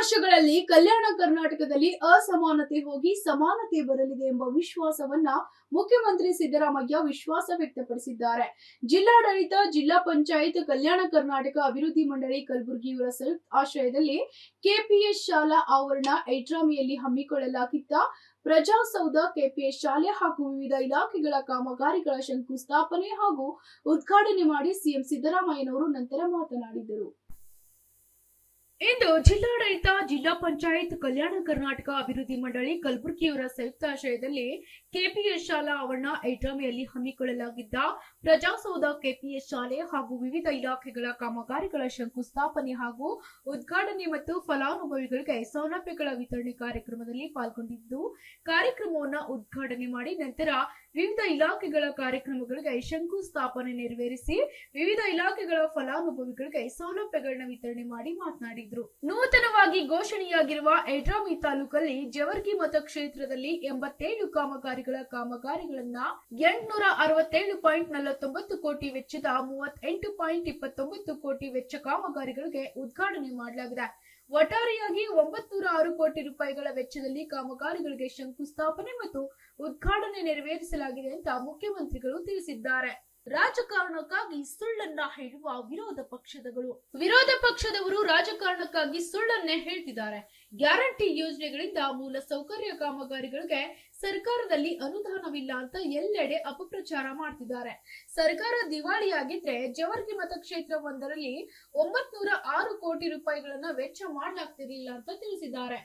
ವರ್ಷಗಳಲ್ಲಿ ಕಲ್ಯಾಣ ಕರ್ನಾಟಕದಲ್ಲಿ ಅಸಮಾನತೆ ಹೋಗಿ ಸಮಾನತೆ ಬರಲಿದೆ ಎಂಬ ವಿಶ್ವಾಸವನ್ನ ಮುಖ್ಯಮಂತ್ರಿ ಸಿದ್ದರಾಮಯ್ಯ ವಿಶ್ವಾಸ ವ್ಯಕ್ತಪಡಿಸಿದ್ದಾರೆ. ಜಿಲ್ಲಾಡಳಿತ, ಜಿಲ್ಲಾ ಪಂಚಾಯತ್, ಕಲ್ಯಾಣ ಕರ್ನಾಟಕ ಅಭಿವೃದ್ಧಿ ಮಂಡಳಿ ಕಲಬುರಗಿ ಇವರ ಸಂಯುಕ್ತ ಆಶ್ರಯದಲ್ಲಿ ಕೆಪಿಎಸ್ ಶಾಲಾ ಆವರಣ ಐಟ್ರಾಮಿಯಲ್ಲಿ ಹಮ್ಮಿಕೊಳ್ಳಲಾಗಿದ್ದ ಪ್ರಜಾಸೌಧ, ಕೆಪಿಎಸ್ ಶಾಲೆ ಹಾಗೂ ವಿವಿಧ ಇಲಾಖೆಗಳ ಕಾಮಗಾರಿಗಳ ಶಂಕುಸ್ಥಾಪನೆ ಹಾಗೂ ಉದ್ಘಾಟನೆ ಮಾಡಿ ಸಿಎಂ ಸಿದ್ದರಾಮಯ್ಯನವರು ನಂತರ ಮಾತನಾಡಿದರು. ಇಂದು ಜಿಲ್ಲಾಡಳಿತ, ಜಿಲ್ಲಾ ಪಂಚಾಯತ್, ಕಲ್ಯಾಣ ಕರ್ನಾಟಕ ಅಭಿವೃದ್ಧಿ ಮಂಡಳಿ ಕಲಬುರಗಿಯವರ ಸಂಯುಕ್ತಾಶ್ರಯದಲ್ಲಿ ಕೆಪಿಎಸ್ ಶಾಲಾ ಆವರಣ ಐಟ್ರಾಮಿಯಲ್ಲಿ ಹಮ್ಮಿಕೊಳ್ಳಲಾಗಿದ್ದ ಪ್ರಜಾಸೌಧ, ಕೆಪಿಎಸ್ ಶಾಲೆ ಹಾಗೂ ವಿವಿಧ ಇಲಾಖೆಗಳ ಕಾಮಗಾರಿಗಳ ಶಂಕುಸ್ಥಾಪನೆ ಹಾಗೂ ಉದ್ಘಾಟನೆ ಮತ್ತು ಫಲಾನುಭವಿಗಳಿಗೆ ಸೌಲಭ್ಯಗಳ ವಿತರಣೆ ಕಾರ್ಯಕ್ರಮದಲ್ಲಿ ಪಾಲ್ಗೊಂಡಿದ್ದು, ಕಾರ್ಯಕ್ರಮವನ್ನು ಉದ್ಘಾಟನೆ ಮಾಡಿ ನಂತರ ವಿವಿಧ ಇಲಾಖೆಗಳ ಕಾರ್ಯಕ್ರಮಗಳಿಗೆ ಶಂಕುಸ್ಥಾಪನೆ ನೆರವೇರಿಸಿ ವಿವಿಧ ಇಲಾಖೆಗಳ ಫಲಾನುಭವಿಗಳಿಗೆ ಸೌಲಭ್ಯಗಳನ್ನ ವಿತರಣನೆ ಮಾಡಿ ಮಾತನಾಡಿದರು. ನೂತನವಾಗಿ ಘೋಷಣೆಯಾಗಿರುವ ಐಟ್ರಾಮಿ ತಾಲೂಕಲ್ಲಿ ಜವರ್ಗಿ ಮತಕ್ಷೇತ್ರದಲ್ಲಿ 87 ಕಾಮಗಾರಿಗಳನ್ನ 867.49 ಕೋಟಿ ವೆಚ್ಚದ 38.29 ಕೋಟಿ ವೆಚ್ಚ ಕಾಮಗಾರಿಗಳಿಗೆ ಉದ್ಘಾಟನೆ ಮಾಡಲಾಗಿದೆ. ಒಟ್ಟಾರೆಯಾಗಿ 906 ಕೋಟಿ ರೂಪಾಯಿಗಳ ವೆಚ್ಚದಲ್ಲಿ ಕಾಮಗಾರಿಗಳಿಗೆ ಶಂಕುಸ್ಥಾಪನೆ ಮತ್ತು ಉದ್ಘಾಟನೆ ನೆರವೇರಿಸಲಾಗಿದೆ ಅಂತ ಮುಖ್ಯಮಂತ್ರಿಗಳು ತಿಳಿಸಿದ್ದಾರೆ. ರಾಜಕಾರಣಕ್ಕಾಗಿ ಸುಳ್ಳನ್ನ ಹೇಳುವ ವಿರೋಧ ಪಕ್ಷದವರು ರಾಜಕಾರಣಕ್ಕಾಗಿ ಸುಳ್ಳನ್ನೇ ಹೇಳ್ತಿದ್ದಾರೆ. ಗ್ಯಾರಂಟಿ ಯೋಜನೆಗಳಿಂದ ಮೂಲ ಸೌಕರ್ಯ ಕಾಮಗಾರಿಗಳಿಗೆ ಸರ್ಕಾರದಲ್ಲಿ ಅನುದಾನವಿಲ್ಲ ಅಂತ ಎಲ್ಲೆಡೆ ಅಪಪ್ರಚಾರ ಮಾಡ್ತಿದ್ದಾರೆ. ಸರ್ಕಾರ ದಿವಾಳಿಯಾಗಿದ್ರೆ ಜವರ್ಗಿ ಮತಕ್ಷೇತ್ರ ಒಂದರಲ್ಲಿ 906 ಕೋಟಿ ರೂಪಾಯಿಗಳನ್ನ ವೆಚ್ಚ ಮಾಡಲಾಗ್ತಿರಲಿಲ್ಲ ಅಂತ ತಿಳಿಸಿದ್ದಾರೆ.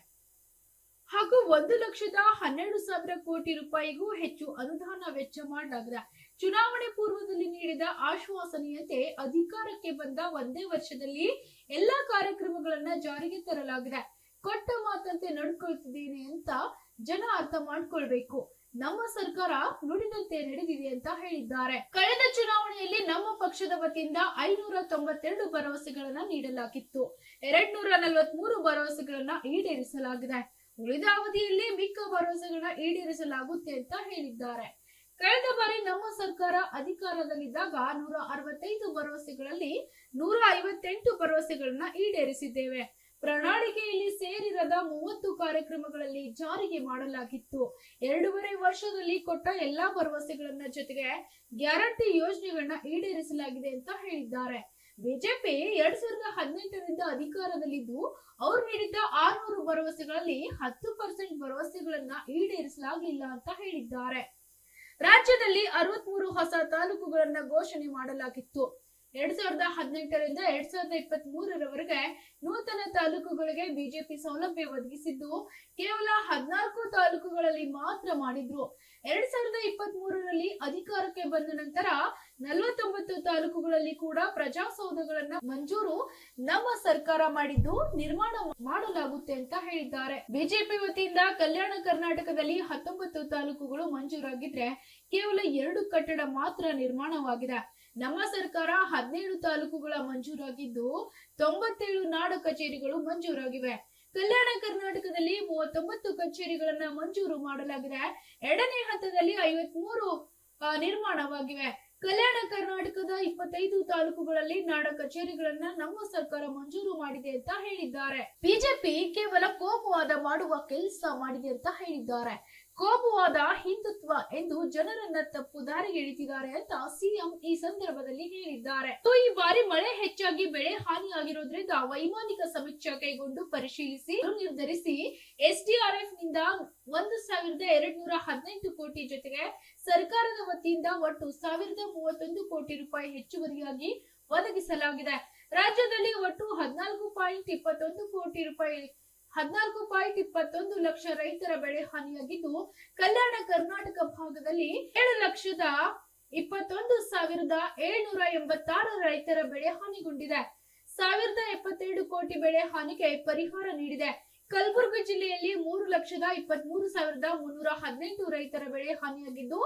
ಹಾಗೂ 1,12,000 ಕೋಟಿ ರೂಪಾಯಿಗೂ ಹೆಚ್ಚು ಅನುದಾನ ವೆಚ್ಚ ಮಾಡಲಾಗಿದೆ. ಚುನಾವಣೆ ಪೂರ್ವದಲ್ಲಿ ನೀಡಿದ ಆಶ್ವಾಸನೆಯಂತೆ ಅಧಿಕಾರಕ್ಕೆ ಬಂದ ಒಂದೇ ವರ್ಷದಲ್ಲಿ ಎಲ್ಲಾ ಕಾರ್ಯಕ್ರಮಗಳನ್ನ ಜಾರಿಗೆ ತರಲಾಗಿದೆ. ಕೊಟ್ಟ ಮಾತಂತೆ ನಡ್ಕೊಳ್ತಿದ್ದೇನೆ ಅಂತ ಜನ ಅರ್ಥ ಮಾಡ್ಕೊಳ್ಬೇಕು. ನಮ್ಮ ಸರ್ಕಾರ ನುಡಿದಂತೆ ನಡೆದಿದೆ ಅಂತ ಹೇಳಿದ್ದಾರೆ. ಕಳೆದ ಚುನಾವಣೆಯಲ್ಲಿ ನಮ್ಮ ಪಕ್ಷದ ವತಿಯಿಂದ 592 ಭರವಸೆಗಳನ್ನ ನೀಡಲಾಗಿತ್ತು. 243 ಭರವಸೆಗಳನ್ನ ಈಡೇರಿಸಲಾಗಿದೆ. ಉಳಿದ ಅವಧಿಯಲ್ಲಿ ಮಿಕ್ಕ ಭರವಸೆಗಳನ್ನ ಈಡೇರಿಸಲಾಗುತ್ತೆ ಅಂತ ಹೇಳಿದ್ದಾರೆ. ಕಳೆದ ಬಾರಿ ನಮ್ಮ ಸರ್ಕಾರ ಅಧಿಕಾರದಲ್ಲಿದ್ದಾಗ 165 ಭರವಸೆಗಳಲ್ಲಿ 158 ಭರವಸೆಗಳನ್ನ ಈಡೇರಿಸಿದ್ದೇವೆ. ಪ್ರಣಾಳಿಕೆಯಲ್ಲಿ ಸೇರಿರದ 30 ಕಾರ್ಯಕ್ರಮಗಳಲ್ಲಿ ಜಾರಿಗೆ ಮಾಡಲಾಗಿತ್ತು. 2.5 ವರ್ಷದಲ್ಲಿ ಕೊಟ್ಟ ಎಲ್ಲಾ ಭರವಸೆಗಳನ್ನ ಜೊತೆಗೆ ಗ್ಯಾರಂಟಿ ಯೋಜನೆಗಳನ್ನ ಈಡೇರಿಸಲಾಗಿದೆ ಅಂತ ಹೇಳಿದ್ದಾರೆ. ಬಿಜೆಪಿ 2018ರಿಂದ ಅಧಿಕಾರದಲ್ಲಿದ್ದು ಅವರು ನೀಡಿದ್ದ 600 ಭರವಸೆಗಳಲ್ಲಿ 10% ಭರವಸೆಗಳನ್ನ ಈಡೇರಿಸಲಾಗಲಿಲ್ಲ ಅಂತ ಹೇಳಿದ್ದಾರೆ. ರಾಜ್ಯದಲ್ಲಿ 63 ಹೊಸ ತಾಲೂಕುಗಳನ್ನ ಘೋಷಣೆ ಮಾಡಲಾಗಿತ್ತು. 2018ರಿಂದ 2023ರವರೆಗೆ ನೂತನ ತಾಲೂಕುಗಳಿಗೆ ಬಿಜೆಪಿ ಸೌಲಭ್ಯ ಒದಗಿಸಿದ್ದು ಕೇವಲ 14 ತಾಲೂಕುಗಳಲ್ಲಿ ಮಾತ್ರ ಮಾಡಿದ್ರು. 2023ರಲ್ಲಿ ಅಧಿಕಾರಕ್ಕೆ ಬಂದ ನಂತರ 49 ತಾಲೂಕುಗಳಲ್ಲಿ ಕೂಡ ಪ್ರಜಾಸೌಧಗಳನ್ನ ಮಂಜೂರು ನಮ್ಮ ಸರ್ಕಾರ ಮಾಡಿದ್ದು ನಿರ್ಮಾಣ ಮಾಡಲಾಗುತ್ತೆ ಅಂತ ಹೇಳಿದ್ದಾರೆ. ಬಿಜೆಪಿ ವತಿಯಿಂದ ಕಲ್ಯಾಣ ಕರ್ನಾಟಕದಲ್ಲಿ 19 ತಾಲೂಕುಗಳು ಮಂಜೂರಾಗಿದ್ರೆ ಕೇವಲ 2 ಕಟ್ಟಡ ಮಾತ್ರ ನಿರ್ಮಾಣವಾಗಿದೆ. ನಮ್ಮ ಸರ್ಕಾರ 17 ತಾಲೂಕುಗಳ ಮಂಜೂರಾಗಿದ್ದು 97 ನಾಡ ಕಚೇರಿಗಳು ಮಂಜೂರಾಗಿವೆ. ಕಲ್ಯಾಣ ಕರ್ನಾಟಕದಲ್ಲಿ 39 ಕಚೇರಿಗಳನ್ನ ಮಂಜೂರು ಮಾಡಲಾಗಿದೆ. ಎರಡನೇ ಹಂತದಲ್ಲಿ 53 ನಿರ್ಮಾಣವಾಗಿವೆ. ಕಲ್ಯಾಣ ಕರ್ನಾಟಕದ 25 ತಾಲೂಕುಗಳಲ್ಲಿ ನಾಡ ಕಚೇರಿಗಳನ್ನ ನಮ್ಮ ಸರ್ಕಾರ ಮಂಜೂರು ಮಾಡಿದೆ ಅಂತ ಹೇಳಿದ್ದಾರೆ. ಬಿಜೆಪಿ ಕೇವಲ ಕೋಮುವಾದ ಮಾಡುವ ಕೆಲಸ ಮಾಡಿದೆ ಅಂತ ಹೇಳಿದ್ದಾರೆ. ಕೋಮುವಾದ, ಹಿಂದುತ್ವ ಎಂದು ಜನರನ್ನ ತಪ್ಪು ದಾರಿಗೆ ಇಳಿತಿದ್ದಾರೆ ಅಂತ ಸಿಎಂ ಈ ಸಂದರ್ಭದಲ್ಲಿ ಹೇಳಿದ್ದಾರೆ. ಈ ಬಾರಿ ಮಳೆ ಹೆಚ್ಚಾಗಿ ಬೆಳೆ ಹಾನಿಯಾಗಿರೋದ್ರಿಂದ ವೈಮಾನಿಕ ಸಮೀಕ್ಷೆ ಕೈಗೊಂಡು ಪರಿಶೀಲಿಸಿ ನಿರ್ಧರಿಸಿ ಎಸ್ಡಿಆರ್ಎಫ್ ನಿಂದ 1,218 ಕೋಟಿ ಜೊತೆಗೆ ಸರ್ಕಾರದ ವತಿಯಿಂದ ಒಟ್ಟು 1,031 ಕೋಟಿ ರೂಪಾಯಿ ಹೆಚ್ಚುವರಿಯಾಗಿ ಒದಗಿಸಲಾಗಿದೆ. ರಾಜ್ಯದಲ್ಲಿ ಒಟ್ಟು 14.21 ಕೋಟಿ ರೂಪಾಯಿ 14.21 ಲಕ್ಷ ರೈತರ ಬೆಳೆ ಹಾನಿಯಾಗಿದ್ದು, ಕಲ್ಯಾಣ ಕರ್ನಾಟಕ ಭಾಗದಲ್ಲಿ 7,21,786 ರೈತರ ಬೆಳೆ ಹಾನಿಗೊಂಡಿದೆ. 1,072 ಕೋಟಿ ಬೆಳೆ ಹಾನಿಗೆ ಪರಿಹಾರ ನೀಡಿದೆ. ಕಲಬುರಗಿ ಜಿಲ್ಲೆಯಲ್ಲಿ 3,23,318 ರೈತರ ಬೆಳೆ ಹಾನಿಯಾಗಿದ್ದು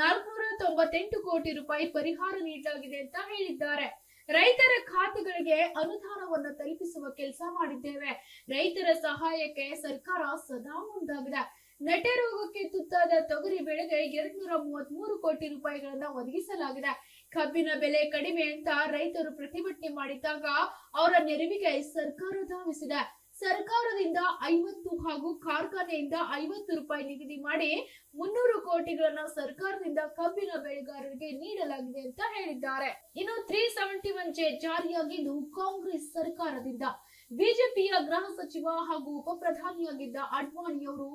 498 ಕೋಟಿ ರೂಪಾಯಿ ಪರಿಹಾರ ನೀಡಲಾಗಿದೆ ಅಂತ ಹೇಳಿದ್ದಾರೆ. ರೈತರ ಖಾತೆಗಳಿಗೆ ಅನುದಾನವನ್ನು ತಲುಪಿಸುವ ಕೆಲಸ ಮಾಡಿದ್ದೇವೆ. ರೈತರ ಸಹಾಯಕ್ಕೆ ಸರ್ಕಾರ ಸದಾ ಮುಂದಾಗಿದೆ. ನಟೆ ರೋಗಕ್ಕೆ ತುತ್ತಾದ ತೊಗರಿ ಬೆಳೆಗೆ 233 ಕೋಟಿ ರೂಪಾಯಿಗಳನ್ನ ಒದಗಿಸಲಾಗಿದೆ. ಕಬ್ಬಿನ ಬೆಲೆ ಕಡಿಮೆ ಅಂತ ರೈತರು ಪ್ರತಿಭಟನೆ ಮಾಡಿದಾಗ ಅವರ ನೆರವಿಗೆ ಸರ್ಕಾರ ಧಾವಿಸಿದೆ. ಸರ್ಕಾರದಿಂದ 50 ಹಾಗೂ ಕಾರ್ಖಾನೆಯಿಂದ 50 ರೂಪಾಯಿ ನಿಗದಿ ಮಾಡಿ 300 ಕೋಟಿಗಳನ್ನ ಸರ್ಕಾರದಿಂದ ಕಬ್ಬಿನ ಬೆಳೆಗಾರರಿಗೆ ನೀಡಲಾಗಿದೆ ಅಂತ ಹೇಳಿದ್ದಾರೆ. ಇನ್ನು 371 ಜಾರಿಯಾಗಿದ್ದು ಕಾಂಗ್ರೆಸ್ ಸರ್ಕಾರದಿಂದ. ಬಿಜೆಪಿಯ ಗೃಹ ಸಚಿವ ಹಾಗೂ ಉಪ ಪ್ರಧಾನಿಯಾಗಿದ್ದ ಅಡ್ವಾಣಿಯವರು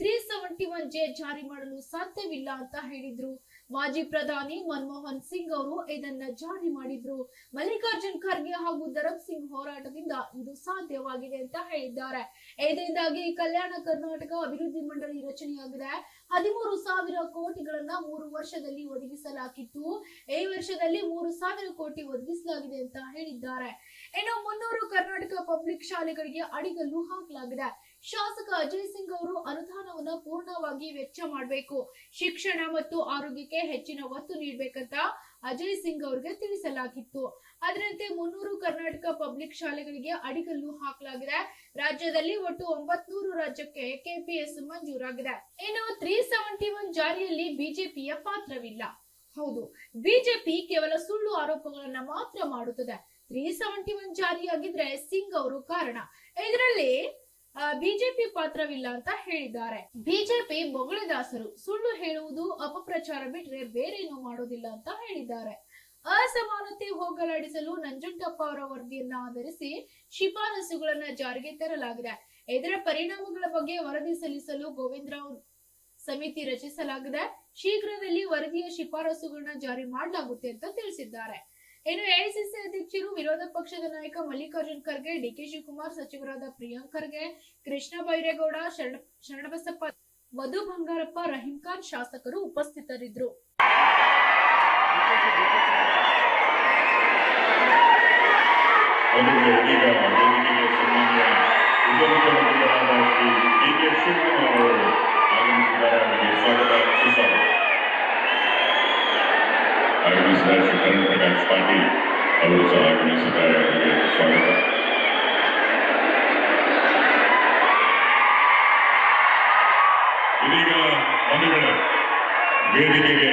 371 ಜಾರಿ ಮಾಡಲು ಸಾಧ್ಯವಿಲ್ಲ ಅಂತ ಹೇಳಿದ್ರು. ಮಾಜಿ ಪ್ರಧಾನಿ ಮನಮೋಹನ್ ಸಿಂಗ್ ಅವರು ಇದನ್ನ ಜಾರಿ ಮಾಡಿದ್ರು. ಮಲ್ಲಿಕಾರ್ಜುನ್ ಖರ್ಗೆ ಹಾಗೂ ಧರಮ್ ಸಿಂಗ್ ಹೋರಾಟದಿಂದ ಇದು ಸಾಧ್ಯವಾಗಿದೆ ಅಂತ ಹೇಳಿದ್ದಾರೆ. ಇದರಿಂದಾಗಿ ಕಲ್ಯಾಣ ಕರ್ನಾಟಕ ಅಭಿವೃದ್ಧಿ ಮಂಡಳಿ ರಚನೆಯಾಗಿದೆ. 13,000 ಕೋಟಿಗಳನ್ನ 3 ವರ್ಷದಲ್ಲಿ ಒದಗಿಸಲಾಗಿತ್ತು. ಈ ವರ್ಷದಲ್ಲಿ 3,000 ಕೋಟಿ ಒದಗಿಸಲಾಗಿದೆ ಅಂತ ಹೇಳಿದ್ದಾರೆ. ಇನ್ನು 300 ಕರ್ನಾಟಕ ಪಬ್ಲಿಕ್ ಶಾಲೆಗಳಿಗೆ ಅಡಿಗಲ್ಲು ಹಾಕಲಾಗಿದೆ. ಶಾಸಕ ಅಜಯ್ ಸಿಂಗ್ ಅವರು ಅನುದಾನವನ್ನು ಪೂರ್ಣವಾಗಿ ವೆಚ್ಚ ಮಾಡಬೇಕು, ಶಿಕ್ಷಣ ಮತ್ತು ಆರೋಗ್ಯಕ್ಕೆ ಹೆಚ್ಚಿನ ಒತ್ತು ನೀಡಬೇಕಂತ ಅಜಯ್ ಸಿಂಗ್ ಅವರಿಗೆ ತಿಳಿಸಲಾಗಿತ್ತು. ಅದರಂತೆ 300 ಕರ್ನಾಟಕ ಪಬ್ಲಿಕ್ ಶಾಲೆಗಳಿಗೆ ಅಡಿಗಲ್ಲು ಹಾಕಲಾಗಿದೆ. ರಾಜ್ಯದಲ್ಲಿ ಒಟ್ಟು 900 ರಾಜ್ಯಕ್ಕೆ ಕೆಪಿಎಸ್ ಮಂಜೂರಾಗಿದೆ. ಇನ್ನು 371 ಜಾರಿಯಲ್ಲಿ ಬಿಜೆಪಿಯ ಪಾತ್ರವಿಲ್ಲ. ಹೌದು, ಬಿಜೆಪಿ ಕೇವಲ ಸುಳ್ಳು ಆರೋಪಗಳನ್ನ ಮಾತ್ರ ಮಾಡುತ್ತದೆ. 371 ಜಾರಿಯಾಗಿದ್ರೆ ಸಿಂಗ್ ಅವರು ಕಾರಣ. ಇದರಲ್ಲಿ ಬಿಜೆಪಿ ಪಾತ್ರವಿಲ್ಲ ಅಂತ ಹೇಳಿದ್ದಾರೆ. ಬಿಜೆಪಿ ಬೊಗಳೆದಾಸರು, ಸುಳ್ಳು ಹೇಳುವುದು ಅಪಪ್ರಚಾರ ಬಿಟ್ರೆ ಬೇರೇನೂ ಮಾಡೋದಿಲ್ಲ ಅಂತ ಹೇಳಿದ್ದಾರೆ. ಅಸಮಾನತೆ ಹೋಗಲಾಡಿಸಲು ನಂಜುಂಡಪ್ಪ ಅವರ ವರದಿಯನ್ನ ಆಧರಿಸಿ ಶಿಫಾರಸುಗಳನ್ನ ಜಾರಿಗೆ ತರಲಾಗಿದೆ. ಇದರ ಪರಿಣಾಮಗಳ ಬಗ್ಗೆ ವರದಿ ಸಲ್ಲಿಸಲು ಗೋವಿಂದರಾವ್ ಸಮಿತಿ ರಚಿಸಲಾಗಿದೆ. ಶೀಘ್ರದಲ್ಲಿ ವರದಿಯ ಶಿಫಾರಸುಗಳನ್ನ ಜಾರಿ ಮಾಡಲಾಗುತ್ತೆ ಅಂತ ತಿಳಿಸಿದ್ದಾರೆ. ಇನ್ನು ಎಐಸಿಸಿ ಅಧ್ಯಕ್ಷರು, ವಿರೋಧ ಪಕ್ಷದ ನಾಯಕ ಮಲ್ಲಿಕಾರ್ಜುನ್ ಖರ್ಗೆ, ಡಿಕೆ ಶಿವಕುಮಾರ್, ಸಚಿವರಾದ ಪ್ರಿಯಾಂಕ್ ಖರ್ಗೆ, ಕೃಷ್ಣ ಬೈರೇಗೌಡ, ಶರಣಬಸಪ್ಪ, ಮಧು ಬಂಗಾರಪ್ಪ, ರಹೀಂ ಖಾನ್ ಶಾಸಕರು ಉಪಸ್ಥಿತರಿದ್ದರು. ಆಗಮಿಸಿದ ಶರಣ್ ಪ್ರಕಾಶ್ ಪಾಟೀಲ್ ಅವರು ಸಹ ಆಗಮಿಸಿದ್ದಾರೆ. ಅವರಿಗೆ ಸ್ವಾಗತ. ಇದೀಗ ಬಂಧುಗಳೇ, ವೇದಿಕೆಗೆ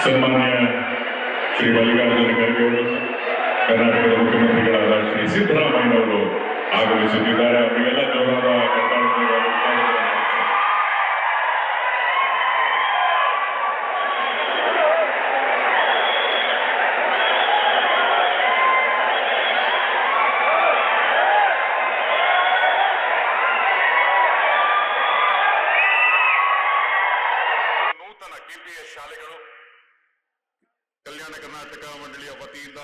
ಸನ್ಮಾನ್ಯ ಶ್ರೀ ಮಲ್ಲಿಕಾರ್ಜುನ ಖರ್ಗೆ ಅವರು, ಕರ್ನಾಟಕದ ಮುಖ್ಯಮಂತ್ರಿಗಳಾದ ಶ್ರೀ ಸಿದ್ದರಾಮಯ್ಯ ಅವರು ಆಗಮಿಸುತ್ತಿದ್ದಾರೆ. ಅವರಿಗೆಲ್ಲ ಜೋರಾದ ಶಾಲೆಗಳು ಕಲ್ಯಾಣ ಕರ್ನಾಟಕ ಮಂಡಳಿಯ ವತಿಯಿಂದ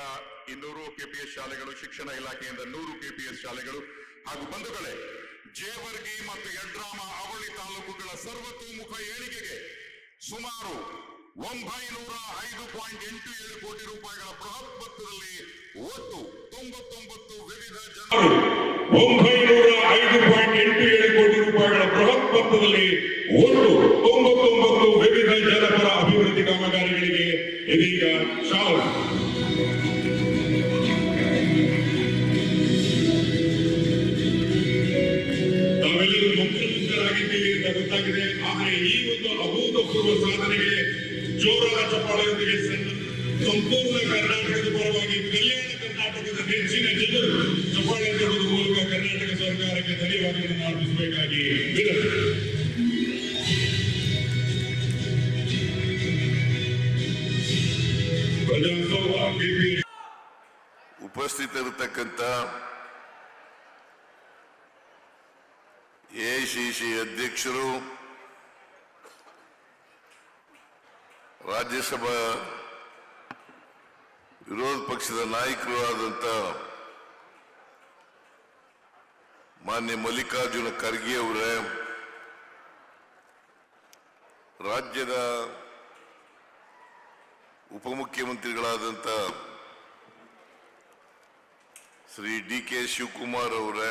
200 ಕೆಪಿಎಸ್ ಶಾಲೆಗಳು, ಶಿಕ್ಷಣ ಇಲಾಖೆಯಿಂದ 100 ಕೆಪಿಎಸ್ ಶಾಲೆಗಳು ಹಾಗೂ ಬಂಧುಗಳೇ, ಜೇವರ್ಗಿ ಮತ್ತು ಯಡ್ರಾಮ ಅವಳಿ ತಾಲೂಕುಗಳ ಸರ್ವತೋಮುಖ ಏಳಿಗೆಗೆ ಸುಮಾರು 905.87 ಕೋಟಿ ರೂಪಾಯಿಗಳ ಬೃಹತ್ ಮೊತ್ತದಲ್ಲಿ ಒಟ್ಟು 99 ವಿವಿಧ 905.87 ಕೋಟಿ ರೂಪಾಯಿಗಳ ಬೃಹತ್ ಮೊತ್ತದಲ್ಲಿ ಒಟ್ಟು 99 ವಿವಿಧ ಜನಪರ ಅಭಿವೃದ್ಧಿ ಕಾಮಗಾರಿಗಳಿಗೆ ಇದೀಗ ಚಾಲನೆ. ತಾವೆಲ್ಲರೂ ಮುಖ್ಯರಾಗಿದ್ದೀವಿ ಅಂತ ಗೊತ್ತಾಗಿದೆ. ಆದರೆ ಈ ಒಂದು ಅಭೂತಪೂರ್ವ ಸಾಧನೆಗೆ ಜೋರಾದ ಚಪ್ಪಾಳೆಯೊಂದಿಗೆ ಸಂಪೂರ್ಣ ಕರ್ನಾಟಕದ ಪರವಾಗಿ ಕಲ್ಯಾಣ ಕರ್ನಾಟಕದ ಹೆಚ್ಚಿನ ಜನರು ಚಪ್ಪಾಳೆ ತರುವುದರ ಮೂಲಕ ಕರ್ನಾಟಕ ಸರ್ಕಾರಕ್ಕೆ ಧನ್ಯವಾದಗಳನ್ನು ಅರ್ಪಿಸಬೇಕಾಗಿ ವಿನಂತಿ. ಉಪಸ್ಥಿತರಿರತಕ್ಕಂಥ ಎಐಸಿಸಿ ಅಧ್ಯಕ್ಷರು, ರಾಜ್ಯಸಭಾ ವಿರೋಧ ಪಕ್ಷದ ನಾಯಕರು ಆದಂಥ ಮಾನ್ಯ ಮಲ್ಲಿಕಾರ್ಜುನ ಖರ್ಗೆ ಅವರೇ, ರಾಜ್ಯದ ಉಪಮುಖ್ಯಮಂತ್ರಿಗಳಾದಂಥ ಶ್ರೀ ಡಿಕೆ ಶಿವಕುಮಾರ್ ಅವರೇ,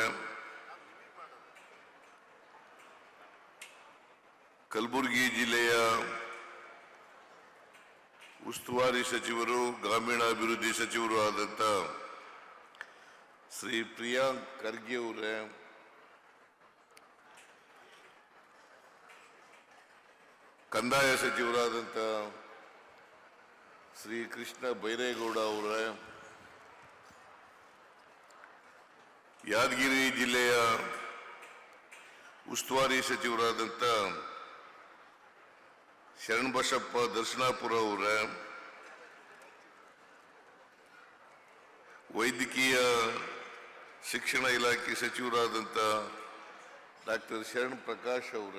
ಕಲಬುರಗಿ ಜಿಲ್ಲೆಯ ಉಸ್ತುವಾರಿ ಸಚಿವರು, ಗ್ರಾಮೀಣಾಭಿವೃದ್ಧಿ ಸಚಿವರು ಆದಂಥ ಶ್ರೀ ಪ್ರಿಯಾಂಕ್ ಖರ್ಗೆ ಅವರೇ, ಕಂದಾಯ ಸಚಿವರಾದಂಥ ಶ್ರೀ ಕೃಷ್ಣ ಬೈರೇಗೌಡ ಅವರೇ, ಯಾದಗಿರಿ ಜಿಲ್ಲೆಯ ಉಸ್ತುವಾರಿ ಸಚಿವರಾದಂಥ ಶರಣಬಸಪ್ಪ ದರ್ಶನಾಪುರ ಅವರ, ವೈದ್ಯಕೀಯ ಶಿಕ್ಷಣ ಇಲಾಖೆ ಸಚಿವರಾದಂಥ ಡಾಕ್ಟರ್ ಶರಣ್ ಪ್ರಕಾಶ್ ಅವರ,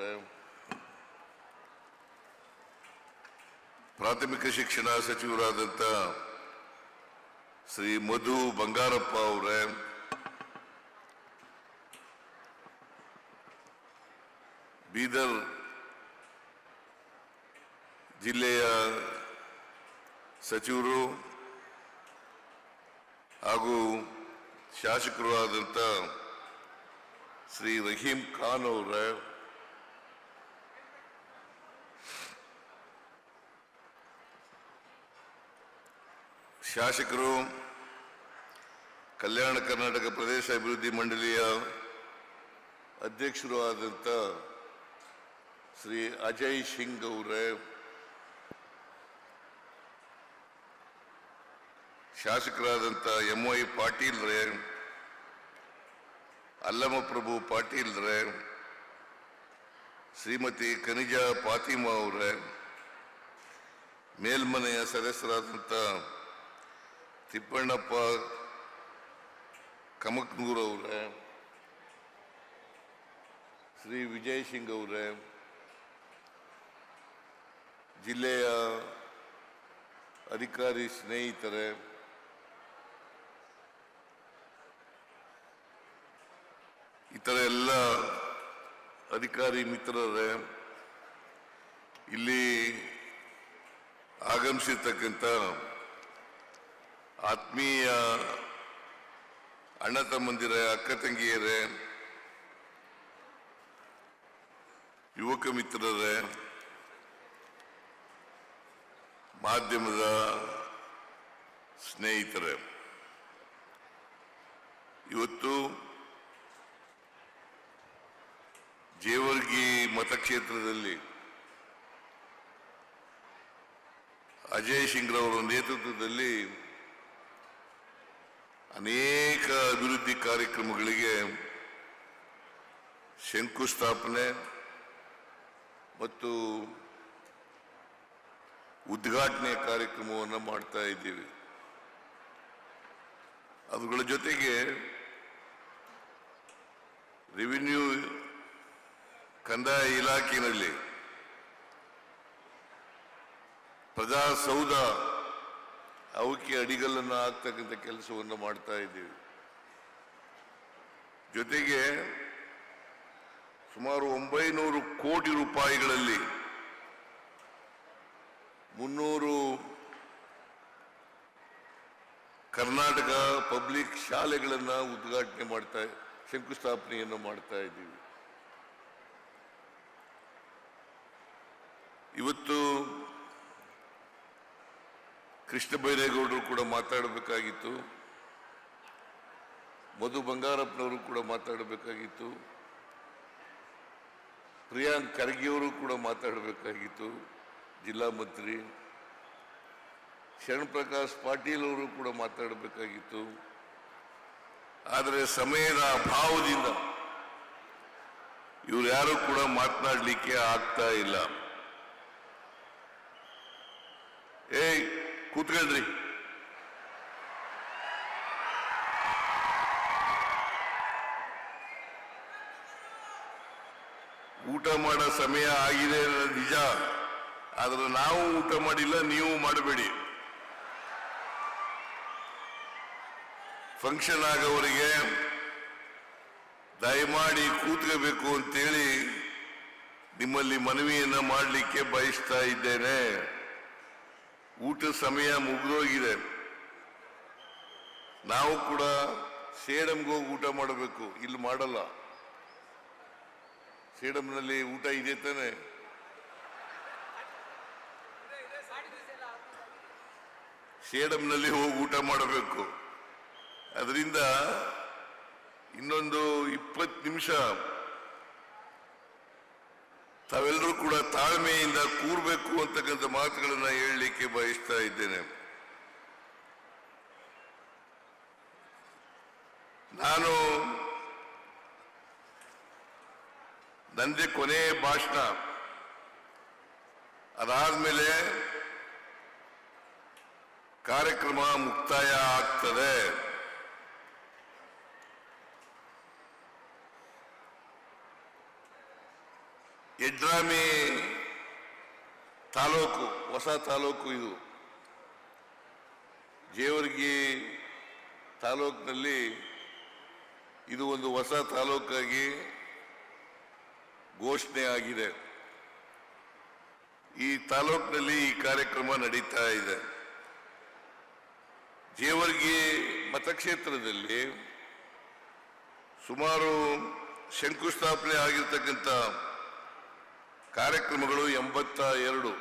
ಪ್ರಾಥಮಿಕ ಶಿಕ್ಷಣ ಸಚಿವರಾದಂಥ ಶ್ರೀ ಮಧು ಬಂಗಾರಪ್ಪ ಅವರ, ಬೀದರ್ ಜಿಲ್ಲೆಯ ಸಚಿವರು ಹಾಗೂ ಶಾಸಕರು ಆದಂಥ ಶ್ರೀ ರಹೀಂ ಖಾನ್ ಅವರ, ಶಾಸಕರು ಕಲ್ಯಾಣ ಕರ್ನಾಟಕ ಪ್ರದೇಶ ಅಭಿವೃದ್ಧಿ ಮಂಡಳಿಯ ಅಧ್ಯಕ್ಷರು ಆದಂಥ ಶ್ರೀ ಅಜಯ್ ಸಿಂಗ್ ಅವರ, ಶಾಸಕರಾದಂಥ MY ಪಾಟೀಲ್ ರೇ, ಅಲ್ಲಮಪ್ರಭು ಪಾಟೀಲ್ ರೇ, ಶ್ರೀಮತಿ ಖನಿಜಾ ಫಾತಿಮಾ ಅವರ, ಮೇಲ್ಮನೆಯ ಸದಸ್ಯರಾದಂಥ ತಿಪ್ಪಣ್ಣಪ್ಪ ಕಮಕ್ನೂರ್ ಅವರ, ಶ್ರೀ ವಿಜಯ್ ಸಿಂಗ್ ಅವರ, ಜಿಲ್ಲೆಯ ಅಧಿಕಾರಿ ಸ್ನೇಹಿತರೆ, ಇತರ ಎಲ್ಲ ಅಧಿಕಾರಿ ಮಿತ್ರರೇ, ಇಲ್ಲಿ ಆಗಮಿಸಿರ್ತಕ್ಕಂಥ ಆತ್ಮೀಯ ಅಣ್ಣ ತಮ್ಮಂದಿರೇ, ಅಕ್ಕ ತಂಗಿಯರೇ, ಯುವಕ ಮಿತ್ರರೇ, ಮಾಧ್ಯಮದ ಸ್ನೇಹಿತರೆ, ಇವತ್ತು ಜೇವರ್ಗಿ ಮತಕ್ಷೇತ್ರದಲ್ಲಿ ಅಜಯ್ ಸಿಂಗ್ ರವರ ನೇತೃತ್ವದಲ್ಲಿ ಅನೇಕ ಅಭಿವೃದ್ಧಿ ಕಾರ್ಯಕ್ರಮಗಳಿಗೆ ಶಂಕುಸ್ಥಾಪನೆ ಮತ್ತು ಉದ್ಘಾಟನೆ ಕಾರ್ಯಕ್ರಮವನ್ನು ಮಾಡ್ತಾ ಇದ್ದೀವಿ. ಅವುಗಳ ಜೊತೆಗೆ ರೆವಿನ್ಯೂ ಕಂದಾಯ ಇಲಾಖೆಯಲ್ಲಿ ಪ್ರಜಾಸೌಧ ಅವಕ್ಕೆ ಅಡಿಗಲ್ಲನ್ನು ಹಾಕ್ತಕ್ಕಂಥ ಕೆಲಸವನ್ನು ಮಾಡ್ತಾ ಇದ್ದೀವಿ. ಜೊತೆಗೆ ಸುಮಾರು 900 ಕೋಟಿ ರೂಪಾಯಿಗಳಲ್ಲಿ 300 ಕರ್ನಾಟಕ ಪಬ್ಲಿಕ್ ಶಾಲೆಗಳನ್ನು ಉದ್ಘಾಟನೆ ಶಂಕುಸ್ಥಾಪನೆಯನ್ನು ಮಾಡ್ತಾ ಇದ್ದೀವಿ. ಇವತ್ತು ಕೃಷ್ಣ ಬೈರೇಗೌಡರು ಕೂಡ ಮಾತಾಡಬೇಕಾಗಿತ್ತು, ಮಧು ಬಂಗಾರಪ್ಪನವರು ಕೂಡ ಮಾತಾಡಬೇಕಾಗಿತ್ತು, ಪ್ರಿಯಾಂಕ್ ಖರ್ಗೆಯವರು ಕೂಡ ಮಾತಾಡಬೇಕಾಗಿತ್ತು, ಜಿಲ್ಲಾ ಮಂತ್ರಿ ಶರಣ್ ಪ್ರಕಾಶ್ ಪಾಟೀಲ್ ಅವರು ಕೂಡ ಮಾತಾಡಬೇಕಾಗಿತ್ತು. ಆದರೆ ಸಮಯದ ಅಭಾವದಿಂದ ಇವರು ಯಾರು ಕೂಡ ಮಾತನಾಡಲಿಕ್ಕೆ ಆಗ್ತಾ ಇಲ್ಲ. ಕೂತ್ಕೊಳ್ರಿ. ಊಟ ಮಾಡೋ ಸಮಯ ಆಗಿದೆ ನಿಜ, ಆದ್ರೆ ನಾವು ಊಟ ಮಾಡಿಲ್ಲ, ನೀವು ಮಾಡಬೇಡಿ. ಫಂಕ್ಷನ್ ಆಗೋವರಿಗೆ ದಯಮಾಡಿ ಕೂತ್ಕೋಬೇಕು ಅಂತೇಳಿ ನಿಮ್ಮಲ್ಲಿ ಮನವಿಯನ್ನ ಮಾಡಲಿಕ್ಕೆ ಬಯಸ್ತಾ ಇದ್ದೇನೆ. ಊಟ ಸಮಯ ಮುಗಿದೋಗಿದೆ. ನಾವು ಕೂಡ ಸೇಡಂಗೆ ಹೋಗಿ ಊಟ ಮಾಡಬೇಕು, ಇಲ್ಲಿ ಮಾಡಲ್ಲ. ಸೇಡಂನಲ್ಲಿ ಊಟ ಇದೆ ತಾನೆ? ಸೇಡಂನಲ್ಲಿ ಹೋಗಿ ಊಟ ಮಾಡಬೇಕು. ಅದರಿಂದ ಇನ್ನೊಂದು 20 ನಿಮಿಷ ತಾವೆಲ್ಲರೂ ಕೂಡ ತಾಳ್ಮೆಯಿಂದ ಕೂರ್ಬೇಕು ಅಂತಕ್ಕಂಥ ಮಾತುಗಳನ್ನ ಹೇಳಲಿಕ್ಕೆ ಬಯಸ್ತಾ ಇದ್ದೇನೆ. ನಾನು ನಂದೇ ಕೊನೆ ಭಾಷಣ. ಅದಾದ್ಮೇಲೆ ಕಾರ್ಯಕ್ರಮ ಮುಕ್ತಾಯ ಆಗ್ತದೆ. ಯಡ್ರಾಮಿ ತಾಲೂಕು, ಹೊಸ ತಾಲೂಕು ಇದು. ಜೇವರ್ಗಿ ತಾಲೂಕಿನಲ್ಲಿ ಇದು ಒಂದು ಹೊಸ ತಾಲೂಕಾಗಿ ಘೋಷಣೆ ಆಗಿದೆ. ಈ ತಾಲೂಕಿನಲ್ಲಿ ಈ ಕಾರ್ಯಕ್ರಮ ನಡೀತಾ ಇದೆ. ಜೇವರ್ಗಿ ಮತಕ್ಷೇತ್ರದಲ್ಲಿ ಸುಮಾರು ಶಂಕುಸ್ಥಾಪನೆ ಆಗಿರ್ತಕ್ಕಂಥ ಕಾರ್ಯಕ್ರಮಗಳು 82.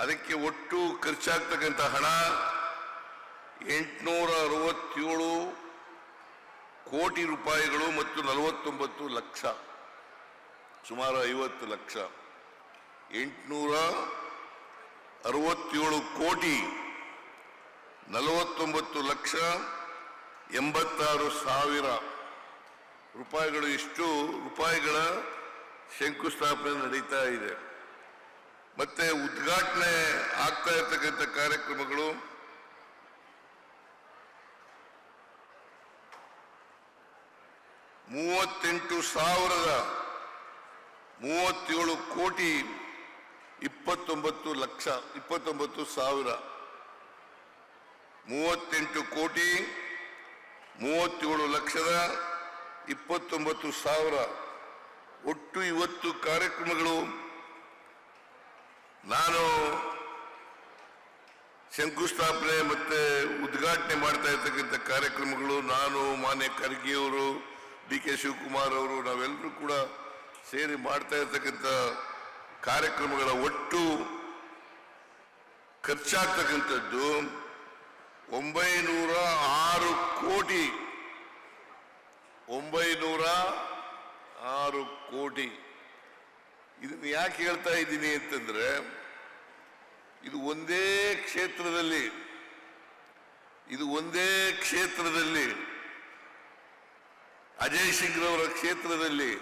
ಅದಕ್ಕೆ ಒಟ್ಟು ಖರ್ಚಾಗ್ತಕ್ಕಂಥ ಹಣ 867 ಕೋಟಿ ರೂಪಾಯಿಗಳು ಮತ್ತು 49 ಲಕ್ಷ, ಸುಮಾರು 50 ಲಕ್ಷ. 867 ಕೋಟಿ 49 ಲಕ್ಷ 86 ಸಾವಿರ ರೂಪಾಯಿಗಳು, ಇಷ್ಟು ರೂಪಾಯಿಗಳ ಶಂಕುಸ್ಥಾಪನೆ ನಡೀತಾ ಇದೆ. ಮತ್ತೆ ಉದ್ಘಾಟನೆ ಆಗ್ತಾ ಇರ್ತಕ್ಕಂಥ ಕಾರ್ಯಕ್ರಮಗಳು 38,037 ಕೋಟಿ 29 ಲಕ್ಷ 29 ಸಾವಿರ. 38 ಕೋಟಿ 37 ಲಕ್ಷದ 29 ಸಾವಿರ. ಒಟ್ಟು 50 ಕಾರ್ಯಕ್ರಮಗಳು. ನಾನು ಶಂಕುಸ್ಥಾಪನೆ ಮತ್ತೆ ಉದ್ಘಾಟನೆ ಮಾಡ್ತಾ ಇರ್ತಕ್ಕಂಥ ಕಾರ್ಯಕ್ರಮಗಳು, ನಾನು, ಮಾನ್ಯ ಖರ್ಗೆಯವರು, ಡಿ ಕೆ ಶಿವಕುಮಾರ್ ಅವರು, ನಾವೆಲ್ಲರೂ ಕೂಡ ಸೇರಿ ಮಾಡ್ತಾ ಇರ್ತಕ್ಕಂಥ ಕಾರ್ಯಕ್ರಮಗಳ ಒಟ್ಟು ಖರ್ಚಾಗ್ತಕ್ಕಂಥದ್ದು 906 ಕೋಟಿ 906 ಕೋಟಿ. ಇದನ್ನು ಯಾಕೆ ಹೇಳ್ತಾ ಇದ್ದೀನಿ ಅಂತಂದ್ರೆ, ಇದು ಒಂದೇ ಕ್ಷೇತ್ರದಲ್ಲಿ ಅಜಯ್ ಸಿಂಗ್ ರವರ ಕ್ಷೇತ್ರದಲ್ಲಿ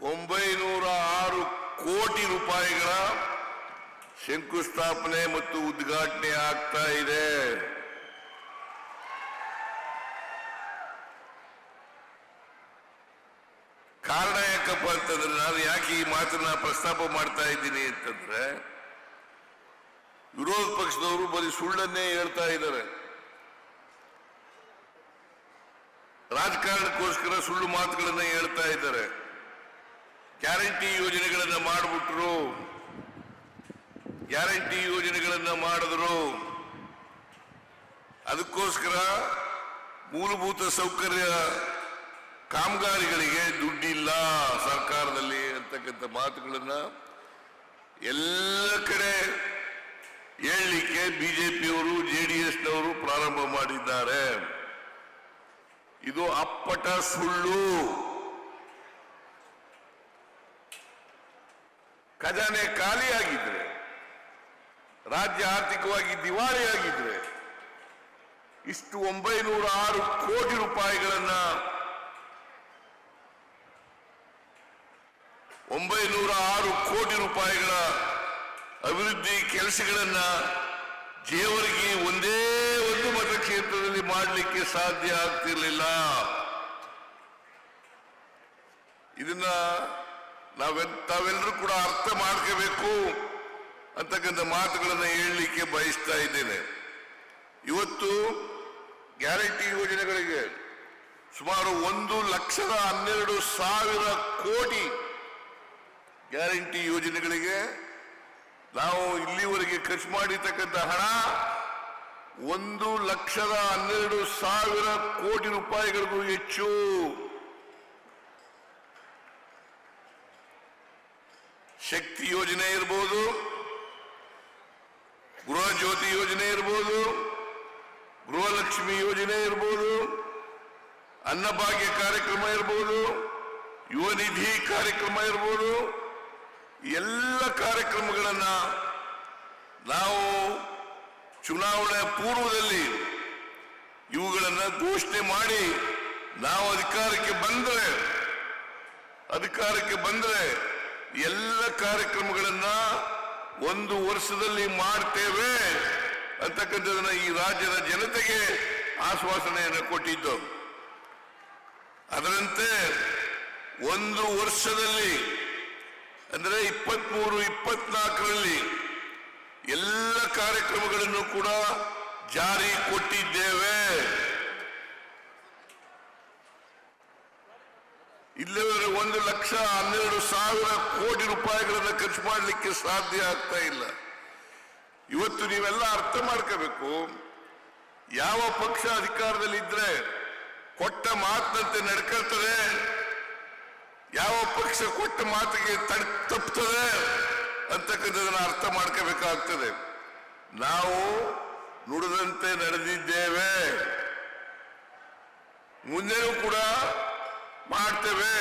906 ಕೋಟಿ ರೂಪಾಯಿಗಳ ಶಂಕುಸ್ಥಾಪನೆ ಮತ್ತು ಉದ್ಘಾಟನೆ ಆಗ್ತಾ ಇದೆ. ಕಾರಣ ಯಾಕಪ್ಪ ಅಂತಂದ್ರೆ, ನಾನು ಯಾಕೆ ಈ ಮಾತನ್ನ ಪ್ರಸ್ತಾಪ ಮಾಡ್ತಾ ಇದ್ದೀನಿ ಅಂತಂದ್ರೆ, ವಿರೋಧ ಪಕ್ಷದವರು ಬರೀ ಸುಳ್ಳನ್ನೇ ಹೇಳ್ತಾ ಇದ್ದಾರೆ. ರಾಜಕಾರಣಕ್ಕೋಸ್ಕರ ಸುಳ್ಳು ಮಾತುಗಳನ್ನ ಹೇಳ್ತಾ ಇದ್ದಾರೆ. ಗ್ಯಾರಂಟಿ ಯೋಜನೆಗಳನ್ನ ಮಾಡಿಬಿಟ್ರು, ಗ್ಯಾರಂಟಿ ಯೋಜನೆಗಳನ್ನ ಮಾಡಿದ್ರು, ಅದಕ್ಕೋಸ್ಕರ ಮೂಲಭೂತ ಸೌಕರ್ಯ ಕಾಮಗಾರಿಗಳಿಗೆ ದುಡ್ಡಿಲ್ಲ ಸರ್ಕಾರದಲ್ಲಿ ಅಂತಕ್ಕಂಥ ಮಾತುಗಳನ್ನ ಎಲ್ಲ ಕಡೆ ಹೇಳಲಿಕ್ಕೆ ಬಿಜೆಪಿಯವರು, ಜೆಡಿಎಸ್ನವರು ಪ್ರಾರಂಭ ಮಾಡಿದ್ದಾರೆ. ಇದು ಅಪ್ಪಟ ಸುಳ್ಳು. ಖಜಾನೆ ಖಾಲಿಯಾಗಿದ್ರೆ, ರಾಜ್ಯ ಆರ್ಥಿಕವಾಗಿ ದಿವಾಳಿಯಾಗಿದ್ರೆ ಇಷ್ಟು 906 ಕೋಟಿ ರೂಪಾಯಿಗಳನ್ನ 906 ಕೋಟಿ ರೂಪಾಯಿಗಳ ಅಭಿವೃದ್ಧಿ ಕೆಲಸಗಳನ್ನ ಜೇವರ್ಗಿ ಒಂದೇ ಒಂದು ಮತಕ್ಷೇತ್ರದಲ್ಲಿ ಮಾಡಲಿಕ್ಕೆ ಸಾಧ್ಯ ಆಗ್ತಿರ್ಲಿಲ್ಲ. ಇದನ್ನ ತಾವೆಲ್ಲರೂ ಕೂಡ ಅರ್ಥ ಮಾಡ್ಕೋಬೇಕು ಅಂತಕ್ಕಂಥ ಮಾತುಗಳನ್ನ ಹೇಳಲಿಕ್ಕೆ ಬಯಸ್ತಾ ಇದ್ದೇನೆ. ಇವತ್ತು ಗ್ಯಾರಂಟಿ ಯೋಜನೆಗಳಿಗೆ ಸುಮಾರು 1,12,000 ಕೋಟಿ ಗ್ಯಾರಂಟಿ ಯೋಜನೆಗಳಿಗೆ ನಾವು ಇಲ್ಲಿವರೆಗೆ ಖರ್ಚು ಮಾಡಿರ್ತಕ್ಕಂಥ ಹಣ 1,12,000 ಕೋಟಿ ರೂಪಾಯಿಗಳಿಗೂ ಹೆಚ್ಚು. ಶಕ್ತಿ ಯೋಜನೆ ಇರ್ಬೋದು, ಗೃಹ ಜ್ಯೋತಿ ಯೋಜನೆ ಇರ್ಬೋದು, ಗೃಹಲಕ್ಷ್ಮಿ ಯೋಜನೆ ಇರ್ಬೋದು, ಅನ್ನಭಾಗ್ಯ ಕಾರ್ಯಕ್ರಮ ಇರ್ಬೋದು, ಯುವ ನಿಧಿ ಕಾರ್ಯಕ್ರಮ ಇರ್ಬೋದು, ಎಲ್ಲ ಕಾರ್ಯಕ್ರಮಗಳನ್ನ ನಾವು ಚುನಾವಣೆ ಪೂರ್ವದಲ್ಲಿ ಇವುಗಳನ್ನ ಘೋಷಣೆ ಮಾಡಿ ನಾವು ಅಧಿಕಾರಕ್ಕೆ ಬಂದ್ರೆ ಎಲ್ಲ ಕಾರ್ಯಕ್ರಮಗಳನ್ನ ಒಂದು ವರ್ಷದಲ್ಲಿ ಮಾಡ್ತೇವೆ ಅಂತಕ್ಕಂಥದನ್ನ ಈ ರಾಜ್ಯದ ಜನತೆಗೆ ಆಶ್ವಾಸನೆಯನ್ನು ಕೊಟ್ಟಿದ್ದು. ಅದರಂತೆ ಒಂದು ವರ್ಷದಲ್ಲಿ ಅಂದ್ರೆ 23-24ರಲ್ಲಿ ಎಲ್ಲ ಕಾರ್ಯಕ್ರಮಗಳನ್ನು ಕೂಡ ಜಾರಿ ಕೊಟ್ಟಿದ್ದೇವೆ. ಇಲ್ಲಿವರೆಗೆ 1,12,000 ಕೋಟಿ ರೂಪಾಯಿಗಳನ್ನು ಖರ್ಚು ಮಾಡಲಿಕ್ಕೆ ಸಾಧ್ಯ ಆಗ್ತಾ ಇಲ್ಲ. ಇವತ್ತು ನೀವೆಲ್ಲ ಅರ್ಥ ಮಾಡ್ಕೋಬೇಕು, ಯಾವ ಪಕ್ಷ ಅಧಿಕಾರದಲ್ಲಿದ್ರೆ ಕೊಟ್ಟ ಮಾತಿನಂತೆ ನಡ್ಕೊಳ್ತದೆ, ಯಾವ ಪಕ್ಷ ಕೊಟ್ಟ ಮಾತಿಗೆ ತಪ್ಪುತ್ತದೆ ಅಂತಕ್ಕಂಥದನ್ನ ಅರ್ಥ ಮಾಡ್ಕೋಬೇಕಾಗ್ತದೆ. ನಾವು ನುಡಿದಂತೆ ನಡೆದಿದ್ದೇವೆ, ಮುಂದೆನೂ ಕೂಡ ಮಾಡ್ತೇವೆ.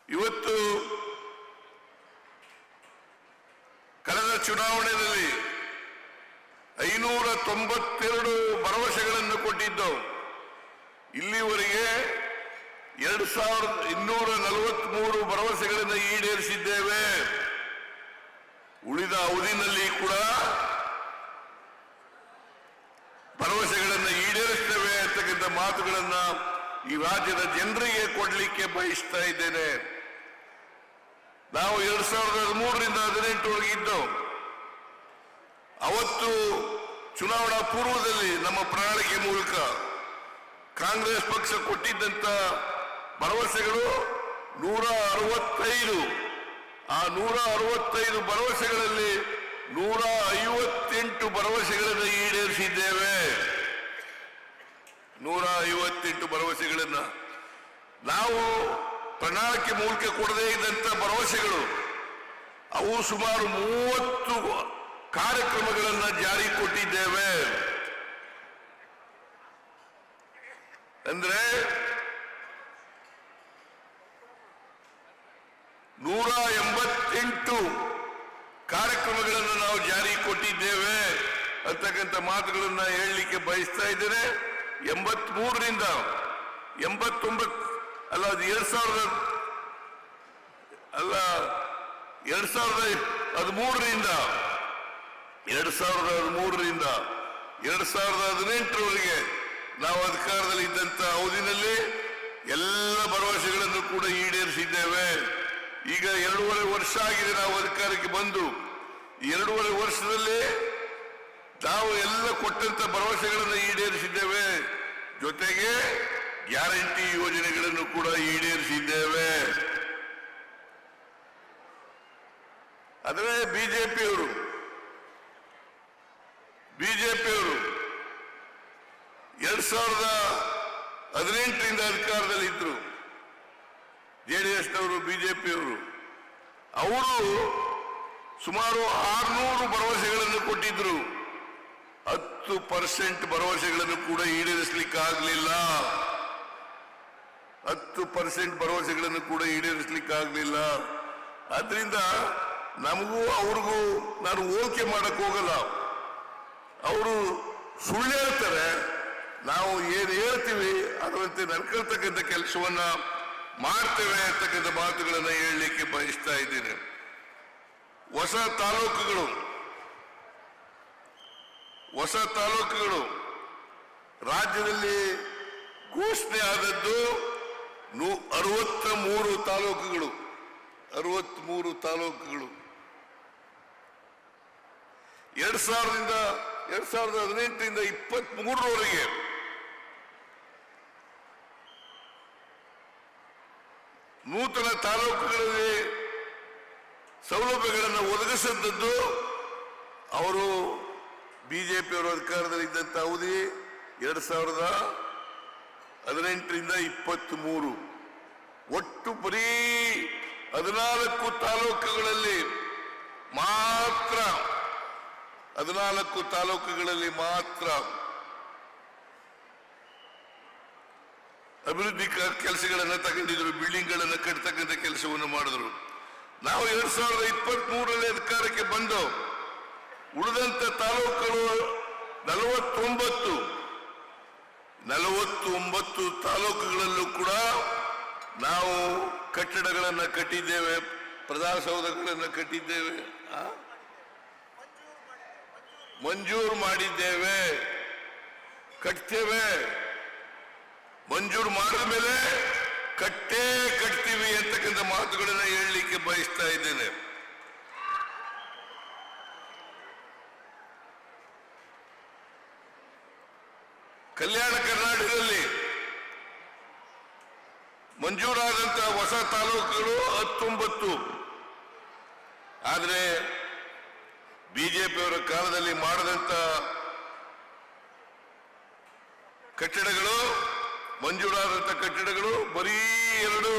ಇವತ್ತು ಕಳೆದ ಚುನಾವಣೆಯಲ್ಲಿ 592 ಭರವಸೆಗಳನ್ನು ಕೊಟ್ಟಿದ್ದು. ಇಲ್ಲಿವರೆಗೆ 2,243 ಭರವಸೆಗಳನ್ನು ಈಡೇರಿಸಿದ್ದೇವೆ. ಉಳಿದ ಅವಧಿನಲ್ಲಿ ಕೂಡ ಭರವಸೆಗಳನ್ನು ಈಡೇರಿಸ್ತೇವೆ ಅಂತಕ್ಕಂಥ ಮಾತುಗಳನ್ನ ಈ ರಾಜ್ಯದ ಜನರಿಗೆ ಕೊಡಲಿಕ್ಕೆ ಬಯಸ್ತಾ ಇದ್ದೇನೆ. ನಾವು 2013ರಿಂದ 2018ವರೆಗೆ ಇದ್ದು, ಅವತ್ತು ಚುನಾವಣಾ ಪೂರ್ವದಲ್ಲಿ ನಮ್ಮ ಪ್ರಣಾಳಿಕೆ ಮೂಲಕ ಕಾಂಗ್ರೆಸ್ ಪಕ್ಷ ಕೊಟ್ಟಿದ್ದಂತ ಭರವಸೆಗಳು 165. ಆ 165 ಭರವಸೆಗಳಲ್ಲಿ 158 ಭರವಸೆಗಳನ್ನು ಈಡೇರಿಸಿದ್ದೇವೆ. 158 ಭರವಸೆಗಳನ್ನ ನಾವು ಪ್ರಣಾಳಿಕೆ ಮೂಲಕ ಕೊಡದೇ ಇದ್ದಂತ ಭರವಸೆಗಳು, ಅವು ಸುಮಾರು 30 ಕಾರ್ಯಕ್ರಮಗಳನ್ನು ಜಾರಿ ಕೊಟ್ಟಿದ್ದೇವೆ. ಅಂದ್ರೆ 188 ಕಾರ್ಯಕ್ರಮಗಳನ್ನು ನಾವು ಜಾರಿ ಕೊಟ್ಟಿದ್ದೇವೆ ಅಂತಕ್ಕಂಥ ಮಾತುಗಳನ್ನ ಹೇಳಲಿಕ್ಕೆ ಬಯಸ್ತಾ ಇದ್ದೇನೆ. 83ರಿಂದ 89 ಅಲ್ಲ, ಅದು 2013ರಿಂದ 2018ರವರೆಗೆ ನಾವು ಅಧಿಕಾರದಲ್ಲಿ ಇದ್ದಂತ ಅವಧಿನಲ್ಲಿ ಎಲ್ಲ ಭರವಸೆಗಳನ್ನು ಕೂಡ ಈಡೇರಿಸಿದ್ದೇವೆ. ಈಗ 2.5 ವರ್ಷ ಆಗಿದೆ ನಾವು ಅಧಿಕಾರಕ್ಕೆ ಬಂದು. ಈ 2.5 ವರ್ಷದಲ್ಲಿ ನಾವು ಎಲ್ಲ ಕೊಟ್ಟಂತ ಭರವಸೆಗಳನ್ನು ಈಡೇರಿಸಿದ್ದೇವೆ. ಜೊತೆಗೆ ಗ್ಯಾರಂಟಿ ಯೋಜನೆಗಳನ್ನು ಕೂಡ ಈಡೇರಿಸಿದ್ದೇವೆ. ಆದರೆ ಬಿಜೆಪಿಯವರು 2018ರಿಂದ ಅಧಿಕಾರದಲ್ಲಿ ಇದ್ರು. ಜೆಡಿಎಸ್ನವರು, ಬಿಜೆಪಿಯವರು, ಅವರು ಸುಮಾರು 600 ಭರವಸೆಗಳನ್ನು ಕೊಟ್ಟಿದ್ರು. 10% ಭರವಸೆಗಳನ್ನು ಕೂಡ ಈಡೇರಿಸಲಿಕ್ಕಾಗಲಿಲ್ಲ. 10% ಭರವಸೆಗಳನ್ನು ಕೂಡ ಈಡೇರಿಸಲಿಕ್ಕಾಗಲಿಲ್ಲ. ಆದ್ರಿಂದ ನಮಗೂ ಅವ್ರಿಗೂ ನಾನು ಹೋಲಿಕೆ ಮಾಡಕ್ ಹೋಗಲ್ಲ. ಅವರು ಸುಳ್ಳು ಹೇಳ್ತಾರೆ, ನಾವು ಏನು ಹೇಳ್ತೀವಿ ಅದರಂತೆ ನಡ್ಕೊಳ್ತಕ್ಕಂಥ ಕೆಲಸವನ್ನ ಮಾಡ್ತೇವೆ ಅಂತಕ್ಕಂಥ ಮಾತುಗಳನ್ನು ಹೇಳಲಿಕ್ಕೆ ಬಯಸ್ತಾ ಇದ್ದೇನೆ. ಹೊಸ ತಾಲೂಕುಗಳು ರಾಜ್ಯದಲ್ಲಿ ಘೋಷಣೆ ಆದದ್ದು 63 ತಾಲೂಕುಗಳು. 63 ತಾಲೂಕುಗಳು 2018ರಿಂದ 23ರವರೆಗೆ ನೂತನ ತಾಲೂಕುಗಳಲ್ಲಿ ಸೌಲಭ್ಯಗಳನ್ನು ಒದಗಿಸಿದ್ದದ್ದು ಅವರು ಬಿಜೆಪಿಯವರು ಅಧಿಕಾರದಲ್ಲಿ ಇದ್ದಂತ ಅವಧಿ 2018ರಿಂದ 23. ಒಟ್ಟು ಬರೀ 14 ತಾಲೂಕುಗಳಲ್ಲಿ ಮಾತ್ರ ಅಭಿವೃದ್ಧಿ ಕೆಲಸಗಳನ್ನು ತಗೊಂಡಿದ್ರು. ಬಿಲ್ಡಿಂಗ್ಗಳನ್ನು ಕಟ್ಟತಕ್ಕಂಥ ಕೆಲಸವನ್ನು ಮಾಡಿದ್ರು. ನಾವು 2023ರಲ್ಲಿ ಅಧಿಕಾರಕ್ಕೆ ಬಂದು ಉಳಿದಂತ ತಾಲೂಕುಗಳು 49. 49 ತಾಲೂಕುಗಳಲ್ಲೂ ಕೂಡ ನಾವು ಕಟ್ಟಡಗಳನ್ನು ಕಟ್ಟಿದ್ದೇವೆ, ಪ್ರಜಾಸೌಧಗಳನ್ನು ಕಟ್ಟಿದ್ದೇವೆ, ಮಂಜೂರು ಮಾಡಿದ್ದೇವೆ, ಕಟ್ತೇವೆ. ಮಂಜೂರು ಮಾಡಿದ ಮೇಲೆ ಕಟ್ತೀವಿ ಅಂತಕ್ಕಂಥ ಮಾತುಗಳನ್ನು ಹೇಳಲಿಕ್ಕೆ ಬಯಸ್ತಾ ಇದ್ದೇನೆ. ಕಲ್ಯಾಣ ಕರ್ನಾಟಕದಲ್ಲಿ ಮಂಜೂರಾದಂತಹ ಹೊಸ ತಾಲೂಕುಗಳು 19. ಆದರೆ ಬಿಜೆಪಿಯವರ ಕಾಲದಲ್ಲಿ ಮಾಡದಂತ ಕಟ್ಟಡಗಳು, ಮಂಜೂರಾದಂತ ಕಟ್ಟಡಗಳು ಬರೀ 2.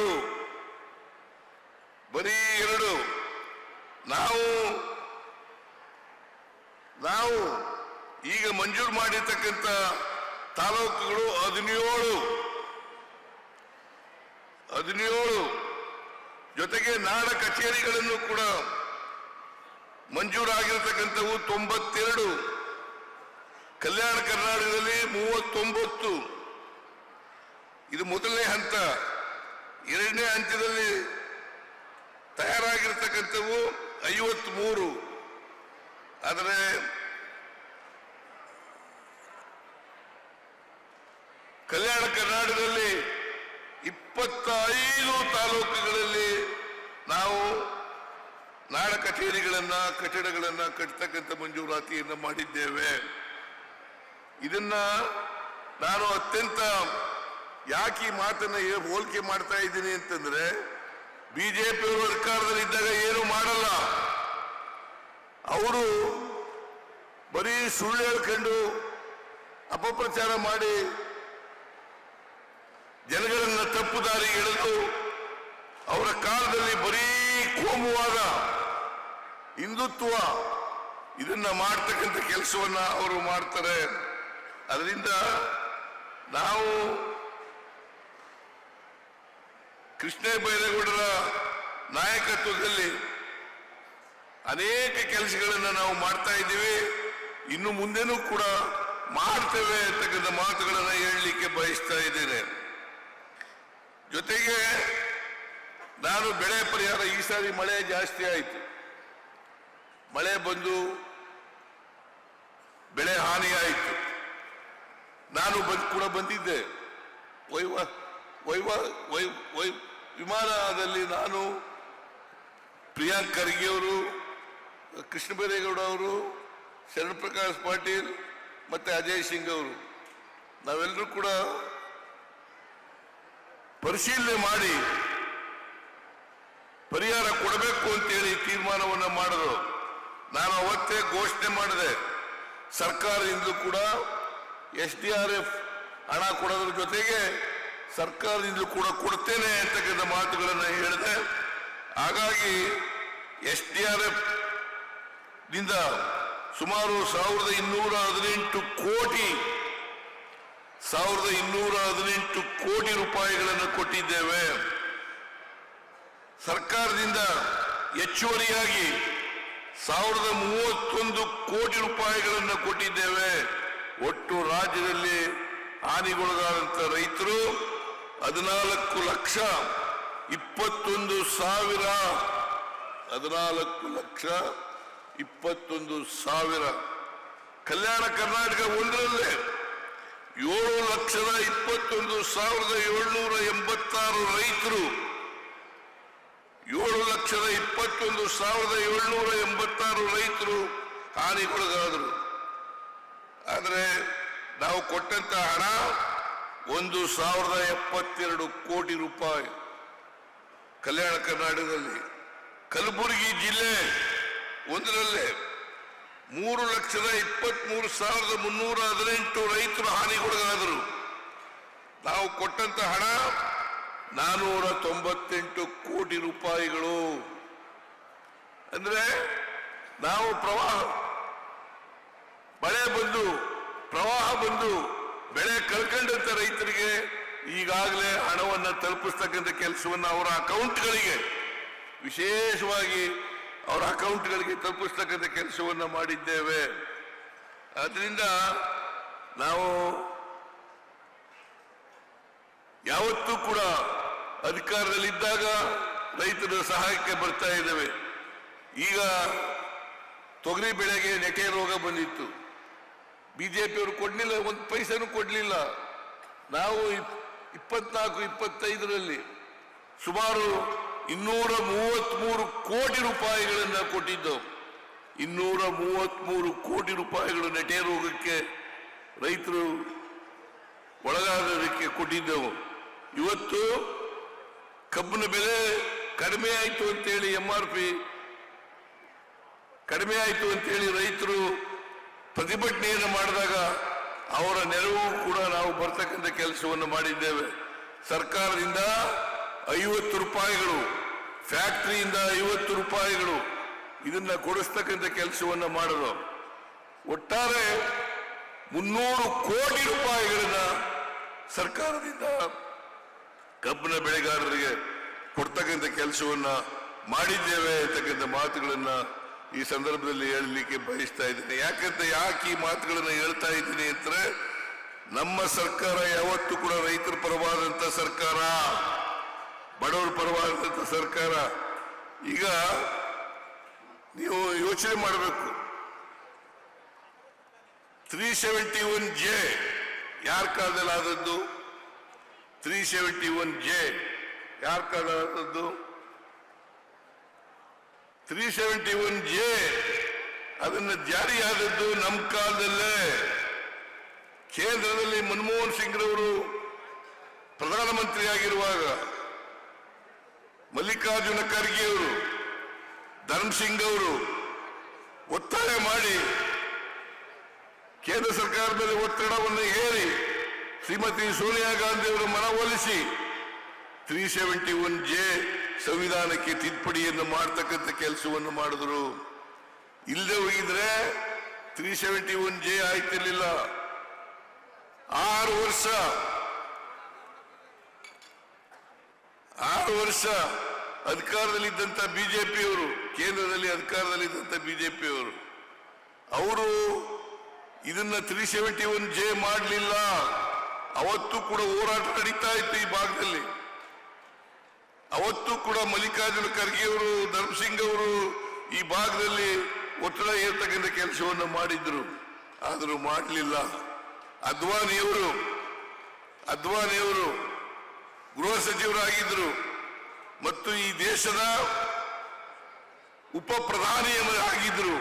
ನಾವು ಈಗ ಮಂಜೂರು ಮಾಡಿರ್ತಕ್ಕಂಥ ತಾಲೂಕುಗಳು 17. ಜೊತೆಗೆ ನಾಡ ಕಚೇರಿಗಳನ್ನು ಕೂಡ ಮಂಜೂರಾಗಿರ್ತಕ್ಕಂಥವು 92. ಕಲ್ಯಾಣ ಕರ್ನಾಟಕದಲ್ಲಿ 39. ಇದು ಮೊದಲನೇ ಹಂತ. ಎರಡನೇ ಹಂತದಲ್ಲಿ ತಯಾರಾಗಿರ್ತಕ್ಕಂಥವು 53. ಆದರೆ ಕಲ್ಯಾಣ ಕರ್ನಾಟಕದಲ್ಲಿ 25 ತಾಲೂಕುಗಳಲ್ಲಿ ನಾವು ನಾಡ ಕಚೇರಿಗಳನ್ನ, ಕಟ್ಟಡಗಳನ್ನ ಕಟ್ಟತಕ್ಕಂಥ ಮಂಜೂರಾತಿಯನ್ನು ಮಾಡಿದ್ದೇವೆ. ಇದನ್ನ ನಾನು ಅತ್ಯಂತ ಯಾಕೆ ಈ ಮಾತನ್ನ ಹೋಲಿಕೆ ಮಾಡ್ತಾ ಇದ್ದೀನಿ ಅಂತಂದ್ರೆ, ಬಿಜೆಪಿಯವರು ಅಧಿಕಾರದಲ್ಲಿದ್ದಾಗ ಏನು ಮಾಡಲ್ಲ, ಅವರು ಬರೀ ಸುಳ್ಳು ಹೇಳ್ಕೊಂಡು ಅಪಪ್ರಚಾರ ಮಾಡಿ ಜನಗಳನ್ನ ತಪ್ಪು ದಾರಿ ಎಳೆದು ಅವರ ಕಾಲದಲ್ಲಿ ಬರೀ ಕೋಮುವಾದ, ಹಿಂದುತ್ವ ಇದನ್ನ ಮಾಡ್ತಕ್ಕಂಥ ಕೆಲಸವನ್ನ ಅವರು ಮಾಡ್ತಾರೆ. ಅದರಿಂದ ನಾವು ಕೃಷ್ಣ ಬೈರೇಗೌಡರ ನಾಯಕತ್ವದಲ್ಲಿ ಅನೇಕ ಕೆಲಸಗಳನ್ನು ನಾವು ಮಾಡ್ತಾ ಇದ್ದೀವಿ, ಇನ್ನು ಮುಂದೆನೂ ಕೂಡ ಮಾಡ್ತೇವೆ ಅಂತಕ್ಕಂಥ ಮಾತುಗಳನ್ನು ಹೇಳಲಿಕ್ಕೆ ಬಯಸ್ತಾ ಇದ್ದೇನೆ. ಜೊತೆಗೆ ನಾನು ಬೆಳೆ ಪರಿಹಾರ, ಈ ಸಾರಿ ಮಳೆ ಜಾಸ್ತಿ ಆಯಿತು, ಮಳೆ ಬಂದು ಬೆಳೆ ಹಾನಿಯಾಯಿತು. ನಾನು ಕೂಡ ಬಂದಿದ್ದೆ ವಿಮಾನದಲ್ಲಿ. ನಾನು ಪ್ರಿಯಾಂಕ್ ಖರ್ಗೆ ಅವರು, ಕೃಷ್ಣ ಬೈರೇಗೌಡ ಅವರು, ಶರಣ್ ಪ್ರಕಾಶ್ ಪಾಟೀಲ್ ಮತ್ತೆ ಅಜಯ್ ಸಿಂಗ್ ಅವರು ನಾವೆಲ್ಲರೂ ಕೂಡ ಪರಿಶೀಲನೆ ಮಾಡಿ ಪರಿಹಾರ ಕೊಡಬೇಕು ಅಂತೇಳಿ ತೀರ್ಮಾನವನ್ನು ಮಾಡಿದ್ರು. ನಾನು ಅವತ್ತೇ ಘೋಷಣೆ ಮಾಡಿದೆ, ಸರ್ಕಾರದಿಂದಲೂ ಕೂಡ SDRF ಹಣ ಕೊಡೋದ್ರ ಜೊತೆಗೆ ಸರ್ಕಾರದಿಂದಲೂ ಕೂಡ ಕೊಡ್ತೇನೆ ಅಂತಕ್ಕಂಥ ಮಾತುಗಳನ್ನು ಹೇಳಿದೆ. ಹಾಗಾಗಿ SDRF ದಿಂದ ಸುಮಾರು 1218 ಕೋಟಿ ರೂಪಾಯಿಗಳನ್ನು ಕೊಟ್ಟಿದ್ದೇವೆ. ಸರ್ಕಾರದಿಂದ ಹೆಚ್ಚುವರಿಯಾಗಿ 1031 ಕೋಟಿ ರೂಪಾಯಿಗಳನ್ನು ಕೊಟ್ಟಿದ್ದೇವೆ. ಒಟ್ಟು ರಾಜ್ಯದಲ್ಲಿ ಹಾನಿಗೊಳಗಾದಂತ ರೈತರು 14,21,000. ಕಲ್ಯಾಣ ಕರ್ನಾಟಕ ಒಂದರಲ್ಲೇ 7,21,786 ರೈತರು, 7,21,786 ರೈತರು ಹಾನಿಗೊಳಗಾದರು. ಆದರೆ ನಾವು ಕೊಟ್ಟಂತ ಹಣ 1,072 ಕೋಟಿ ರೂಪಾಯಿ. ಕಲ್ಯಾಣ ಕರ್ನಾಟಕದಲ್ಲಿ ಕಲಬುರಗಿ ಜಿಲ್ಲೆ ಒಂದರಲ್ಲೇ 3,23,318 ರೈತರು ಹಾನಿಗೊಳಗಾದರು. ನಾವು ಕೊಟ್ಟಂತ ಹಣ 498 ಕೋಟಿ ರೂಪಾಯಿಗಳು. ಅಂದ್ರೆ ನಾವು ಪ್ರವಾಹ ಬಂದು ಬೆಳೆ ಕಳ್ಕೊಂಡಂತ ರೈತರಿಗೆ ಈಗಾಗಲೇ ಹಣವನ್ನು ತಲುಪಿಸ್ತಕ್ಕಂಥ ಕೆಲಸವನ್ನು ಅವರ ಅಕೌಂಟ್ಗಳಿಗೆ, ವಿಶೇಷವಾಗಿ ಅವರ ಅಕೌಂಟ್ಗಳಿಗೆ ತಲುಪಿಸ್ತಕ್ಕಂಥ ಕೆಲಸವನ್ನು ಮಾಡಿದ್ದೇವೆ. ಅದರಿಂದ ನಾವು ಯಾವತ್ತೂ ಕೂಡ ಅಧಿಕಾರದಲ್ಲಿದ್ದಾಗ ರೈತರ ಸಹಾಯಕ್ಕೆ ಬರ್ತಾ ಇದ್ದೇವೆ. ಈಗ ತೊಗರಿ ಬೆಳೆಗೆ ನೆಟೆ ರೋಗ ಬಂದಿತ್ತು, ಬಿಜೆಪಿಯವರು ಕೊಡ್ಲಿಲ್ಲ, ಒಂದು ಪೈಸೆನೂ ಕೊಡ್ಲಿಲ್ಲ. ನಾವು 24-25ರಲ್ಲಿ ಸುಮಾರು 233 ಕೋಟಿ ರೂಪಾಯಿಗಳನ್ನ ಕೊಟ್ಟಿದ್ದೆವು. 233 ಕೋಟಿ ರೂಪಾಯಿಗಳು ನೆಟೆ ರೋಗಕ್ಕೆ ರೈತರು ಒಳಗಾಗೋದಕ್ಕೆ ಕೊಟ್ಟಿದ್ದೆವು. ಇವತ್ತು ಕಬ್ಬಿನ ಬೆಲೆ ಕಡಿಮೆ ಆಯಿತು ಅಂತೇಳಿ MRP ಕಡಿಮೆ ಆಯಿತು ಅಂತೇಳಿ ರೈತರು ಪ್ರತಿಭಟನೆಯನ್ನು ಮಾಡಿದಾಗ ಅವರ ನೆರವು ಕೂಡ ನಾವು ಬರ್ತಕ್ಕಂಥ ಕೆಲಸವನ್ನು ಮಾಡಿದ್ದೇವೆ. ಸರ್ಕಾರದಿಂದ 50 ರೂಪಾಯಿಗಳು, ಫ್ಯಾಕ್ಟರಿಯಿಂದ 50 ರೂಪಾಯಿಗಳು ಇದನ್ನ ಕೊಡಿಸ್ತಕ್ಕಂಥ ಕೆಲಸವನ್ನು ಮಾಡಿದ್ರು. ಒಟ್ಟಾರೆ 300 ಕೋಟಿ ರೂಪಾಯಿಗಳನ್ನ ಸರ್ಕಾರದಿಂದ ಕಬ್ಬಿನ ಬೆಳೆಗಾರರಿಗೆ ಕೊಡ್ತಕ್ಕಂಥ ಕೆಲಸವನ್ನ ಮಾಡಿದ್ದೇವೆ ಅಂತಕ್ಕಂಥ ಮಾತುಗಳನ್ನ ಈ ಸಂದರ್ಭದಲ್ಲಿ ಹೇಳಲಿಕ್ಕೆ ಬಯಸ್ತಾ ಇದ್ದೀನಿ. ಯಾಕೆ ಈ ಮಾತುಗಳನ್ನ ಹೇಳ್ತಾ ಇದ್ದೀನಿ ಅಂದ್ರೆ, ನಮ್ಮ ಸರ್ಕಾರ ಯಾವತ್ತೂ ಕೂಡ ರೈತರ ಪರವಾದಂತ ಸರ್ಕಾರ, ಬಡವರ ಪರವಾದಂತ ಸರ್ಕಾರ. ಈಗ ನೀವು ಯೋಚನೆ ಮಾಡಬೇಕು, 371J ಯಾರ ಕಾಲದಲ್ಲಿ ಆದದ್ದು? 371J ಯಾರ ಕಾಲದಲ್ಲಿ ಆದದ್ದು? 371J ಅದನ್ನು ಜಾರಿಯಾದದ್ದು ನಮ್ಮ ಕಾಲದಲ್ಲೇ. ಕೇಂದ್ರದಲ್ಲಿ ಮನಮೋಹನ್ ಸಿಂಗ್ ರವರು ಪ್ರಧಾನಮಂತ್ರಿ ಆಗಿರುವಾಗ ಮಲ್ಲಿಕಾರ್ಜುನ ಖರ್ಗೆ ಅವರು, ಧರ್ಮ್ ಸಿಂಗ್ ಅವರು ಒತ್ತಾಯ ಮಾಡಿ ಕೇಂದ್ರ ಸರ್ಕಾರದ ಮೇಲೆ ಒತ್ತಡವನ್ನು ಹೇರಿ ಶ್ರೀಮತಿ ಸೋನಿಯಾ ಗಾಂಧಿ ಅವರು ಮನವೊಲಿಸಿ 371J ಸಂವಿಧಾನಕ್ಕೆ ತಿದ್ದುಪಡಿಯನ್ನು ಮಾಡತಕ್ಕಂಥ ಕೆಲಸವನ್ನು ಮಾಡಿದ್ರು. ಇಲ್ಲದೆ ಹೋಗಿದ್ರೆ 371J ಆಯ್ತಿರ್ಲಿಲ್ಲ. 6 ವರ್ಷ ಅಧಿಕಾರದಲ್ಲಿದ್ದಂತ ಬಿಜೆಪಿಯವರು, ಕೇಂದ್ರದಲ್ಲಿ ಅಧಿಕಾರದಲ್ಲಿದ್ದಂತ ಬಿಜೆಪಿಯವರು, ಅವರು ಇದನ್ನ 371J ಮಾಡಲಿಲ್ಲ. ಅವತ್ತು ಕೂಡ ಹೋರಾಟ ನಡೀತಾ ಇತ್ತು ಈ ಭಾಗದಲ್ಲಿ. ಅವತ್ತು ಕೂಡ ಮಲ್ಲಿಕಾರ್ಜುನ ಖರ್ಗೆ ಅವರು, ಧರ್ಮ್ ಸಿಂಗ್ ಅವರು ಈ ಭಾಗದಲ್ಲಿ ಒತ್ತಡ ಏರ್ತಕ್ಕಂಥ ಕೆಲಸವನ್ನು ಮಾಡಿದ್ರು. ಆದರೂ ಮಾಡಲಿಲ್ಲ. ಅದ್ವಾನಿಯವರು ಗೃಹ ಸಚಿವರಾಗಿದ್ದರು ಮತ್ತು ಈ ದೇಶದ ಉಪ ಪ್ರಧಾನಿಯಾಗಿದ್ರು.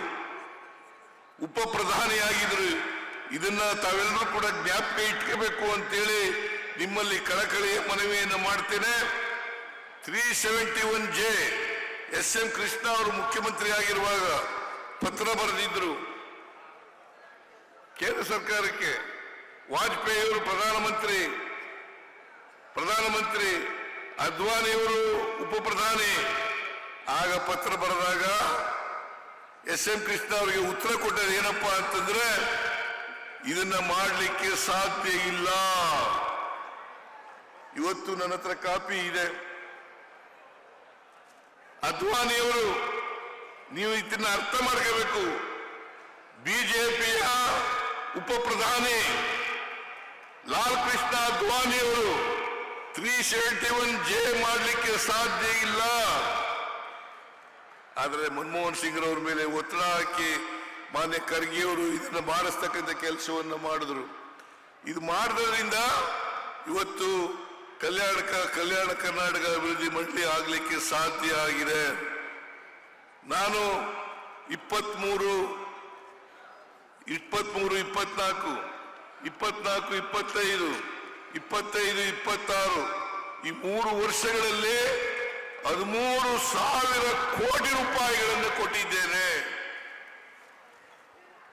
ಇದನ್ನ ತಾವೆಲ್ಲರೂ ಕೂಡ ಜ್ಞಾಪಕ ಇಟ್ಕೋಬೇಕು ಅಂತೇಳಿ ನಿಮ್ಮಲ್ಲಿ ಕಳಕಳಿಯ ಮನವಿಯನ್ನು ಮಾಡ್ತೇನೆ. 371J SM ಕೃಷ್ಣ ಅವರು ಮುಖ್ಯಮಂತ್ರಿ ಆಗಿರುವಾಗ ಪತ್ರ ಬರೆದಿದ್ರು ಕೇಂದ್ರ ಸರ್ಕಾರಕ್ಕೆ. ವಾಜಪೇಯಿ ಅವರು ಪ್ರಧಾನಮಂತ್ರಿ, ಅದ್ವಾನಿಯವರು ಉಪ ಪ್ರಧಾನಿ. ಆಗ ಪತ್ರ ಬರೆದಾಗ SM ಕೃಷ್ಣ ಅವರಿಗೆ ಉತ್ತರ ಕೊಟ್ಟರು ಏನಪ್ಪಾ ಅಂತಂದ್ರೆ, ಇದನ್ನ ಮಾಡಲಿಕ್ಕೆ ಸಾಧ್ಯ ಇಲ್ಲ. ಇವತ್ತು ನನ್ನ ಹತ್ರ ಕಾಪಿ ಇದೆ. ಅದ್ವಾನಿಯವರು, ನೀವು ಇದನ್ನ ಅರ್ಥ ಮಾಡ್ಕೋಬೇಕು, ಬಿಜೆಪಿಯ ಉಪ ಪ್ರಧಾನಿ ಲಾಲ್ ಕೃಷ್ಣ ಅದ್ವಾನಿಯವರು 371J ಮಾಡಲಿಕ್ಕೆ ಸಾಧ್ಯ ಇಲ್ಲ. ಆದರೆ ಮನಮೋಹನ್ ಸಿಂಗ್ ರವರ ಮೇಲೆ ಒತ್ತಡ ಹಾಕಿ ಮಾನ್ಯ ಖರ್ಗೆಯವರು ಇದನ್ನು ಮಾಡಿಸ್ತಕ್ಕಂಥ ಕೆಲಸವನ್ನು ಮಾಡಿದ್ರು. ಇದು ಮಾಡೋದ್ರಿಂದ ಇವತ್ತು ಕಲ್ಯಾಣ ಕರ್ನಾಟಕ ಅಭಿವೃದ್ಧಿ ಮಂಡಳಿ ಆಗಲಿಕ್ಕೆ ಸಾಧ್ಯ ಆಗಿದೆ. ನಾನು 23, 24, 25, 25, 26 ಈ 3 ವರ್ಷಗಳಲ್ಲಿ 13,000 ಕೋಟಿ ರೂಪಾಯಿಗಳನ್ನು ಕೊಟ್ಟಿದ್ದೇನೆ.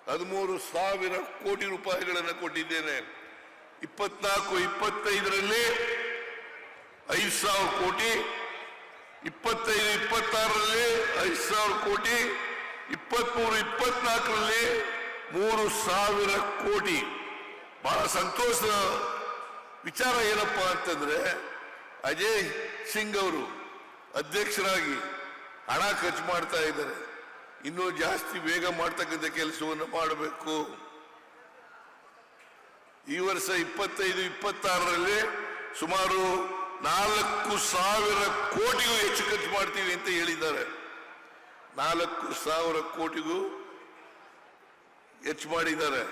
13,000 ಕೋಟಿ ರೂಪಾಯಿಗಳನ್ನು ಕೊಟ್ಟಿದ್ದೇನೆ. 24, 25ರಲ್ಲಿ 5,000 ಕೋಟಿ, 25, 26ರಲ್ಲಿ 5,000 ಕೋಟಿ, 23, 24ರಲ್ಲಿ 3,000 ಕೋಟಿ. ಬಹಳ ಸಂತೋಷದ ವಿಚಾರ ಏನಪ್ಪಾ ಅಂತಂದ್ರೆ, ಅಜಯ್ ಸಿಂಗ್ ಅವರು ಅಧ್ಯಕ್ಷರಾಗಿ ಹಣ ಖರ್ಚು ಮಾಡ್ತಾ ಇದ್ದಾರೆ. ಇನ್ನೂ ಜಾಸ್ತಿ ಬೇಗ ಮಾಡ್ತಕ್ಕಂಥ ಕೆಲಸವನ್ನು ಮಾಡಬೇಕು. ಈ ವರ್ಷ 25, 26ರಲ್ಲಿ ಸುಮಾರು 4,000 ಕೋಟಿಗೂ ಹೆಚ್ಚು ಖರ್ಚು ಮಾಡ್ತೀವಿ ಅಂತ ಹೇಳಿದ್ದಾರೆ. 4,000 ಕೋಟಿಗೂ ಹೆಚ್ಚು ಮಾಡಿದ್ದಾರೆ.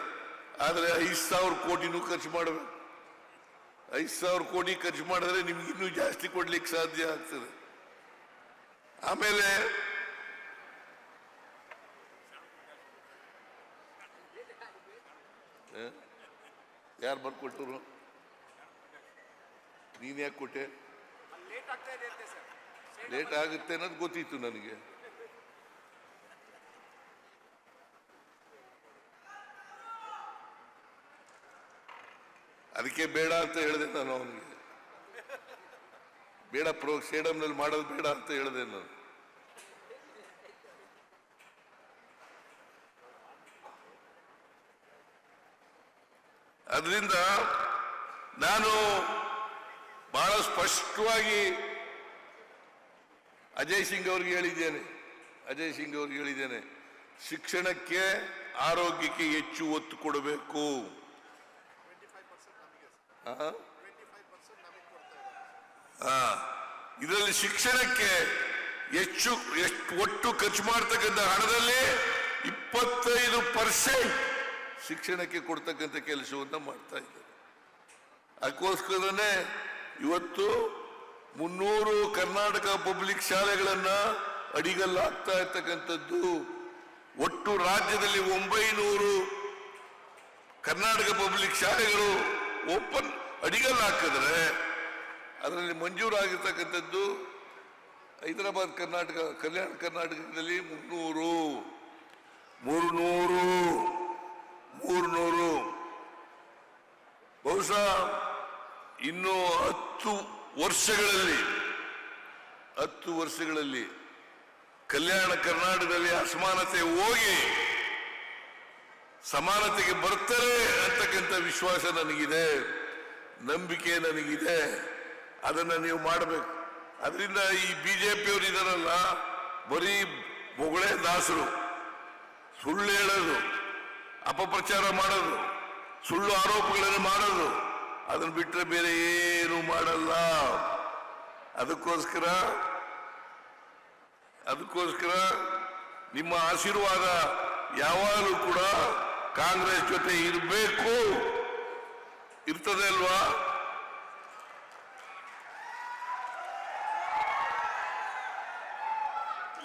ಆದರೆ 5,000 ಕೋಟಿನೂ ಖರ್ಚು ಮಾಡಬೇಕು. 5,000 ಕೋಟಿ ಖರ್ಚು ಮಾಡಿದ್ರೆ ನಿಮ್ಗೆ ಇನ್ನೂ ಜಾಸ್ತಿ ಕೊಡ್ಲಿಕ್ಕೆ ಸಾಧ್ಯ ಆಗ್ತದೆ. ಆಮೇಲೆ ಯಾರು ಬರ್ಕೊಟ್ಟರು? ನೀನ್ ಯಾಕೆ ಕೊಟ್ಟೆ? ಲೇಟ್ ಆಗುತ್ತೆ ಅನ್ನೋದು ಗೊತ್ತಿತ್ತು ನನಗೆ. ಅದಕ್ಕೆ ಬೇಡ ಅಂತ ಹೇಳಿದೆ ನಾನು ಅವನಿಗೆ. ಬೇಡ ಸ್ಟೇಡಿಯಂನಲ್ಲಿ ಮಾಡೋದು ಬೇಡ ಅಂತ ಹೇಳಿದೆ ನಾನು. ಅದರಿಂದ ನಾನು ಬಹಳ ಸ್ಪಷ್ಟವಾಗಿ ಅಜಯ್ ಸಿಂಗ್ ಅವ್ರಿಗೆ ಹೇಳಿದ್ದೇನೆ, ಶಿಕ್ಷಣಕ್ಕೆ ಆರೋಗ್ಯಕ್ಕೆ ಹೆಚ್ಚು ಒತ್ತು ಕೊಡಬೇಕು. ಇದರಲ್ಲಿ ಶಿಕ್ಷಣಕ್ಕೆ ಹೆಚ್ಚು ಒಟ್ಟು ಖರ್ಚು ಮಾಡತಕ್ಕಂಥ ಹಣದಲ್ಲಿ 25% ಶಿಕ್ಷಣಕ್ಕೆ ಕೊಡ್ತಕ್ಕಂಥ ಕೆಲಸವನ್ನ ಮಾಡ್ತಾ ಇದ್ದಾರೆ. ಅದಕ್ಕೋಸ್ಕರನೇ ಇವತ್ತು 300 ಕರ್ನಾಟಕ ಪಬ್ಲಿಕ್ ಶಾಲೆಗಳನ್ನ ಅಡಿಗಲ್ಲಾಗ್ತಾ ಇರ್ತಕ್ಕಂಥದ್ದು. ಒಟ್ಟು ರಾಜ್ಯದಲ್ಲಿ 900 ಕರ್ನಾಟಕ ಪಬ್ಲಿಕ್ ಶಾಲೆಗಳು ಓಪನ್ ಅಡಿಗಲ್ ಹಾಕಿದ್ರೆ ಅದರಲ್ಲಿ ಮಂಜೂರಾಗಿರ್ತಕ್ಕಂಥದ್ದು ಹೈದರಾಬಾದ್ ಕರ್ನಾಟಕ, ಕಲ್ಯಾಣ ಕರ್ನಾಟಕದಲ್ಲಿ 300 ಬಹುಶಃ ಇನ್ನು 10 ವರ್ಷಗಳಲ್ಲಿ ಕಲ್ಯಾಣ ಕರ್ನಾಟಕದಲ್ಲಿ ಅಸಮಾನತೆ ಹೋಗಿ ಸಮಾನತೆಗೆ ಬರ್ತಾರೆ ಅಂತಕ್ಕಂಥ ವಿಶ್ವಾಸ ನನಗಿದೆ, ನಂಬಿಕೆ ನನಗಿದೆ. ಅದನ್ನ ನೀವು ಮಾಡಬೇಕು. ಅದರಿಂದ ಈ ಬಿಜೆಪಿಯವರು ಇದಾರಲ್ಲ, ಬರೀ ಬೊಗಳೆ ದಾಸರು, ಸುಳ್ಳು ಹೇಳೋದು, ಅಪಪ್ರಚಾರ ಮಾಡೋದು, ಸುಳ್ಳು ಆರೋಪಗಳನ್ನು ಮಾಡೋದು, ಅದನ್ನು ಬಿಟ್ಟರೆ ಬೇರೆ ಏನು ಮಾಡಲ್ಲ. ಅದಕ್ಕೋಸ್ಕರ ನಿಮ್ಮ ಆಶೀರ್ವಾದ ಯಾವಾಗಲೂ ಕೂಡ ಕಾಂಗ್ರೆಸ್ ಜೊತೆ ಇರಬೇಕು. ಇರ್ತದೆ ಅಲ್ವಾ?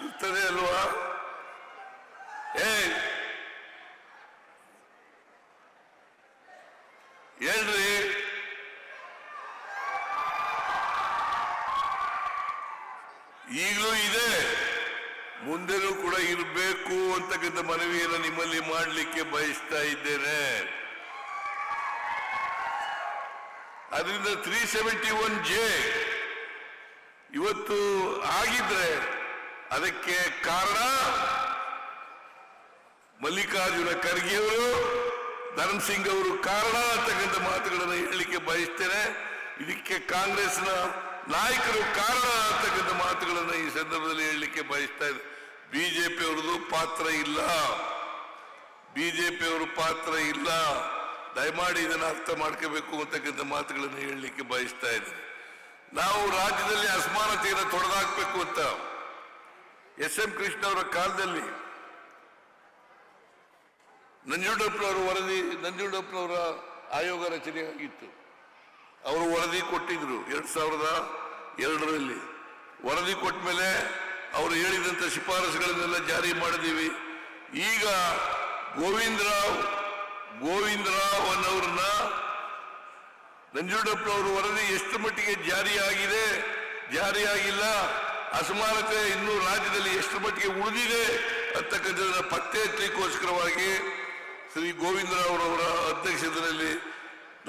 ಇರ್ತದೆ ಅಲ್ವಾ? ಹೇಳ್ರಿ. ಈಗಲೂ ಇದೆ, ಮುಂದೆನೂ ಕೂಡ ಇರಬೇಕು ಅಂತಕ್ಕಂಥ ಮನವಿಯನ್ನು ನಿಮ್ಮಲ್ಲಿ ಮಾಡಲಿಕ್ಕೆ ಬಯಸ್ತಾ ಇದ್ದೇನೆ. ಅದರಿಂದ 371J ಇವತ್ತು ಆಗಿದ್ರೆ ಅದಕ್ಕೆ ಕಾರಣ ಮಲ್ಲಿಕಾರ್ಜುನ ಖರ್ಗೆ ಅವರು, ಧರ್ಮಸಿಂಗ್ ಅವರು ಕಾರಣ ಅಂತಕ್ಕಂಥ ಮಾತುಗಳನ್ನು ಹೇಳಲಿಕ್ಕೆ ಬಯಸ್ತೇನೆ. ಇದಕ್ಕೆ ಕಾಂಗ್ರೆಸ್ನ ನಾಯಕರು ಕಾರಣ ಅಂತಕ್ಕಂಥ ಮಾತುಗಳನ್ನು ಈ ಸಂದರ್ಭದಲ್ಲಿ ಹೇಳಲಿಕ್ಕೆ ಬಯಸ್ತಾ ಇದೆ. ಬಿಜೆಪಿಯವ್ರದ್ದು ಪಾತ್ರ ಇಲ್ಲ. ದಯಮಾಡಿ ಇದನ್ನು ಅರ್ಥ ಮಾಡ್ಕೋಬೇಕು ಅಂತಕ್ಕಂಥ ಮಾತುಗಳನ್ನು ಹೇಳಲಿಕ್ಕೆ ಬಯಸ್ತಾ ಇದ್ದೇನೆ. ನಾವು ರಾಜ್ಯದಲ್ಲಿ ಅಸಮಾನತೆಯನ್ನು ತೊಡೆದಾಕಬೇಕು ಅಂತ SM ಕೃಷ್ಣ ಅವರ ಕಾಲದಲ್ಲಿ ನಂಜುಂಡಪ್ಪನವರ ಆಯೋಗ ರಚನೆ ಆಗಿತ್ತು. ಅವರು ವರದಿ ಕೊಟ್ಟಿದ್ರು 2002ರಲ್ಲಿ. ವರದಿ ಕೊಟ್ಟ ಮೇಲೆ ಅವರು ಹೇಳಿದಂತ ಶಿಫಾರಸುಗಳನ್ನೆಲ್ಲ ಜಾರಿ ಮಾಡಿದೀವಿ. ಈಗ ಗೋವಿಂದ ರಾವ್ ಅನ್ನೋರನ್ನ ನಂಜುಂಡಪ್ಪನವರು ವರದಿ ಎಷ್ಟು ಮಟ್ಟಿಗೆ ಜಾರಿಯಾಗಿದೆ, ಜಾರಿಯಾಗಿಲ್ಲ, ಅಸಮಾನತೆ ಇನ್ನೂ ರಾಜ್ಯದಲ್ಲಿ ಎಷ್ಟು ಮಟ್ಟಿಗೆ ಉಳಿದಿದೆ ಅಂತಕ್ಕಂಥದ್ದನ್ನ ಪತ್ತೆ ಹಚ್ಚಲಿಕ್ಕೋಸ್ಕರವಾಗಿ ಶ್ರೀ ಗೋವಿಂದ ರಾವ್ ಅವರ ಅಧ್ಯಕ್ಷತೆಯಲ್ಲಿ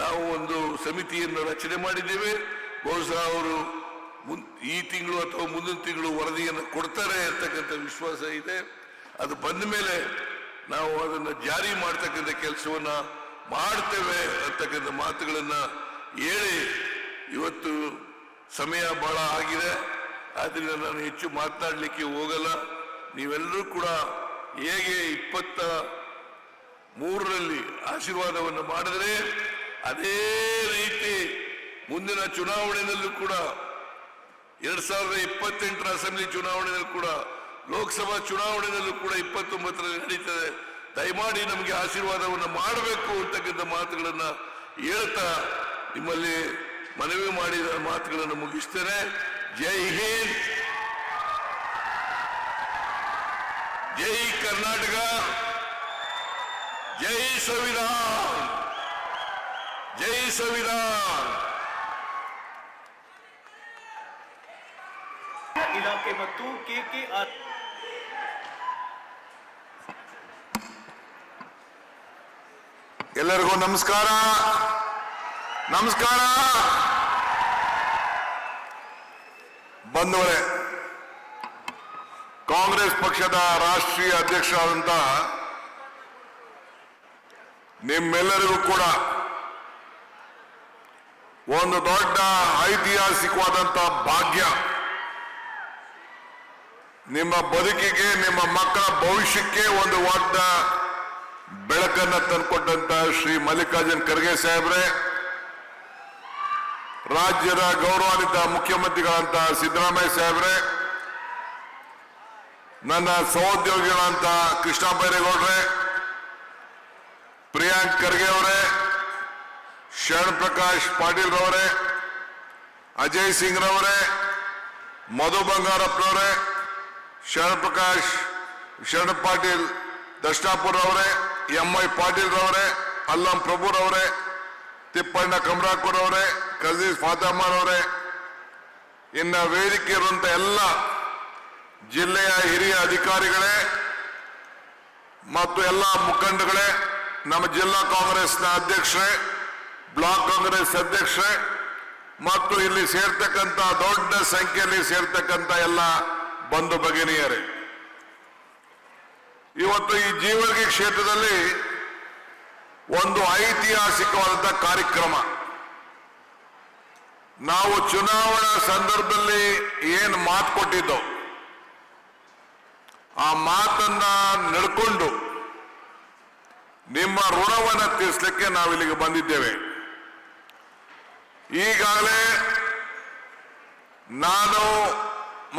ನಾವು ಒಂದು ಸಮಿತಿಯನ್ನು ರಚನೆ ಮಾಡಿದ್ದೇವೆ. ಬಹುಶಃ ಅವರು ಈ ತಿಂಗಳು ಅಥವಾ ಮುಂದಿನ ತಿಂಗಳು ವರದಿಯನ್ನು ಕೊಡ್ತಾರೆ ಅಂತಕ್ಕಂಥ ವಿಶ್ವಾಸ ಇದೆ. ಅದು ಬಂದ ಮೇಲೆ ನಾವು ಅದನ್ನು ಜಾರಿ ಮಾಡ್ತಕ್ಕಂಥ ಕೆಲಸವನ್ನ ಮಾಡ್ತೇವೆ ಅಂತಕ್ಕಂಥ ಮಾತುಗಳನ್ನ ಹೇಳಿ, ಇವತ್ತು ಸಮಯ ಬಹಳ ಆಗಿದೆ, ಆದ್ರಿಂದ ನಾನು ಹೆಚ್ಚು ಮಾತನಾಡಲಿಕ್ಕೆ ಹೋಗಲ್ಲ. ನೀವೆಲ್ಲರೂ ಕೂಡ ಹೇಗೆ 23ರಲ್ಲಿ ಆಶೀರ್ವಾದವನ್ನು ಮಾಡಿದ್ರೆ ಅದೇ ರೀತಿ ಮುಂದಿನ ಚುನಾವಣೆಯಲ್ಲೂ ಕೂಡ 2028ರ ಅಸೆಂಬ್ಲಿ ಚುನಾವಣೆಯಲ್ಲೂ ಕೂಡ ಲೋಕಸಭಾ ಚುನಾವಣೆಯಲ್ಲೂ ಕೂಡ 29ರಲ್ಲಿ ನಡೀತದೆ. ದಯಮಾಡಿ ನಮಗೆ ಆಶೀರ್ವಾದವನ್ನು ಮಾಡಬೇಕು ಅಂತಕ್ಕಂಥ ಮಾತುಗಳನ್ನ ಹೇಳ್ತಾ ನಿಮ್ಮಲ್ಲಿ ಮನವಿ ಮಾಡಿದ ಮಾತುಗಳನ್ನು ಮುಗಿಸ್ತೇನೆ. ಜೈ ಹಿಂದ್, ಜೈ ಕರ್ನಾಟಕ, ಜೈ ಸಂವಿಧಾನ, ಜೈ ಸಂವಿಧಾನ. ಇಲಾಖೆ ಮತ್ತು ಕೆಕೆಆರ್ ಎಲ್ಲರಿಗೂ ನಮಸ್ಕಾರ. ನಮಸ್ಕಾರ ಬಂಧುಗಳೇ, ಕಾಂಗ್ರೆಸ್ ಪಕ್ಷದ ರಾಷ್ಟ್ರೀಯ ಅಧ್ಯಕ್ಷರಾದಂತ ನಿಮ್ಮೆಲ್ಲರಿಗೂ ಕೂಡ ಒಂದು ದೊಡ್ಡ ಐತಿಹಾಸಿಕವಾದಂತ ಭಾಗ್ಯ. ನಿಮ್ಮ ಬದುಕಿಗೆ, ನಿಮ್ಮ ಮಕ್ಕಳ ಭವಿಷ್ಯಕ್ಕೆ ಒಂದು ದೊಡ್ಡ ಬೆಳಕನ್ನು ತಂದುಕೊಟ್ಟಂತ ಶ್ರೀ ಮಲ್ಲಿಕಾರ್ಜುನ್ ಖರ್ಗೆ ಸಾಹೇಬ್ರೆ, ರಾಜ್ಯದ ಗೌರವಾನ್ವಿತ ಮುಖ್ಯಮಂತ್ರಿಗಳಂತ ಸಿದ್ದರಾಮಯ್ಯ ಸಾಹೇಬ್ರೆ, ನನ್ನ ಸಹೋದ್ಯೋಗಿಗಳಂತ ಕೃಷ್ಣ ಬೈರೇಗೌಡ್ರೆ, ಪ್ರಿಯಾಂಕ್ ಖರ್ಗೆ ಅವರೇ, ಶರಣ್ ಪ್ರಕಾಶ್ ಪಾಟೀಲ್ ರವರೇ, ಅಜಯ್ ಸಿಂಗ್ ರವರೇ, ಮಧು ಬಂಗಾರಪ್ಪನವರೇ, ಶರಣ್ ಪಾಟೀಲ್ ದರ್ಶನಾಪುರ್ ಅವರೇ, ಎಂಐ ಪಾಟೀಲ್ ರವರೇ, ಅಲ್ಲಂ ಪ್ರಭುರವರೇ, ತಿಪ್ಪಣ್ಣ ಕಮರಾಕೂರ್ ಅವರೇ, ಕಜೀಜ್ ಫಾತಮ್ಮರ್ ಅವರೇ, ಇನ್ನ ವೇದಿಕೆ ಇರುವಂತ ಎಲ್ಲ ಜಿಲ್ಲೆಯ ಹಿರಿಯ ಅಧಿಕಾರಿಗಳೇ ಮತ್ತು ಎಲ್ಲ ಮುಖಂಡಗಳೇ, ನಮ್ಮ ಜಿಲ್ಲಾ ಕಾಂಗ್ರೆಸ್ನ ಅಧ್ಯಕ್ಷರೇ, ಬ್ಲಾಕ್ ಕಾಂಗ್ರೆಸ್ ಅಧ್ಯಕ್ಷರೇ ಮತ್ತು ಇಲ್ಲಿ ಸೇರ್ತಕ್ಕಂಥ ದೊಡ್ಡ ಸಂಖ್ಯೆಯಲ್ಲಿ ಸೇರ್ತಕ್ಕಂಥ ಎಲ್ಲ ಬಂಧು ಭಗಿನಿಯರೇ, ಇವತ್ತು ಈ ಜೀವರ್ಗಿ ಕ್ಷೇತ್ರದಲ್ಲಿ ಒಂದು ಐತಿಹಾಸಿಕವಾದಂಥ ಕಾರ್ಯಕ್ರಮ. ನಾವು ಚುನಾವಣಾ ಸಂದರ್ಭದಲ್ಲಿ ಏನು ಮಾತು ಕೊಟ್ಟಿದ್ದೋ ಆ ಮಾತನ್ನ ನಡ್ಕೊಂಡು ನಿಮ್ಮ ಋಣವನ್ನು ತೀರಿಸಲಿಕ್ಕೆ ನಾವಿಲ್ಲಿಗೆ ಬಂದಿದ್ದೇವೆ. ಈಗಾಗಲೇ ನಾನು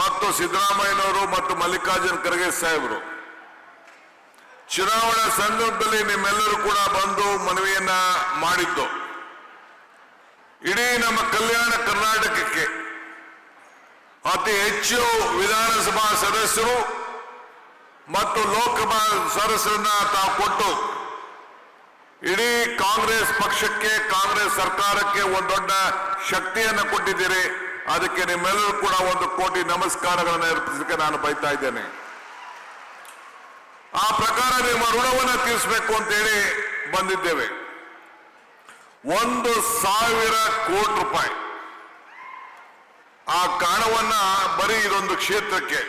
ಮತ್ತು ಸಿದ್ದರಾಮಯ್ಯನವರು ಮತ್ತು ಮಲ್ಲಿಕಾರ್ಜುನ್ ಖರ್ಗೆ ಸಾಹೇಬರು ಚುನಾವಣಾ ಸಂದರ್ಭದಲ್ಲಿ ನಿಮ್ಮೆಲ್ಲರೂ ಕೂಡ ಬಂದು ಮನವಿಯನ್ನ ಮಾಡಿದ್ದು, ಇಡೀ ನಮ್ಮ ಕಲ್ಯಾಣ ಕರ್ನಾಟಕಕ್ಕೆ ಅತಿ ಹೆಚ್ಚು ವಿಧಾನಸಭಾ ಸದಸ್ಯರು ಮತ್ತು ಲೋಕಸಭಾ ಸದಸ್ಯರನ್ನ ತಾವು ಕೊಟ್ಟು ಇಡೀ ಕಾಂಗ್ರೆಸ್ ಪಕ್ಷಕ್ಕೆ, ಕಾಂಗ್ರೆಸ್ ಸರ್ಕಾರಕ್ಕೆ ಒಂದು ದೊಡ್ಡ ಶಕ್ತಿಯನ್ನು ಕೊಟ್ಟಿದ್ದೀರಿ. ಅದಕ್ಕೆ ನಿಮ್ಮೆಲ್ಲರೂ ಕೂಡ 1 ಕೋಟಿ ನಮಸ್ಕಾರಗಳನ್ನು ಅರ್ಪಿಸಲಿಕ್ಕೆ ನಾನು ಬಯಸ್ತಾ ಇದ್ದೇನೆ. ಆ ಪ್ರಕಾರ ನಿಮ್ಮ ಋಣವನ್ನು ತೀರಿಸಬೇಕು ಅಂತೇಳಿ ಬಂದಿದ್ದೇವೆ. 1,000 ಕೋಟಿ ರೂಪಾಯಿ ಆ ಹಣವನ್ನ ಬರೀ ಇದೊಂದು ಕ್ಷೇತ್ರಕ್ಕೆ,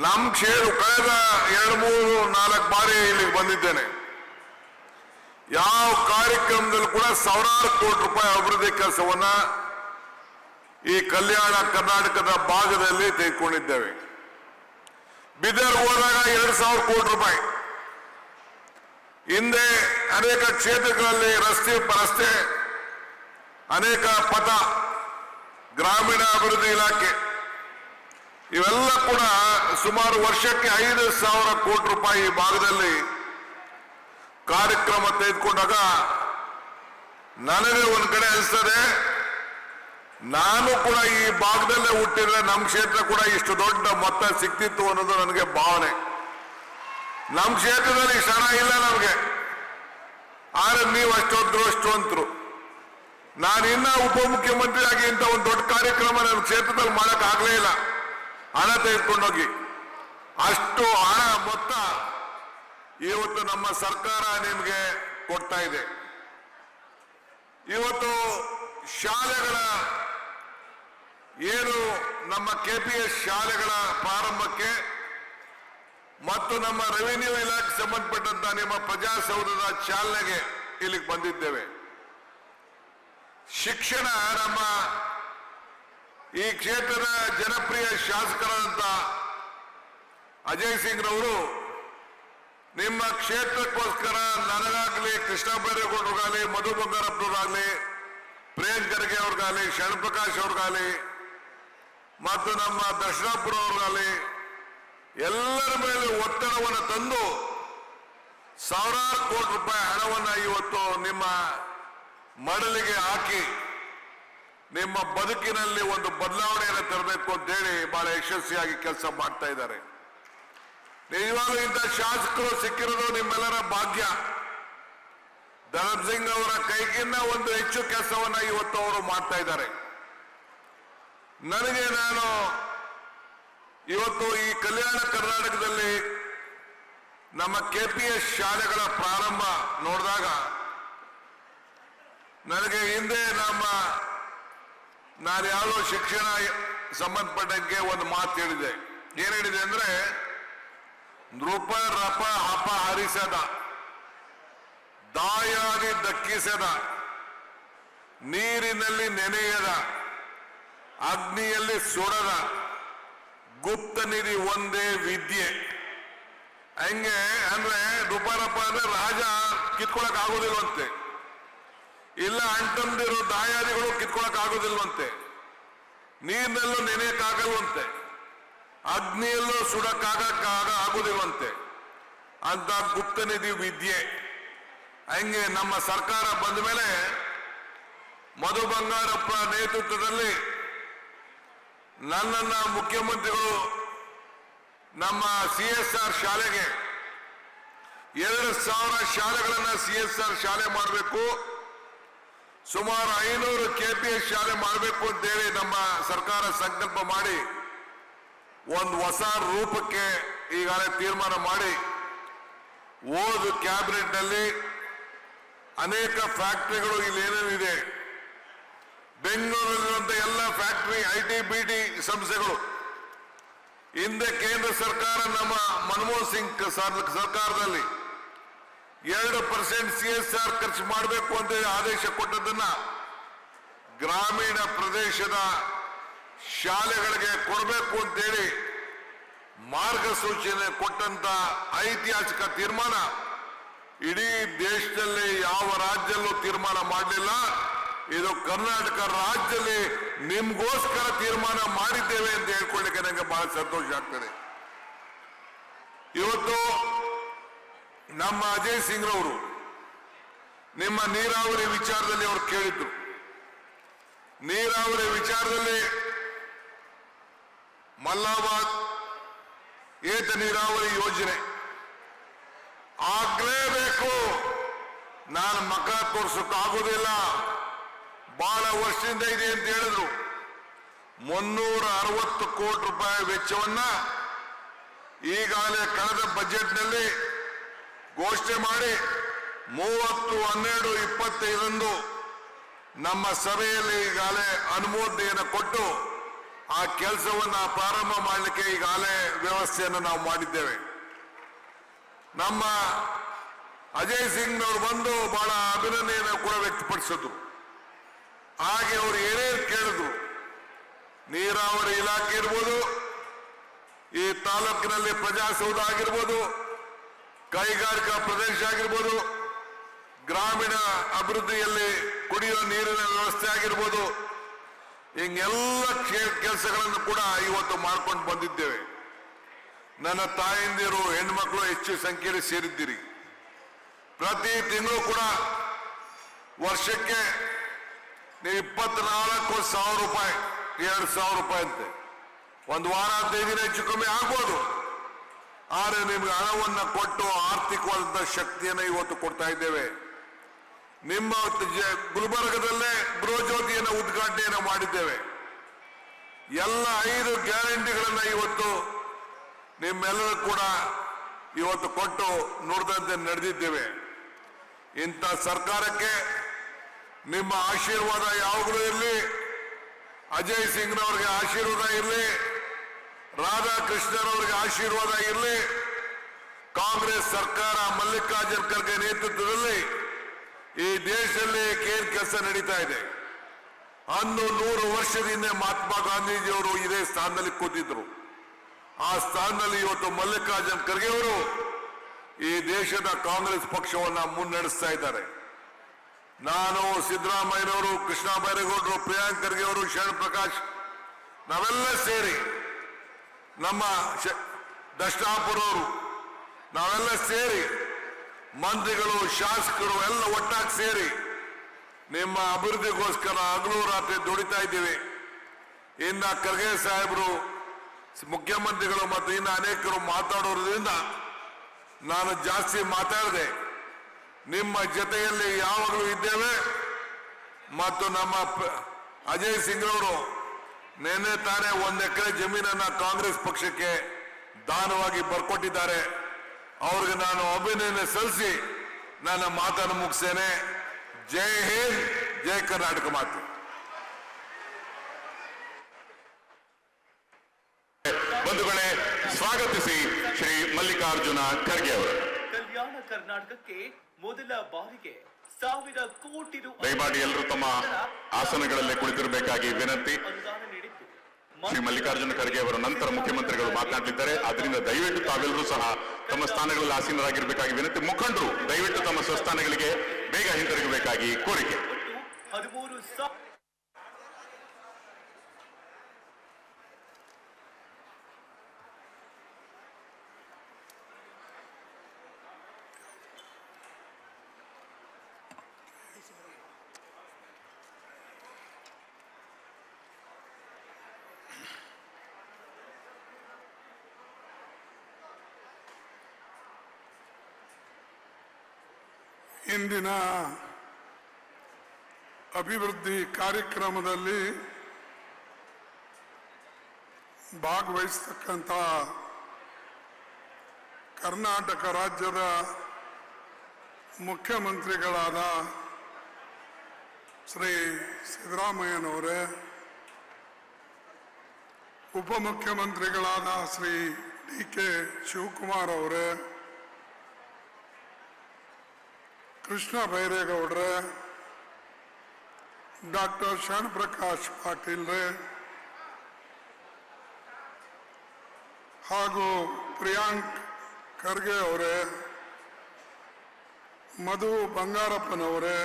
ನಮ್ಮ ಕ್ಷೇತ್ರ ಕಳೆದ 2-3-4 ಬಾರಿ ಇಲ್ಲಿಗೆ ಬಂದಿದ್ದೇನೆ. ಯಾವ ಕಾರ್ಯಕ್ರಮದಲ್ಲೂ ಕೂಡ ಸಾವಿರಾರು ಕೋಟಿ ರೂಪಾಯಿ ಅಭಿವೃದ್ಧಿ ಕೆಲಸವನ್ನ ಈ ಕಲ್ಯಾಣ ಕರ್ನಾಟಕದ ಭಾಗದಲ್ಲಿ ತೆಗೆದುಕೊಂಡಿದ್ದೇವೆ. ಬಿದರ್ ಹೋದಾಗ 2,000 ಕೋಟಿ ರೂಪಾಯಿ, ಹಿಂದೆ ಅನೇಕ ಕ್ಷೇತ್ರಗಳಲ್ಲಿ ರಸ್ತೆ, ಅನೇಕ ಪಥ, ಗ್ರಾಮೀಣ ಅಭಿವೃದ್ಧಿ ಇಲಾಖೆ ಇವೆಲ್ಲ ಕೂಡ ಸುಮಾರು ವರ್ಷಕ್ಕೆ 5,000 ಕೋಟಿ ರೂಪಾಯಿ ಈ ಭಾಗದಲ್ಲಿ ಕಾರ್ಯಕ್ರಮ ತೆಗೆದುಕೊಂಡಾಗ ನನಗೆ ಒಂದು ಕಡೆ ಅನಿಸ್ತದೆ, ನಾನು ಕೂಡ ಈ ಭಾಗದಲ್ಲೇ ಹುಟ್ಟಿದ್ರೆ ನಮ್ಮ ಕ್ಷೇತ್ರ ಕೂಡ ಇಷ್ಟು ದೊಡ್ಡ ಮೊತ್ತ ಸಿಕ್ತಿತ್ತು ಅನ್ನೋದು ನನಗೆ ಭಾವನೆ. ನಮ್ಮ ಕ್ಷೇತ್ರದಲ್ಲಿ ಇಷ್ಟು ಹಣ ಇಲ್ಲ ನಮಗೆ, ಆದ್ರೆ ನೀವು ಅಷ್ಟೊಂದ್ರು. ನಾನು ಇನ್ನ ಉಪಮುಖ್ಯಮಂತ್ರಿ ಆಗಿ ಇಂಥ ಒಂದು ದೊಡ್ಡ ಕಾರ್ಯಕ್ರಮ ನನ್ನ ಕ್ಷೇತ್ರದಲ್ಲಿ ಮಾಡಕ್ ಆಗ್ಲೇ ಇಲ್ಲ, ಹಣ ತೆಗೆದುಕೊಂಡೋಗಿ. ಅಷ್ಟು ಹಣ ಮೊತ್ತ ಇವತ್ತು ನಮ್ಮ ಸರ್ಕಾರ ನಿಮಗೆ ಕೊಡ್ತಾ ಇದೆ. ಇವತ್ತು ಶಾಲೆಗಳ ಏನು ನಮ್ಮ KPS ಶಾಲೆಗಳ ಪ್ರಾರಂಭಕ್ಕೆ ಮತ್ತು ನಮ್ಮ ರೆವಿನ್ಯೂ ಇಲಾಖೆ ಸಂಬಂಧಪಟ್ಟಂತ ನಿಮ್ಮ ಪ್ರಜಾಸೌಧದ ಚಾಲನೆಗೆ ಇಲ್ಲಿಗೆ ಬಂದಿದ್ದೇವೆ. ಶಿಕ್ಷಣ, ನಮ್ಮ ಈ ಕ್ಷೇತ್ರದ ಜನಪ್ರಿಯ ಶಾಸಕರಾದಂತ ಅಜಯ್ ಸಿಂಗ್ ರವರು ನಿಮ್ಮ ಕ್ಷೇತ್ರಕ್ಕೋಸ್ಕರ ನನಗಾಗ್ಲಿ, ಕೃಷ್ಣ ಬೈರೇಗೌಡರಿಗಾಗಲಿ, ಮಧು ಬಂಗಾರಪ್ಪನವರಾಗಲಿ ಪ್ರಿಯಾಂಕ್ ಖರ್ಗೆ ಅವ್ರಿಗಾಗಲಿ, ಶರಣಪ್ರಕಾಶ್ ಅವ್ರಿಗಾಗಲಿ ಮತ್ತು ನಮ್ಮ ದರ್ಶನಾಪುರ ಅವ್ರಿಗಾಗಲಿ ಎಲ್ಲರ ಮೇಲೆ ಒತ್ತಡವನ್ನು ತಂದು ಸಾವಿರಾರು ಕೋಟಿ ರೂಪಾಯಿ ಹಣವನ್ನು ಇವತ್ತು ನಿಮ್ಮ ಮಡಲಿಗೆ ಹಾಕಿ ನಿಮ್ಮ ಬದುಕಿನಲ್ಲಿ ಒಂದು ಬದಲಾವಣೆಯನ್ನು ತರಬೇಕು ಅಂತ ಹೇಳಿ ಬಹಳ ಯಶಸ್ವಿಯಾಗಿ ಕೆಲಸ ಮಾಡ್ತಾ ಇದ್ದಾರೆ. ನಿಜವಾಗ್ಲೂ ಇಂಥ ಶಾಸಕರು ಸಿಕ್ಕಿರೋದು ನಿಮ್ಮೆಲ್ಲರ ಭಾಗ್ಯ. ಧರ್ಮ್ ಸಿಂಗ್ ಅವರ ಕೈಗಿನ್ನ ಒಂದು ಹೆಚ್ಚು ಕೆಲಸವನ್ನ ಇವತ್ತು ಅವರು ಮಾಡ್ತಾ ಇದ್ದಾರೆ. ನಾನು ಇವತ್ತು ಈ ಕಲ್ಯಾಣ ಕರ್ನಾಟಕದಲ್ಲಿ ನಮ್ಮ KPS ಶಾಲೆಗಳ ಪ್ರಾರಂಭ ನೋಡಿದಾಗ ನನಗೆ ಹಿಂದೆ ನಾನು ಯಾವುದೋ ಶಿಕ್ಷಣ ಸಂಬಂಧಪಟ್ಟಂಗೆ ಒಂದು ಮಾತು ಹೇಳಿದೆ. ಏನ್ ಹೇಳಿದೆ ಅಂದ್ರೆ, ನೃಪ ರಪ ಹಪ ಹರಿಸದ, ದಾಯಾದಿ ದಕ್ಕಿಸದ, ನೀರಿನಲ್ಲಿ ನೆನೆಯದ, ಅಗ್ನಿಯಲ್ಲಿ ಸುಡದ, ಗುಪ್ತ ನಿಧಿ ಒಂದೇ ವಿದ್ಯೆ. ಹಂಗೆ ಅಂದ್ರೆ ನೃಪರಪ ಅಂದ್ರೆ ರಾಜ ಕಿತ್ಕೊಳಕ್ ಆಗೋದಿಲ್ವಂತೆ, ಇಲ್ಲ ಅಂಟಂದಿರೋ ದಾಯಾದಿಗಳು ಕಿತ್ಕೊಳಕ್ ಆಗೋದಿಲ್ವಂತೆ, ನೀರಿನಲ್ಲೂ ನೆನೆಯಕ್ಕಾಗಲ್ವಂತೆ, ಅಗ್ನಿಯಲ್ಲೂ ಆಗೋದಿಲ್ವಂತೆ ಅಂತ ಗುಪ್ತ ನಿಧಿ ವಿದ್ಯೆ. ಹಂಗೆ ನಮ್ಮ ಸರ್ಕಾರ ಬಂದ ಮೇಲೆ ಮಧು ಬಂಗಾರಪ್ಪ ನೇತೃತ್ವದಲ್ಲಿ ನನ್ನನ್ನ ಮುಖ್ಯಮಂತ್ರಿಗಳು ನಮ್ಮ CSR ಶಾಲೆಗೆ 2,000 ಶಾಲೆಗಳನ್ನ CSR ಶಾಲೆ ಮಾಡಬೇಕು, ಸುಮಾರು 500 KPS ಶಾಲೆ ಮಾಡಬೇಕು ಅಂತೇಳಿ ನಮ್ಮ ಸರ್ಕಾರ ಸಂಕಲ್ಪ ಮಾಡಿ ಒಂದು ಹೊಸ ರೂಪಕ್ಕೆ ಈಗಾಗಲೇ ತೀರ್ಮಾನ ಮಾಡಿ ಓದು ಕ್ಯಾಬಿನೆಟ್ ನಲ್ಲಿ ಅನೇಕ ಫ್ಯಾಕ್ಟರಿಗಳು ಇಲ್ಲಿ ಏನೇನಿದೆ, ಬೆಂಗಳೂರಿನಲ್ಲಿರುವಂತಹ ಎಲ್ಲ ಫ್ಯಾಕ್ಟರಿ, IT BT ಸಂಸ್ಥೆಗಳು ಹಿಂದೆ ಕೇಂದ್ರ ಸರ್ಕಾರ ನಮ್ಮ ಮನಮೋಹನ್ ಸಿಂಗ್ ಸರ್ಕಾರದಲ್ಲಿ 2% CSR ಖರ್ಚು ಮಾಡಬೇಕು ಅಂತ ಆದೇಶ ಕೊಟ್ಟದನ್ನ ಗ್ರಾಮೀಣ ಪ್ರದೇಶದ ಶಾಲೆಗಳಿಗೆ ಕೊಡಬೇಕು ಅಂತೇಳಿ ಮಾರ್ಗಸೂಚನೆ ಕೊಟ್ಟಂತ ಐತಿಹಾಸಿಕ ತೀರ್ಮಾನ ಇಡೀ ದೇಶದಲ್ಲಿ ಯಾವ ರಾಜ್ಯದಲ್ಲೂ ತೀರ್ಮಾನ ಮಾಡಲಿಲ್ಲ. ಇದು ಕರ್ನಾಟಕ ರಾಜ್ಯದಲ್ಲಿ ನಿಮ್ಗೋಸ್ಕರ ತೀರ್ಮಾನ ಮಾಡಿದ್ದೇವೆ ಅಂತ ಹೇಳ್ಕೊಳ್ಳಿಕ್ಕೆ ನನಗೆ ಬಹಳ ಸಂತೋಷ ಆಗ್ತದೆ. ಇವತ್ತು ನಮ್ಮ ಅಜಯ್ ಸಿಂಗ್ ರವರು ನಿಮ್ಮ ನೀರಾವರಿ ವಿಚಾರದಲ್ಲಿ ಅವರು ಕೇಳಿದ್ರು. ನೀರಾವರಿ ವಿಚಾರದಲ್ಲಿ ಮಲ್ಲಾಬಾದ್ ಏತ ನೀರಾವರಿ ಯೋಜನೆ ಆಗ್ಲೇಬೇಕು, ನಾನು ಮಕ ತೋರ್ಸಕ್ಕಾಗೋದಿಲ್ಲ, ಬಹಳ ವರ್ಷದಿಂದ ಇದೆ ಅಂತ ಹೇಳಿದ್ರು. 360 ಕೋಟಿ ರೂಪಾಯಿ ವೆಚ್ಚವನ್ನ ಈಗಾಗಲೇ ಕಳೆದ ಬಜೆಟ್ನಲ್ಲಿ ಘೋಷಣೆ ಮಾಡಿ 30/12/25 ನಮ್ಮ ಸಭೆಯಲ್ಲಿ ಈಗಾಗಲೇ ಅನುಮೋದನೆಯನ್ನು ಕೊಟ್ಟು ಆ ಕೆಲಸವನ್ನ ಪ್ರಾರಂಭ ಮಾಡಲಿಕ್ಕೆ ಈಗಾಗಲೇ ವ್ಯವಸ್ಥೆಯನ್ನು ನಾವು ಮಾಡಿದ್ದೇವೆ. ನಮ್ಮ ಅಜಯ್ ಸಿಂಗ್ ಅವರು ಬಂದು ಬಹಳ ಅಭಿನಂದನೆಯನ್ನು ಕೂಡ ವ್ಯಕ್ತಪಡಿಸಿದ್ರು. ಹಾಗೆ ಅವರು ಏನೇನು ಕೇಳಿದ್ರು, ನೀರಾವರಿ ಇಲಾಖೆ ಇರ್ಬೋದು, ಈ ತಾಲೂಕಿನಲ್ಲಿ ಪ್ರಜಾಸೌಧ ಆಗಿರ್ಬೋದು, ಕೈಗಾರಿಕಾ ಪ್ರದೇಶ ಆಗಿರ್ಬೋದು, ಗ್ರಾಮೀಣ ಅಭಿವೃದ್ಧಿಯಲ್ಲಿ ಕುಡಿಯುವ ನೀರಿನ ವ್ಯವಸ್ಥೆ ಆಗಿರ್ಬೋದು, ಹಿಂಗೆಲ್ಲ ಕೆಲಸಗಳನ್ನು ಕೂಡ ಇವತ್ತು ಮಾಡ್ಕೊಂಡು ಬಂದಿದ್ದೇವೆ. ನನ್ನ ತಾಯಂದಿರು ಹೆಣ್ಮಕ್ಳು ಹೆಚ್ಚು ಸಂಖ್ಯೆಯಲ್ಲಿ ಸೇರಿದ್ದೀರಿ. ಪ್ರತಿ ತಿಂಗಳು ಕೂಡ ವರ್ಷಕ್ಕೆ ನೀವು 24,000 ರೂಪಾಯಿ, 2,000 ರೂಪಾಯಿ ಅಂತೆ, ಒಂದು ವಾರ 15 ದಿನ ಹೆಚ್ಚು ಕಮ್ಮಿ ಆಗ್ಬೋದು. ಆದರೆ ನಿಮ್ಗೆ ಹಣವನ್ನು ಕೊಟ್ಟು ಆರ್ಥಿಕವಾದಂತಹ ಶಕ್ತಿಯನ್ನು ಇವತ್ತು ಕೊಡ್ತಾ ಇದ್ದೇವೆ. ನಿಮ್ಮ ಗುಲ್ಬರ್ಗದಲ್ಲೇ ಗೃಹಜ್ಯೋತಿಯನ್ನು ಉದ್ಘಾಟನೆಯನ್ನು ಮಾಡಿದ್ದೇವೆ. ಎಲ್ಲ 5 ಗ್ಯಾರಂಟಿಗಳನ್ನ ಇವತ್ತು ನಿಮ್ಮೆಲ್ಲರೂ ಕೂಡ ಇವತ್ತು ಕೊಟ್ಟು ನುಡಿದಂತೆ ನಡೆದಿದ್ದೇವೆ. ಇಂಥ ಸರ್ಕಾರಕ್ಕೆ ನಿಮ್ಮ ಆಶೀರ್ವಾದ ಯಾವಾಗಲೂ ಇರಲಿ, ಅಜಯ್ ಸಿಂಗ್ನವರಿಗೆ ಆಶೀರ್ವಾದ ಇರಲಿ, ರಾಧಾಕೃಷ್ಣರವರಿಗೆ ಆಶೀರ್ವಾದ ಇರಲಿ. ಕಾಂಗ್ರೆಸ್ ಸರ್ಕಾರ ಮಲ್ಲಿಕಾರ್ಜುನ್ ಖರ್ಗೆ ನೇತೃತ್ವದಲ್ಲಿ ಈ ದೇಶದಲ್ಲಿ ಕೆಲಸ ನಡೀತಾ ಇದೆ. ಅಂದು 100 ವರ್ಷದಿಂದ ಮಹಾತ್ಮ ಗಾಂಧೀಜಿಯವರು ಇದೇ ಸ್ಥಾನದಲ್ಲಿ ಕೂತಿದ್ರು. ಆ ಸ್ಥಾನದಲ್ಲಿ ಇವತ್ತು ಮಲ್ಲಿಕಾರ್ಜುನ್ ಖರ್ಗೆ ಅವರು ಈ ದೇಶದ ಕಾಂಗ್ರೆಸ್ ಪಕ್ಷವನ್ನ ಮುನ್ನಡೆಸ್ತಾ ಇದ್ದಾರೆ. ನಾನು, ಸಿದ್ದರಾಮಯ್ಯನವರು, ಕೃಷ್ಣ ಬೈರೇಗೌಡರು, ಪ್ರಿಯಾಂಕ್ ಖರ್ಗೆ ಅವರು, ಶರಣ್ ಪ್ರಕಾಶ್ ನಾವೆಲ್ಲ ಸೇರಿ ನಮ್ಮ ದರ್ಶನಾಪುರ ಅವರು ನಾವೆಲ್ಲ ಸೇರಿ ಮಂತ್ರಿಗಳು, ಶಾಸಕರು ಎಲ್ಲ ಒಟ್ಟಾಗಿ ಸೇರಿ ನಿಮ್ಮ ಅಭಿವೃದ್ಧಿಗೋಸ್ಕರ ಹಗಲು ರಾತ್ರಿ ದುಡಿತಾ ಇದ್ದೀವಿ. ಇನ್ನ ಖರ್ಗೆ ಸಾಹೇಬರು, ಮುಖ್ಯಮಂತ್ರಿಗಳು ಮತ್ತು ಇನ್ನು ಅನೇಕರು ಮಾತಾಡೋದ್ರಿಂದ ನಾನು ಜಾಸ್ತಿ ಮಾತಾಡದೆ ನಿಮ್ಮ ಜೊತೆಯಲ್ಲಿ ಯಾವಾಗಲೂ ಇದ್ದೇವೆ. ಮತ್ತು ನಮ್ಮ ಅಜಯ್ ಸಿಂಗ್ ಅವರು ನಿನ್ನೆ ತಾನೇ 1 ಎಕರೆ ಜಮೀನನ್ನ ಕಾಂಗ್ರೆಸ್ ಪಕ್ಷಕ್ಕೆ ದಾನವಾಗಿ ಬರ್ಕೊಟ್ಟಿದ್ದಾರೆ. ಅವ್ರಿಗೆ ನಾನು ಅಭಿನಂದನೆ ಸಲ್ಲಿಸಿ ನನ್ನ ಮಾತನ್ನು ಮುಗಿಸ್ತೇನೆ. ಜೈ ಹಿಂದ್, ಜೈ ಕರ್ನಾಟಕ ಮಾತು. ಬಂಧುಗಳೇ, ಸ್ವಾಗತಿಸಿ ಶ್ರೀ ಮಲ್ಲಿಕಾರ್ಜುನ ಖರ್ಗೆ ಅವರು. ಕಲ್ಯಾಣ ಕರ್ನಾಟಕಕ್ಕೆ ಮೊದಲ ಬಾರಿಗೆ 1,000 ಕೋಟಿ ರು ದಯಮಾಡಿ ಎಲ್ಲರೂ ತಮ್ಮ ಆಸನಗಳಲ್ಲೇ ಕುಳಿತಿರಬೇಕಾಗಿ ವಿನಂತಿ. ಅನುದಾನ ನೀಡಿದ್ದು ಶ್ರೀ ಮಲ್ಲಿಕಾರ್ಜುನ ಖರ್ಗೆ ಅವರ ನಂತರ ಮುಖ್ಯಮಂತ್ರಿಗಳು ಮಾತನಾಡಲಿದ್ದಾರೆ. ಅದರಿಂದ ದಯವಿಟ್ಟು ತಾವೆಲ್ಲರೂ ಸಹ ತಮ್ಮ ಸ್ಥಾನಗಳಲ್ಲಿ ಆಸೀನರಾಗಿರಬೇಕಾಗಿ ವಿನಂತಿ. ಮುಖಂಡರು ದಯವಿಟ್ಟು ತಮ್ಮ ಸ್ವಸ್ಥಾನಗಳಿಗೆ ಬೇಗ ಹಿಂತಿರುಗಬೇಕಾಗಿ ಕೋರಿಕೆ. ಒಟ್ಟು 13,000 ಇಂದಿನ ಅಭಿವೃದ್ಧಿ ಕಾರ್ಯಕ್ರಮದಲ್ಲಿ ಭಾಗವಹಿಸತಕ್ಕಂಥ ಕರ್ನಾಟಕ ರಾಜ್ಯದ ಮುಖ್ಯಮಂತ್ರಿಗಳಾದ ಶ್ರೀ ಸಿದ್ದರಾಮಯ್ಯನವರೇ, ಉಪಮುಖ್ಯಮಂತ್ರಿಗಳಾದ ಶ್ರೀ ಡಿ.ಕೆ. ಶಿವಕುಮಾರ್ ಅವರೇ, ಕೃಷ್ಣ ಬೈರೇಗೌಡ್ರೆ, ಡಾಕ್ಟರ್ ಶರಣ್ ಪ್ರಕಾಶ್ ಪಾಟೀಲ್ರೆ ಹಾಗೂ ಪ್ರಿಯಾಂಕ್ ಖರ್ಗೆ ಅವರೇ, ಮಧು ಬಂಗಾರಪ್ಪನವರೇ,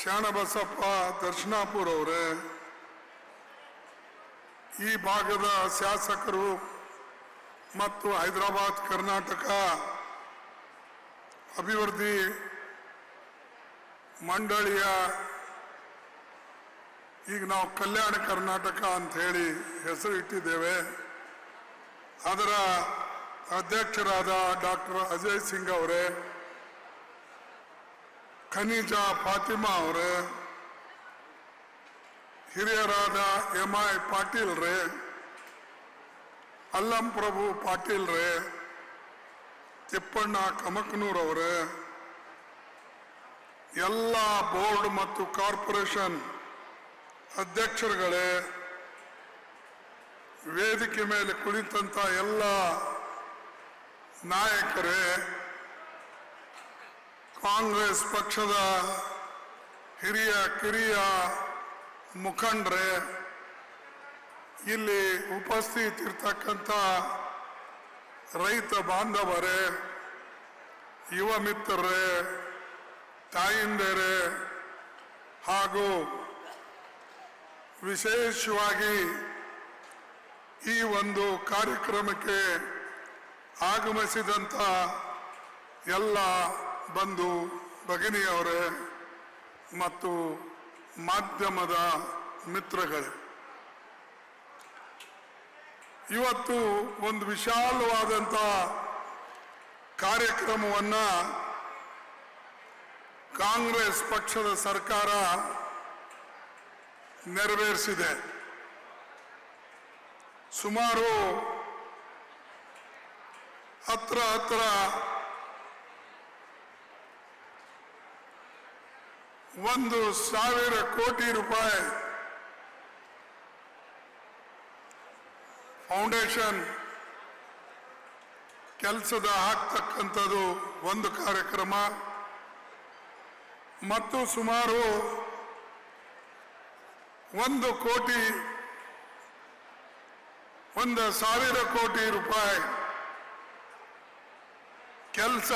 ಶರಣಬಸಪ್ಪ ದರ್ಶನಾಪುರ ಅವರೇ, ಈ ಭಾಗದ ಶಾಸಕರು ಮತ್ತು ಹೈದರಾಬಾದ್ ಕರ್ನಾಟಕ ಅಭಿವೃದ್ಧಿ ಮಂಡಳಿಯ, ಈಗ ನಾವು ಕಲ್ಯಾಣ ಕರ್ನಾಟಕ ಅಂತ ಹೇಳಿ ಹೆಸರು ಇಟ್ಟಿದ್ದೇವೆ, ಅದರ ಅಧ್ಯಕ್ಷರಾದ ಡಾಕ್ಟರ್ ಅಜಯ್ ಸಿಂಗ್ ಅವರೇ, ಖನಿಜಾ ಫಾತಿಮಾ ಅವರೇ, ಹಿರಿಯರಾದ ಎಂ.ಐ. ಪಾಟೀಲ್ರೇ, ಅಲ್ಲಂ ಪ್ರಭು ಪಾಟೀಲ್ರೇ, ತಿಪ್ಪಣ್ಣ ಕಮಕನೂರವರೇ, ಎಲ್ಲ ಬೋರ್ಡ್ ಮತ್ತು ಕಾರ್ಪೊರೇಷನ್ ಅಧ್ಯಕ್ಷರುಗಳೇ, ವೇದಿಕೆ ಮೇಲೆ ಕುಳಿತಂತ ಎಲ್ಲ ನಾಯಕರೇ, ಕಾಂಗ್ರೆಸ್ ಪಕ್ಷದ ಹಿರಿಯ ಕಿರಿಯ ಮುಖಂಡರೇ, ಇಲ್ಲಿ ಉಪಸ್ಥಿತಿರ್ತಕ್ಕಂಥ ರೈತ ಬಾಂಧವರೇ, ಯುವ ಮಿತ್ರರೇ, ತಾಯಿಂದರೇ ಹಾಗೂ ವಿಶೇಷವಾಗಿ ಈ ಒಂದು ಕಾರ್ಯಕ್ರಮಕ್ಕೆ ಆಗಮಿಸಿದಂಥ ಎಲ್ಲ ಬಂಧು ಭಗಿನಿಯವರೇ ಮತ್ತು ಮಾಧ್ಯಮದ ಮಿತ್ರಗಳೇ, ಇವತ್ತು ಒಂದು ವಿಶಾಲವಾದಂಥ ಕಾರ್ಯಕ್ರಮವನ್ನು ಕಾಂಗ್ರೆಸ್ ಪಕ್ಷದ ಸರ್ಕಾರ ನೆರವೇರಿಸಿದೆ. ಸುಮಾರು ಹತ್ರ 1,000 ಕೋಟಿ ರೂಪಾಯಿ ಫೌಂಡೇಶನ್ ಕೆಲಸದ ಹಾಕ್ತಕ್ಕಂಥದ್ದು ಒಂದು ಕಾರ್ಯಕ್ರಮ, ಮತ್ತು ಸುಮಾರು 1,000 ಕೋಟಿ ರೂಪಾಯಿ ಕೆಲಸ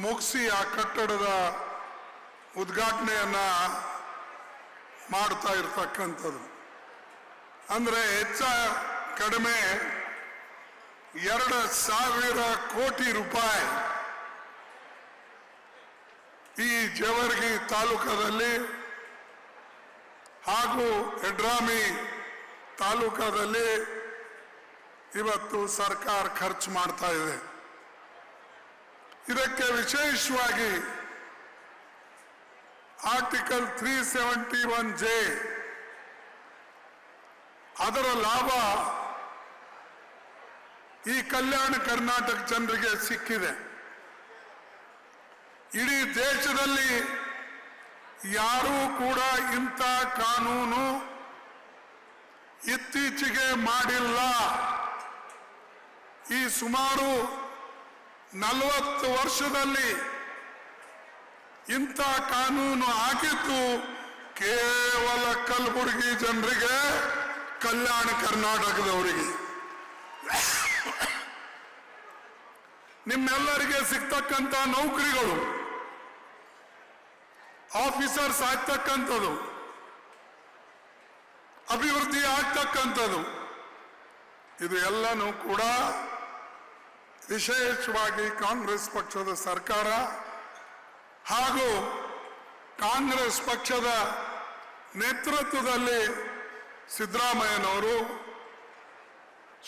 ಮುಗಿಸಿ ಆ ಕಟ್ಟಡದ ಉದ್ಘಾಟನೆಯನ್ನ ಮಾಡ್ತಾ ಇರ್ತಕ್ಕಂಥದ್ದು. ಅಂದ್ರೆ ಕಡಿಮೆ 2,000 ಕೋಟಿ ರೂಪಾಯಿ ಈ ಜೇವರ್ಗಿ ತಾಲೂಕದಲ್ಲಿ ಹಾಗೂ ಯಡ್ರಾಮಿ ತಾಲೂಕದಲ್ಲಿ ಇವತ್ತು ಸರ್ಕಾರ ಖರ್ಚು ಮಾಡ್ತಾ ಇದೆ. ಇದಕ್ಕೆ ವಿಶೇಷವಾಗಿ ಆರ್ಟಿಕಲ್ 371J ಅದರ ಲಾಭ ಈ ಕಲ್ಯಾಣ ಕರ್ನಾಟಕ ಜನರಿಗೆ ಸಿಕ್ಕಿದೆ. ಇಡೀ ದೇಶದಲ್ಲಿ ಯಾರೂ ಕೂಡ ಇಂಥ ಕಾನೂನು ಇತ್ತೀಚೆಗೆ ಮಾಡಿಲ್ಲ. ಈ ಸುಮಾರು 40 ವರ್ಷದಲ್ಲಿ ಇಂಥ ಕಾನೂನು ಆಗಿದ್ದು ಕೇವಲ ಕಲಬುರಗಿ ಜನರಿಗೆ, ಕಲ್ಯಾಣ ಕರ್ನಾಟಕದವರಿಗೆ. ನಿಮ್ಮೆಲ್ಲರಿಗೆ ಸಿಗ್ತಕ್ಕಂಥ ನೌಕರಿಗಳು, ಆಫೀಸರ್ಸ್ ಆಗ್ತಕ್ಕಂಥದ್ದು, ಅಭಿವೃದ್ಧಿ ಆಗ್ತಕ್ಕಂಥದ್ದು, ಇದು ಎಲ್ಲನೂ ಕೂಡ ವಿಶೇಷವಾಗಿ ಕಾಂಗ್ರೆಸ್ ಪಕ್ಷದ ಸರ್ಕಾರ ಹಾಗೂ ಕಾಂಗ್ರೆಸ್ ಪಕ್ಷದ ನೇತೃತ್ವದಲ್ಲಿ ಸಿದ್ದರಾಮಯ್ಯನವರು,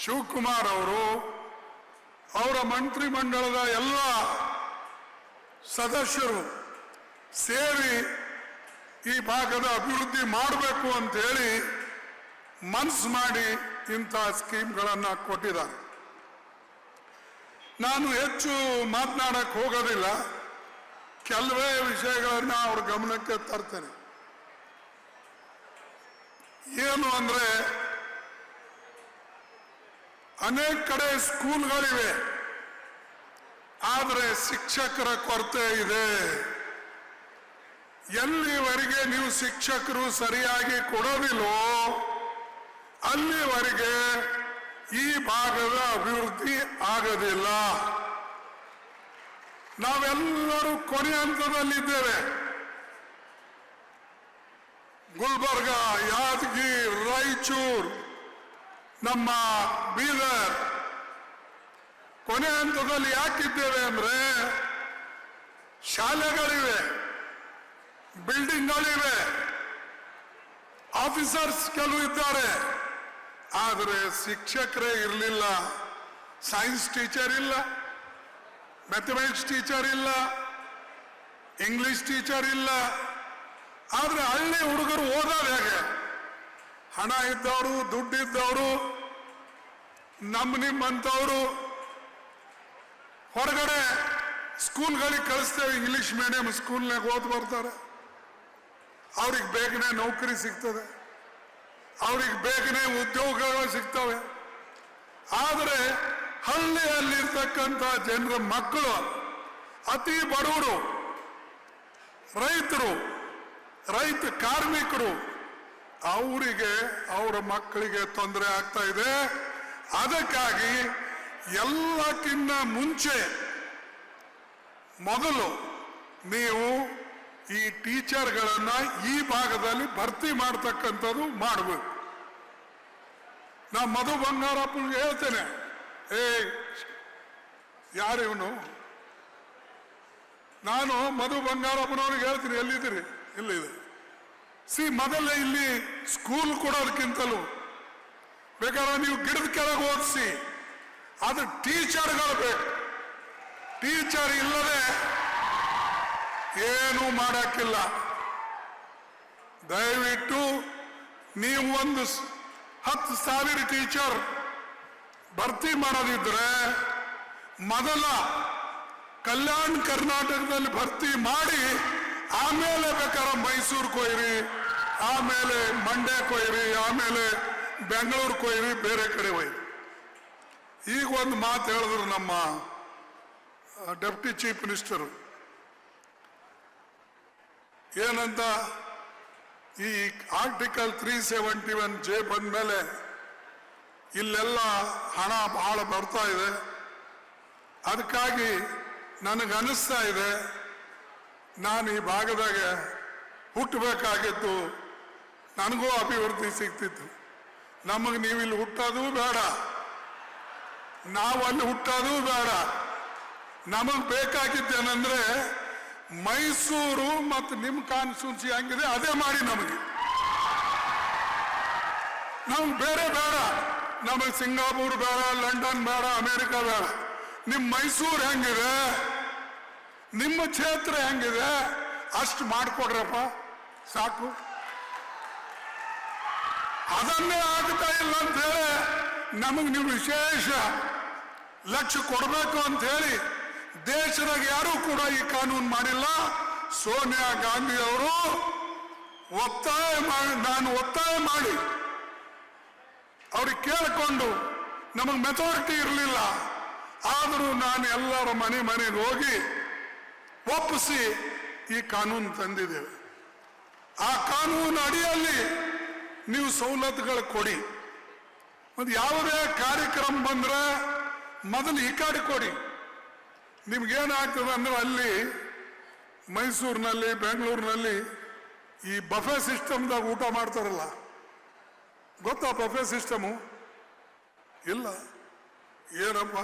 ಶಿವಕುಮಾರ್ ಅವರು, ಅವರ ಮಂತ್ರಿಮಂಡಲದ ಎಲ್ಲ ಸದಸ್ಯರು ಸೇರಿ ಈ ಭಾಗದ ಅಭಿವೃದ್ಧಿ ಮಾಡಬೇಕು ಅಂತ ಹೇಳಿ ಮನಸ್ಸು ಮಾಡಿ ಇಂಥ ಸ್ಕೀಮ್ಗಳನ್ನು ಕೊಟ್ಟಿದ್ದಾರೆ. ನಾನು ಹೆಚ್ಚು ಮಾತನಾಡಕ್ಕೆ ಹೋಗೋದಿಲ್ಲ, ಕೆಲವೇ ವಿಷಯಗಳನ್ನ ಅವ್ರ ಗಮನಕ್ಕೆ ತರ್ತೇನೆ. ಏನು ಅಂದ್ರೆ, ಅನೇಕ ಕಡೆ ಸ್ಕೂಲ್ಗಳಿವೆ, ಆದರೆ ಶಿಕ್ಷಕರ ಕೊರತೆ ಇದೆ. ಎಲ್ಲಿವರೆಗೆ ನೀವು ಶಿಕ್ಷಕರು ಸರಿಯಾಗಿ ಕೊಡೋದಿಲ್ಲೋ ಅಲ್ಲಿವರೆಗೆ ಈ ಭಾಗದ ಅಭಿವೃದ್ಧಿ ಆಗೋದಿಲ್ಲ. ನಾವೆಲ್ಲರೂ ಕೊನೆ ಹಂತದಲ್ಲಿದ್ದೇವೆ. ಗುಲ್ಬರ್ಗ, ಯಾದಗಿರಿ, ರಾಯಚೂರು, ನಮ್ಮ ಬೀದರ್ ಕೊನೆ ಹಂತದಲ್ಲಿ ಯಾಕಿದ್ದೇವೆ ಅಂದ್ರೆ, ಶಾಲೆಗಳಿವೆ, ಬಿಲ್ಡಿಂಗ್ಗಳಿವೆ, ಆಫೀಸರ್ಸ್ ಕೆಲವು ಇದ್ದಾರೆ, ಆದರೆ ಶಿಕ್ಷಕರೇ ಇರಲಿಲ್ಲ. ಸೈನ್ಸ್ ಟೀಚರ್ ಇಲ್ಲ, ಮ್ಯಾಥಮೆಟಿಕ್ಸ್ ಟೀಚರ್ ಇಲ್ಲ, ಇಂಗ್ಲಿಷ್ ಟೀಚರ್ ಇಲ್ಲ. ಆದ್ರೆ ಹಳ್ಳಿ ಹುಡುಗರು ಓದೋದು ಹೇಗೆ? ಹಣ ಇದ್ದವರು, ದುಡ್ಡಿದ್ದವರು, ನಿಮ್ಮಂಥವರು ಹೊರಗಡೆ ಸ್ಕೂಲ್ಗಳಿಗೆ ಕಳಿಸ್ತೇವೆ, ಇಂಗ್ಲಿಷ್ ಮೀಡಿಯಂ ಸ್ಕೂಲ್ನಾಗ ಓದ್ ಬರ್ತಾರೆ. ಅವ್ರಿಗೆ ಬೇಗನೆ ನೌಕರಿ ಸಿಗ್ತದೆ, ಅವ್ರಿಗೆ ಬೇಗನೆ ಉದ್ಯೋಗಗಳು ಸಿಗ್ತವೆ. ಆದರೆ ಹಳ್ಳಿಯಲ್ಲಿರ್ತಕ್ಕಂಥ ಜನರ ಮಕ್ಕಳು, ಅತಿ ಬಡವರು, ರೈತರು, ರೈತ ಕಾರ್ಮಿಕರು, ಅವರಿಗೆ, ಅವರ ಮಕ್ಕಳಿಗೆ ತೊಂದರೆ ಆಗ್ತಾ ಇದೆ. ಅದಕ್ಕಾಗಿ ಎಲ್ಲಕ್ಕಿಂತ ಮುಂಚೆ ಮೊದಲು ನೀವು ಈ ಟೀಚರ್ಗಳನ್ನ ಈ ಭಾಗದಲ್ಲಿ ಭರ್ತಿ ಮಾಡ್ತಕ್ಕಂಥದ್ದು ಮಾಡಬೇಕು. ನಾ ಮಧು ಬಂಗಾರಪ್ಪನಿಗೆ ಹೇಳ್ತೇನೆ, ಯಾರಿವನು? ನಾನು ಮಧು ಬಂಗಾರಪ್ಪನವ್ರಿಗೆ ಹೇಳ್ತೀನಿ, ಎಲ್ಲಿದ್ದೀರಿ? ಇಲ್ಲಿದೆ. ಮೊದಲೇ ಇಲ್ಲಿ ಸ್ಕೂಲ್ ಕೊಡೋದಕ್ಕಿಂತಲೂ ಬೇಕಾದ್ರೆ ನೀವು ಗಿಡದ ಕೆಳಗೆ ಓದಿಸಿ, ಅದು ಟೀಚರ್ಗಳು ಬೇಕು. ಟೀಚರ್ ಇಲ್ಲದೆ ಏನೂ ಮಾಡಕ್ಕಿಲ್ಲ. ದಯವಿಟ್ಟು ನೀವು ಒಂದು 10,000 ಟೀಚರ್ ಭರ್ತಿ ಮಾಡೋದಿದ್ರೆ ಮೊದಲ ಕಲ್ಯಾಣ ಕರ್ನಾಟಕದಲ್ಲಿ ಭರ್ತಿ ಮಾಡಿ, ಆಮೇಲೆ ಬೇಕಾದ್ರೆ ಮೈಸೂರು ಕೊಯ್ರಿ, ಆಮೇಲೆ ಮಂಡ್ಯ ಕೊಯ್ರಿ, ಆಮೇಲೆ ಬೆಂಗಳೂರು ಕೊಯ್ರಿ, ಬೇರೆ ಕಡೆ ಒಯ್ರಿ. ಈಗ ಒಂದು ಮಾತು ಹೇಳಿದ್ರು ನಮ್ಮ ಡೆಪ್ಟಿ ಚೀಫ್ ಮಿನಿಸ್ಟರ್, ಏನಂತ, ಈ ಆರ್ಟಿಕಲ್ 371J ಬಂದ್ಮೇಲೆ ಇಲ್ಲೆಲ್ಲ ಹಣ ಬಹಳ ಬರ್ತಾ ಇದೆ. ಅದಕ್ಕಾಗಿ ನನಗನ್ನಿಸ್ತಾ ಇದೆ ನಾನು ಈ ಭಾಗದಾಗ ಹುಟ್ಟಬೇಕಾಗಿತ್ತು, ನನಗೂ ಅಭಿವೃದ್ಧಿ ಸಿಗ್ತಿತ್ತು. ನಮಗೆ ನೀವು ಇಲ್ಲಿ ಹುಟ್ಟೋದು ಬೇಡ, ನಾವು ಅಲ್ಲಿ ಹುಟ್ಟೋದು ಬೇಡ. ನಮಗೆ ಬೇಕಾಗಿದ್ದೇನೆಂದ್ರೆ ಮೈಸೂರು ಮತ್ತು ನಿಮ್ಮ ಕಾನ್ಸ್ಟಿಟ್ಯೂನ್ಸಿ ಹಂಗಿದೆ ಅದೇ ಮಾಡಿ ನಮಗೆ ಬೇರೆ ಬೇಡ. ನಮಗೆ ಸಿಂಗಾಪುರ್ ಬೇಡ, ಲಂಡನ್ ಬೇಡ, ಅಮೆರಿಕ ಬೇಡ. ನಿಮ್ಮ ಮೈಸೂರು ಹೆಂಗಿದೆ, ನಿಮ್ಮ ಕ್ಷೇತ್ರ ಹೆಂಗಿದೆ ಅಷ್ಟು ಮಾಡಿಕೊಡ್ರಪ್ಪ ಸಾಕು. ಅದನ್ನೇ ಆಗ್ತಾ ಇಲ್ಲ ಅಂತ ಹೇಳಿ ನಮಗೆ ನೀವು ವಿಶೇಷ ಲಕ್ಷ್ಯ ಕೊಡಬೇಕು ಅಂತ ಹೇಳಿ ದೇಶದಾಗ ಯಾರೂ ಕೂಡ ಈ ಕಾನೂನು ಮಾಡಿಲ್ಲ. ಸೋನಿಯಾ ಗಾಂಧಿ ಅವರು ನಾನು ಒತ್ತಾಯ ಮಾಡಿ ಅವ್ರಿಗೆ ಕೇಳಿಕೊಂಡು ನಮಗೆ ಮೆಚಾರಿಟಿ ಇರಲಿಲ್ಲ. ಆದರೂ ನಾನು ಎಲ್ಲರ ಮನೆಗೆ ಹೋಗಿ ಒಪ್ಪಿಸಿ ಈ ಕಾನೂನು ತಂದಿದ್ದೇವೆ. ಆ ಕಾನೂನು ಅಡಿಯಲ್ಲಿ ನೀವು ಸವಲತ್ತುಗಳು ಕೊಡಿ. ಮತ್ತು ಯಾವುದೇ ಕಾರ್ಯಕ್ರಮ ಬಂದ್ರೆ ಮೊದಲು ಈ ಕಡೆ ಕೊಡಿ. ನಿಮ್ಗೇನಾಗ್ತದೆ ಅಂದ್ರೆ ಅಲ್ಲಿ ಮೈಸೂರಿನಲ್ಲಿ, ಬೆಂಗಳೂರಿನಲ್ಲಿ ಈ ಬಫೆ ಸಿಸ್ಟಮ್ದಾಗ ಊಟ ಮಾಡ್ತಾರಲ್ಲ, ಗೊತ್ತಾ ಬಫೆ ಸಿಸ್ಟಮು? ಇಲ್ಲ, ಏನಪ್ಪ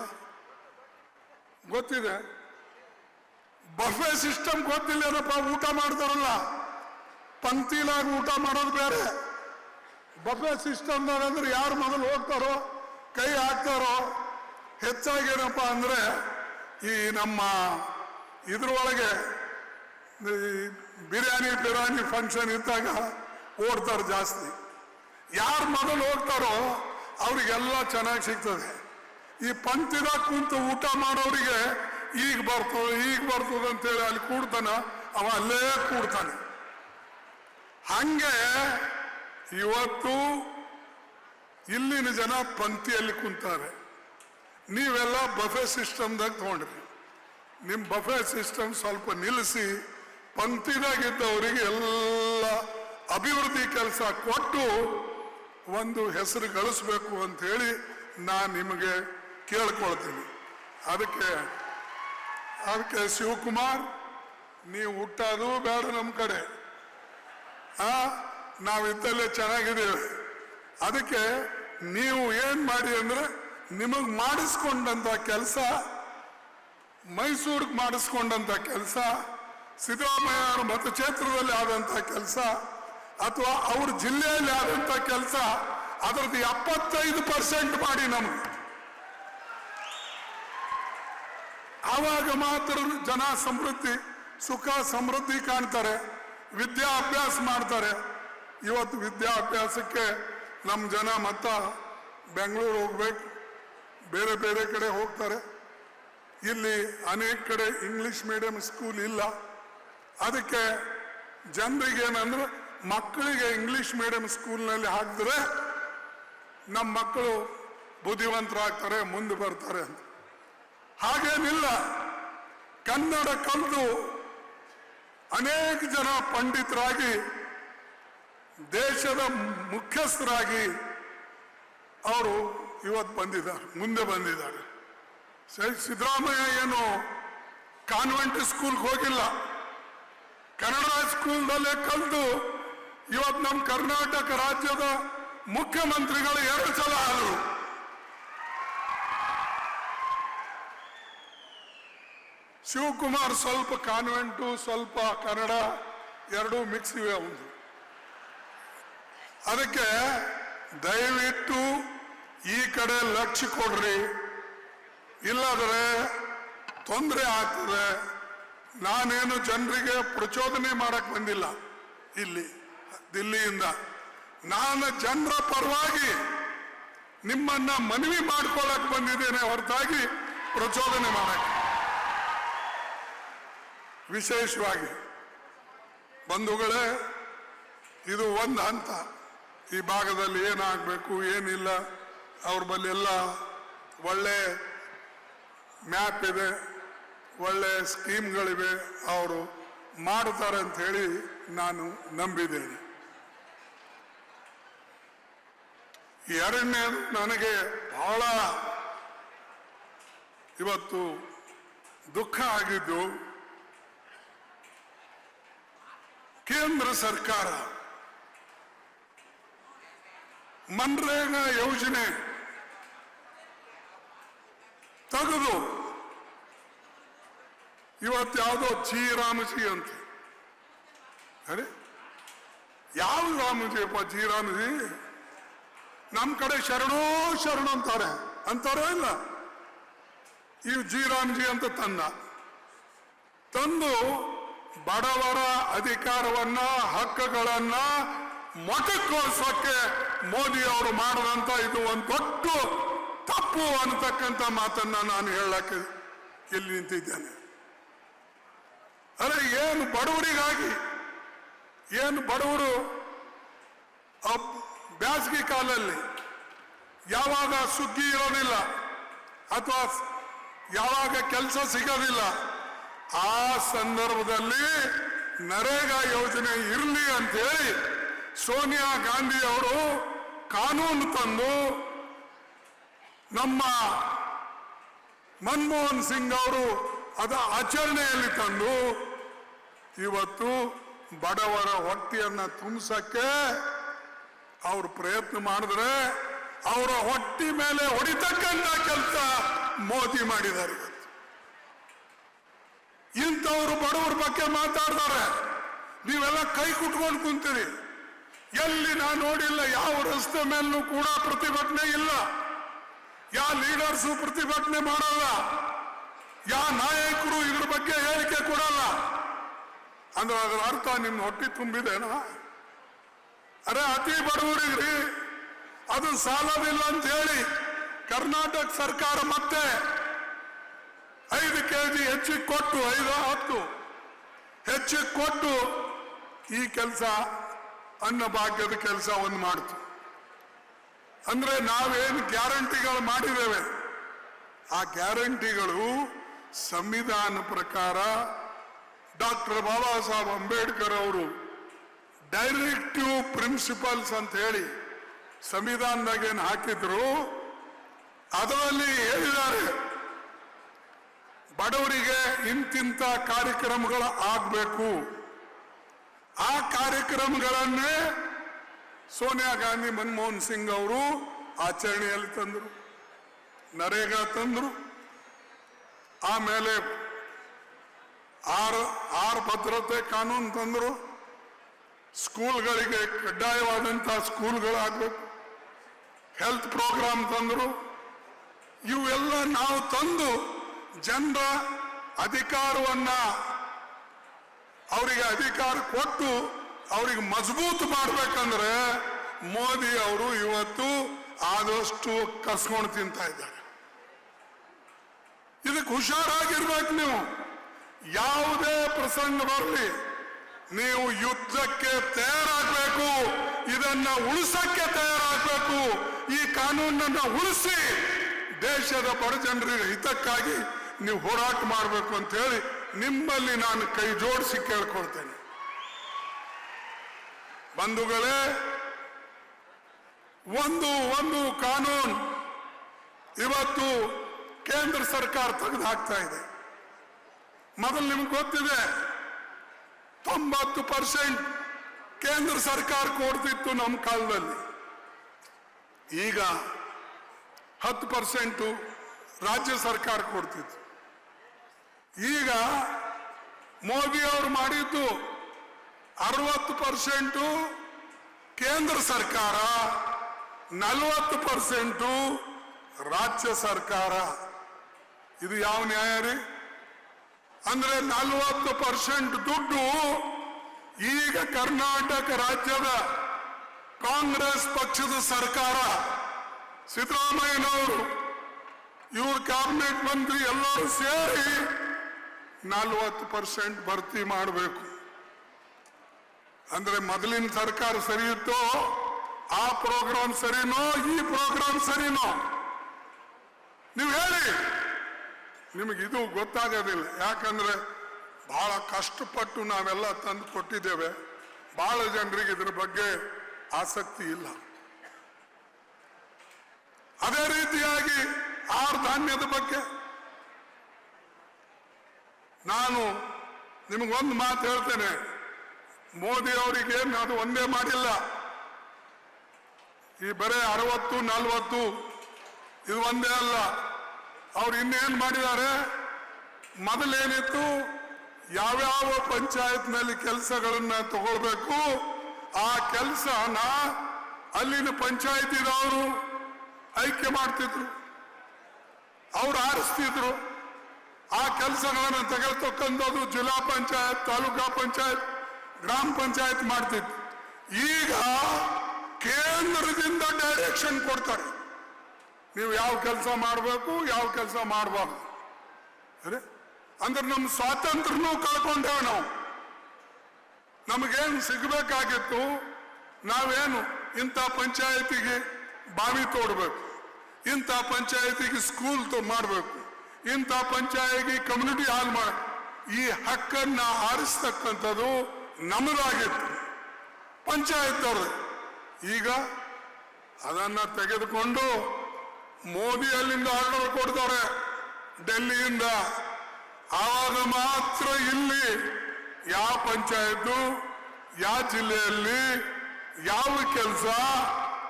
ಗೊತ್ತಿದೆ? ಬಫೆ ಸಿಸ್ಟಮ್ ಗೊತ್ತಿಲ್ಲ ಏನಪ್ಪ? ಊಟ ಮಾಡ್ತಾರಲ್ಲ, ಪಂಕ್ತಿಲಾಗ ಊಟ ಮಾಡೋದು ಬೇರೆ. ಬಫೆ ಸಿಸ್ಟಮ್ದಾಗ ಅಂದ್ರೆ ಯಾರು ಮೊದಲು ಹೋಗ್ತಾರೋ ಕೈ ಹಾಕ್ತಾರೋ. ಹೆಚ್ಚಾಗಿ ಏನಪ್ಪ ಅಂದ್ರೆ ಈ ನಮ್ಮ ಇದ್ರೊಳಗೆ ಬಿರಿಯಾನಿ ಫಂಕ್ಷನ್ ಇದ್ದಾಗ ಓಡ್ತಾರೆ ಜಾಸ್ತಿ. ಯಾರು ಮೊದಲು ಹೋಗ್ತಾರೋ ಅವ್ರಿಗೆಲ್ಲ ಚೆನ್ನಾಗಿ ಸಿಗ್ತದೆ. ಈ ಪಂಕ್ತಿದಾಗ ಕುಂತು ಊಟ ಮಾಡೋರಿಗೆ ಈಗ ಬರ್ತದೆ ಅಂತೇಳಿ ಅಲ್ಲಿ ಕೂಡ್ತಾನ, ಅವ ಅಲ್ಲೇ ಕೂಡ್ತಾನೆ. ಹಂಗೆ ಇವತ್ತು ಇಲ್ಲಿನ ಜನ ಪಂಕ್ತಿಯಲ್ಲಿ ಕುಂತಾರೆ. ನೀವೆಲ್ಲ ಬಫೆ ಸಿಸ್ಟಮ್ದಾಗ ತಗೊಂಡ್ರಿ. ನಿಮ್ಮ ಬಫೆ ಸಿಸ್ಟಮ್ ಸ್ವಲ್ಪ ನಿಲ್ಲಿಸಿ ಪಂಕ್ತಿದಾಗಿದ್ದವರಿಗೆ ಎಲ್ಲ ಅಭಿವೃದ್ಧಿ ಕೆಲಸ ಕೊಟ್ಟು ಒಂದು ಹೆಸರು ಗಳಿಸ್ಬೇಕು ಅಂತ ಹೇಳಿ ನಾನು ನಿಮಗೆ ಕೇಳ್ಕೊಳ್ತೀನಿ. ಅದಕ್ಕೆ ಶಿವಕುಮಾರ್, ನೀವು ಹುಟ್ಟೋದು ಬೇಡ ನಮ್ಮ ಕಡೆ. ನಾವಿದ್ದಲ್ಲೇ ಚೆನ್ನಾಗಿದ್ದೇವೆ. ಅದಕ್ಕೆ ನೀವು ಏನ್ ಮಾಡಿ ಅಂದ್ರೆ ನಿಮಗೆ ಮಾಡಿಸ್ಕೊಂಡಂತ ಕೆಲಸ, ಮೈಸೂರಿಗೆ ಮಾಡಿಸ್ಕೊಂಡಂತ ಕೆಲಸ, ಸಿದ್ದರಾಮಯ್ಯ ಅವರ ಮತಕ್ಷೇತ್ರದಲ್ಲಿ ಆದಂತ ಕೆಲಸ ಅಥವಾ ಅವ್ರ ಜಿಲ್ಲೆಯಲ್ಲಿ ಆದಂತ ಕೆಲಸ, ಅದರದ್ದು 75% ಮಾಡಿ ನಮ್ಗೆ. ಆವಾಗ ಮಾತ್ರ ಜನ ಸಮೃದ್ಧಿ, ಸುಖ ಸಮೃದ್ಧಿ ಕಾಣ್ತಾರೆ, ವಿದ್ಯಾಭ್ಯಾಸ ಮಾಡ್ತಾರೆ. ಇವತ್ತು ವಿದ್ಯಾಭ್ಯಾಸಕ್ಕೆ ನಮ್ಮ ಜನ ಮತ್ತ ಬೆಂಗಳೂರು ಹೋಗ್ಬೇಕು, ಬೇರೆ ಬೇರೆ ಕಡೆ ಹೋಗ್ತಾರೆ. ಇಲ್ಲಿ ಅನೇಕ ಕಡೆ ಇಂಗ್ಲಿಷ್ ಮೀಡಿಯಂ ಸ್ಕೂಲ್ ಇಲ್ಲ. ಅದಕ್ಕೆ ಜನರಿಗೆ ಏನಂದ್ರೆ ಮಕ್ಕಳಿಗೆ ಇಂಗ್ಲಿಷ್ ಮೀಡಿಯಂ ಸ್ಕೂಲ್ನಲ್ಲಿ ಹಾಕಿದ್ರೆ ನಮ್ಮ ಮಕ್ಕಳು ಬುದ್ಧಿವಂತರಾಗ್ತಾರೆ, ಮುಂದೆ ಬರ್ತಾರೆ ಅಂತ. ಹಾಗೇನಿಲ್ಲ. ಕನ್ನಡ ಕಲಿತು ಅನೇಕ ಜನ ಪಂಡಿತರಾಗಿ ದೇಶದ ಮುಖ್ಯಸ್ಥರಾಗಿ ಅವರು ಇವತ್ತು ಬಂದಿದ್ದಾರೆ, ಮುಂದೆ ಬಂದಿದ್ದಾರೆ. ಸಿದ್ದರಾಮಯ್ಯ ಏನು ಕಾನ್ವೆಂಟ್ ಸ್ಕೂಲ್ಗೆ ಹೋಗಿಲ್ಲ, ಕನ್ನಡ ಸ್ಕೂಲ್ದಲ್ಲೇ ಕಲಿತು ಇವತ್ತು ನಮ್ಮ ಕರ್ನಾಟಕ ರಾಜ್ಯದ ಮುಖ್ಯಮಂತ್ರಿಗಳು 2 ಸಲ ಆದರು. ಶಿವಕುಮಾರ್ ಸ್ವಲ್ಪ ಕಾನ್ವೆಂಟು ಸ್ವಲ್ಪ ಕನ್ನಡ ಎರಡೂ ಮಿಕ್ಸ್ ಇವೆ ಒಂದು. ಅದಕ್ಕೆ ದಯವಿಟ್ಟು ಈ ಕಡೆ ಲಕ್ಷ್ಯ ಕೊಡ್ರಿ, ಇಲ್ಲಾದರೆ ತೊಂದರೆ ಆಗ್ತದೆ. ನಾನೇನು ಜನರಿಗೆ ಪ್ರಚೋದನೆ ಮಾಡಕ್ ಬಂದಿಲ್ಲ ಇಲ್ಲಿ ದಿಲ್ಲಿಯಿಂದ. ನಾನು ಜನರ ಪರವಾಗಿ ನಿಮ್ಮನ್ನ ಮನವಿ ಮಾಡ್ಕೊಳ್ಳಕ್ ಬಂದಿದ್ದೇನೆ ಹೊರತಾಗಿ ಪ್ರಚೋದನೆ ಮಾಡಕ್ಕೆ. ವಿಶೇಷವಾಗಿ ಬಂಧುಗಳೇ, ಇದು ಒಂದು ಹಂತ. ಈ ಭಾಗದಲ್ಲಿ ಏನಾಗಬೇಕು ಏನಿಲ್ಲ ಅವ್ರ ಬಳಿ ಎಲ್ಲ ಒಳ್ಳೆ ಮ್ಯಾಪ್ ಇದೆ, ಒಳ್ಳೆ ಸ್ಕೀಮ್ಗಳಿವೆ, ಅವರು ಮಾಡ್ತಾರೆ ಅಂತ ಹೇಳಿ ನಾನು ನಂಬಿದ್ದೇನೆ. ಎರಡನೇದು, ನನಗೆ ಬಹಳ ಇವತ್ತು ದುಃಖ ಆಗಿದ್ದು ಕೇಂದ್ರ ಸರ್ಕಾರ ಮನ್ರೇಗಾ ಯೋಜನೆ ತೆಗೆದು ಇವತ್ತು ಯಾವುದೋ ಜಿ ರಾಮಜಿ ಅಂತ, ಅರೆ ಯಾವ ರಾಮಜಿಯಪ್ಪ ಜಿ ರಾಮಜಿ? ನಮ್ಮ ಕಡೆ ಶರಣೋ ಶರಣ ಅಂತಾರೋ ಇಲ್ಲ. ಈ ಜಿ ರಾಮಜಿ ಅಂತ ತಂದು ಬಡವರ ಅಧಿಕಾರವನ್ನ ಹಕ್ಕುಗಳನ್ನ ಮೊಟಕುಗೊಳಿಸೋಕೆ ಮೋದಿ ಅವರು ಮಾಡದಂತ ಇದು ಒಂದು ದೊಡ್ಡ ತಪ್ಪು ಅನ್ನತಕ್ಕಂಥ ಮಾತನ್ನ ನಾನು ಹೇಳಕ್ಕೆ ಇಲ್ಲಿ ನಿಂತಿದ್ದೇನೆ. ಅರೆ ಏನು ಬಡವರಿಗಾಗಿ, ಏನು ಬಡವರು ಬ್ಯಾಸಗಿ ಕಾಲಲ್ಲಿ ಯಾವಾಗ ಸುಗ್ಗಿ ಇರೋದಿಲ್ಲ ಅಥವಾ ಯಾವಾಗ ಕೆಲಸ ಸಿಗೋದಿಲ್ಲ, ಆ ಸಂದರ್ಭದಲ್ಲಿ ನರೇಗಾ ಯೋಜನೆ ಇರಲಿ ಅಂತ ಹೇಳಿ ಸೋನಿಯಾ ಗಾಂಧಿ ಅವರು ಕಾನೂನು ತಂದು ನಮ್ಮ ಮನಮೋಹನ್ ಸಿಂಗ್ ಅವರು ಅದ ಆಚರಣೆಯಲ್ಲಿ ತಂದು ಇವತ್ತು ಬಡವರ ಹೊಟ್ಟೆಯನ್ನ ತುಂಬಿಸಕ್ಕೆ ಅವರು ಪ್ರಯತ್ನ ಮಾಡಿದ್ರೆ ಅವರ ಹೊಟ್ಟೆ ಮೇಲೆ ಹೊಡಿತಕ್ಕಂತ ಕೆಲಸ ಮೋದಿ ಮಾಡಿದ್ದಾರೆ. ಇಂಥವ್ರು ಬಡವರ ಬಗ್ಗೆ ಮಾತಾಡ್ತಾರೆ, ನೀವೆಲ್ಲ ಕೈ ಕುಟ್ಕೊಂಡು ಕುಂತೀರಿ. ಎಲ್ಲಿ ನಾನು ನೋಡಿಲ್ಲ, ಯಾವ ರಸ್ತೆ ಮೇಲೂ ಕೂಡ ಪ್ರತಿಭಟನೆ ಇಲ್ಲ, ಯಾವ ಲೀಡರ್ಸು ಪ್ರತಿಭಟನೆ ಮಾಡಲ್ಲ, ಯಾವ ನಾಯಕರು ಇದ್ರ ಬಗ್ಗೆ ಹೇಳಿಕೆ ಕೊಡಲ್ಲ. ಅಂದ್ರೆ ಅದರ ಅರ್ಥ ನಿಮ್ಮ ಹೊಟ್ಟೆ ತುಂಬಿದೇನಾ? ಅರೆ ಅತಿ ಬಡವರಿಗ್ರಿ ಅದು ಸಾಲವಿಲ್ಲ ಅಂತ ಹೇಳಿ ಕರ್ನಾಟಕ ಸರ್ಕಾರ ಮತ್ತೆ 5 kg ಹೆಚ್ಚಿಗೆ ಕೊಟ್ಟು 5-10 ಹೆಚ್ಚಿಗೆ ಕೊಟ್ಟು ಈ ಕೆಲಸ ಅನ್ನಭಾಗ್ಯದ ಕೆಲಸ ಒಂದು ಮಾಡ್ತು. ಅಂದ್ರೆ ನಾವೇನು ಗ್ಯಾರಂಟಿಗಳು ಮಾಡಿದ್ದೇವೆ, ಆ ಗ್ಯಾರಂಟಿಗಳು ಸಂವಿಧಾನ ಪ್ರಕಾರ ಡಾಕ್ಟರ್ ಬಾಬಾ ಸಾಹೇಬ್ ಅಂಬೇಡ್ಕರ್ ಅವರು ಡೈರೆಕ್ಟಿವ್ ಪ್ರಿನ್ಸಿಪಲ್ಸ್ ಅಂತ ಹೇಳಿ ಸಂವಿಧಾನದಾಗ ಏನು ಹಾಕಿದ್ರು, ಅದರಲ್ಲಿ ಹೇಳಿದ್ದಾರೆ ಬಡವರಿಗೆ ಇಂತಿಂತ ಕಾರ್ಯಕ್ರಮಗಳು ಆಗಬೇಕು. ಆ ಕಾರ್ಯಕ್ರಮಗಳನ್ನೇ ಸೋನಿಯಾ ಗಾಂಧಿ ಮನಮೋಹನ್ ಸಿಂಗ್ ಅವರು ಆಚರಣೆಯಲ್ಲಿ ತಂದರು. ನರೇಗಾ ತಂದರು, ಆಮೇಲೆ ಆರ್ ಭದ್ರತೆ ಕಾನೂನು ತಂದರು, ಸ್ಕೂಲ್ಗಳಿಗೆ ಕಡ್ಡಾಯವಾದಂತಹ ಸ್ಕೂಲ್ಗಳಾಗಬೇಕು, ಹೆಲ್ತ್ ಪ್ರೋಗ್ರಾಮ್ ತಂದರು. ಇವೆಲ್ಲ ನಾವು ತಂದು ಜನರ ಅಧಿಕಾರವನ್ನ ಅವರಿಗೆ ಅಧಿಕಾರ ಕೊಟ್ಟು ಅವರಿಗೆ ಮಜಬೂತ್ ಮಾಡ್ಬೇಕಂದ್ರೆ ಮೋದಿ ಅವರು ಇವತ್ತು ಆದಷ್ಟು ಕಸ್ಕೊಂಡು ತಿಂತಾ ಇದ್ದಾರೆ. ಇದಕ್ಕೆ ಹುಷಾರಾಗಿರ್ಬೇಕು. ನೀವು ಯಾವುದೇ ಪ್ರಸಂಗ ಬರಲಿ, ನೀವು ಯುದ್ಧಕ್ಕೆ ತಯಾರಾಗಬೇಕು, ಇದನ್ನ ಉಳಿಸಕ್ಕೆ ತಯಾರಾಗಬೇಕು. ಈ ಕಾನೂನನ್ನ ಉಳಿಸಿ ದೇಶದ ಬಡ ಜನರ ಹಿತಕ್ಕಾಗಿ ನೀವು ಹೋರಾಟ ಮಾಡಬೇಕು ಅಂತ ಹೇಳಿ ನಿಮ್ಮಲ್ಲಿ ನಾನು ಕೈ ಜೋಡಿಸಿ ಕೇಳ್ಕೊಳ್ತೇನೆ. ಬಂಧುಗಳೇ, ಒಂದು ಕಾನೂನು ಇವತ್ತು ಕೇಂದ್ರ ಸರ್ಕಾರ ತೆಗೆದು ಹಾಕ್ತಾ ಇದೆ. ಮೊದಲು ನಿಮ್ಗೆ ಗೊತ್ತಿದೆ 90% ಕೇಂದ್ರ ಸರ್ಕಾರ ಕೊಡ್ತಿತ್ತು ನಮ್ಮ ಕಾಲದಲ್ಲಿ, ಈಗ 10% ರಾಜ್ಯ ಸರ್ಕಾರ ಕೊಡ್ತಿತ್ತು. ಈಗ ಮೋದಿ ಅವರು ಮಾಡಿದ್ದು 60% ಕೇಂದ್ರ ಸರ್ಕಾರ, 40% ರಾಜ್ಯ ಸರ್ಕಾರ. ಇದು ಯಾವ ನ್ಯಾಯ ರೀ? ಅಂದ್ರೆ 40% ದುಡ್ಡು ಈಗ ಕರ್ನಾಟಕ ರಾಜ್ಯದ ಕಾಂಗ್ರೆಸ್ ಪಕ್ಷದ ಸರ್ಕಾರ, ಸಿದ್ದರಾಮಯ್ಯನವರು, ಇವರು ಕ್ಯಾಬಿನೆಟ್ ಮಂತ್ರಿ ಎಲ್ಲರೂ ಸೇರಿ 40% ಭರ್ತಿ ಮಾಡಬೇಕು. ಅಂದ್ರೆ ಮೊದಲಿನ ಸರ್ಕಾರ ಸರಿ ಇತ್ತೋ, ಆ ಪ್ರೋಗ್ರಾಮ್ ಸರಿನೋ, ಈ ಪ್ರೋಗ್ರಾಮ್ ಸರಿನೋ? ನೀವು ಹೇಳಿ. ನಿಮಗಿದು ಗೊತ್ತಾಗೋದಿಲ್ಲ. ಯಾಕಂದ್ರೆ ಬಹಳ ಕಷ್ಟಪಟ್ಟು ನಾವೆಲ್ಲ ತಂದು ಕೊಟ್ಟಿದ್ದೇವೆ. ಬಹಳ ಜನರಿಗೆ ಇದ್ರ ಬಗ್ಗೆ ಆಸಕ್ತಿ ಇಲ್ಲ. ಅದೇ ರೀತಿಯಾಗಿ ಆಹಾರ ಧಾನ್ಯದ ಬಗ್ಗೆ ನಾನು ನಿಮಗೊಂದು ಮಾತು ಹೇಳ್ತೇನೆ. ಮೋದಿ ಅವರಿಗೆ ಅದು ಒಂದೇ ಮಾಡಿಲ್ಲ. ಈ ಬರೇ 60-40 ಇದು ಒಂದೇ ಅಲ್ಲ. ಅವ್ರು ಇನ್ನೇನ್ ಮಾಡಿದ್ದಾರೆ, ಮೊದಲೇನಿತ್ತು, ಯಾವ್ಯಾವ ಪಂಚಾಯತ್ನಲ್ಲಿ ಕೆಲಸಗಳನ್ನ ತಗೊಳ್ಬೇಕು ಆ ಕೆಲಸನ ಅಲ್ಲಿನ ಪಂಚಾಯತಿದವರು ಆಯ್ಕೆ ಮಾಡ್ತಿದ್ರು, ಅವ್ರು ಆರಿಸ್ತಿದ್ರು. ಆ ಕೆಲಸಗಳನ್ನು ತೆಗೆದುಕೊಂಡದ್ದು ಜಿಲ್ಲಾ ಪಂಚಾಯತ್, ತಾಲೂಕಾ ಪಂಚಾಯತ್, ಗ್ರಾಮ ಪಂಚಾಯತ್ ಮಾಡ್ತಿದ್ರು. ಈಗ ಕೇಂದ್ರದಿಂದ ಡೈರೆಕ್ಷನ್ ಕೊಡ್ತಾರೆ, ನೀವು ಯಾವ ಕೆಲಸ ಮಾಡಬೇಕು, ಯಾವ ಕೆಲಸ ಮಾಡಬಾರ್ದು. ಅಂದ್ರೆ ನಮ್ಮ ಸ್ವಾತಂತ್ರ್ಯನೂ ಕಳ್ಕೊಂಡೇವೆ ನಾವು. ನಮಗೇನು ಸಿಗಬೇಕಾಗಿತ್ತು, ನಾವೇನು ಇಂಥ ಪಂಚಾಯತಿಗೆ ಬಾವಿ ತೋಡ್ಬೇಕು, ಇಂಥ ಪಂಚಾಯತಿಗೆ ಸ್ಕೂಲ್ ಮಾಡಬೇಕು, ಇಂಥ ಪಂಚಾಯತಿಗೆ ಕಮ್ಯುನಿಟಿ ಹಾಲ್ ಮಾಡ, ಈ ಹಕ್ಕನ್ನ ಆರಿಸ್ತಕ್ಕಂಥದ್ದು ನಮ್ಮದಾಗಿತ್ತು, ಪಂಚಾಯತ್ ಅವ್ರದ್ದು. ಈಗ ಅದನ್ನ ತೆಗೆದುಕೊಂಡು ಮೋದಿ ಅಲ್ಲಿಂದ ಆರ್ಡರ್ ಕೊಡ್ತಾರೆ ಡೆಲ್ಲಿಯಿಂದ. ಆವಾಗ ಮಾತ್ರ ಇಲ್ಲಿ ಯಾವ ಪಂಚಾಯತ್ ಯಾವ ಜಿಲ್ಲೆಯಲ್ಲಿ ಯಾವ ಕೆಲಸ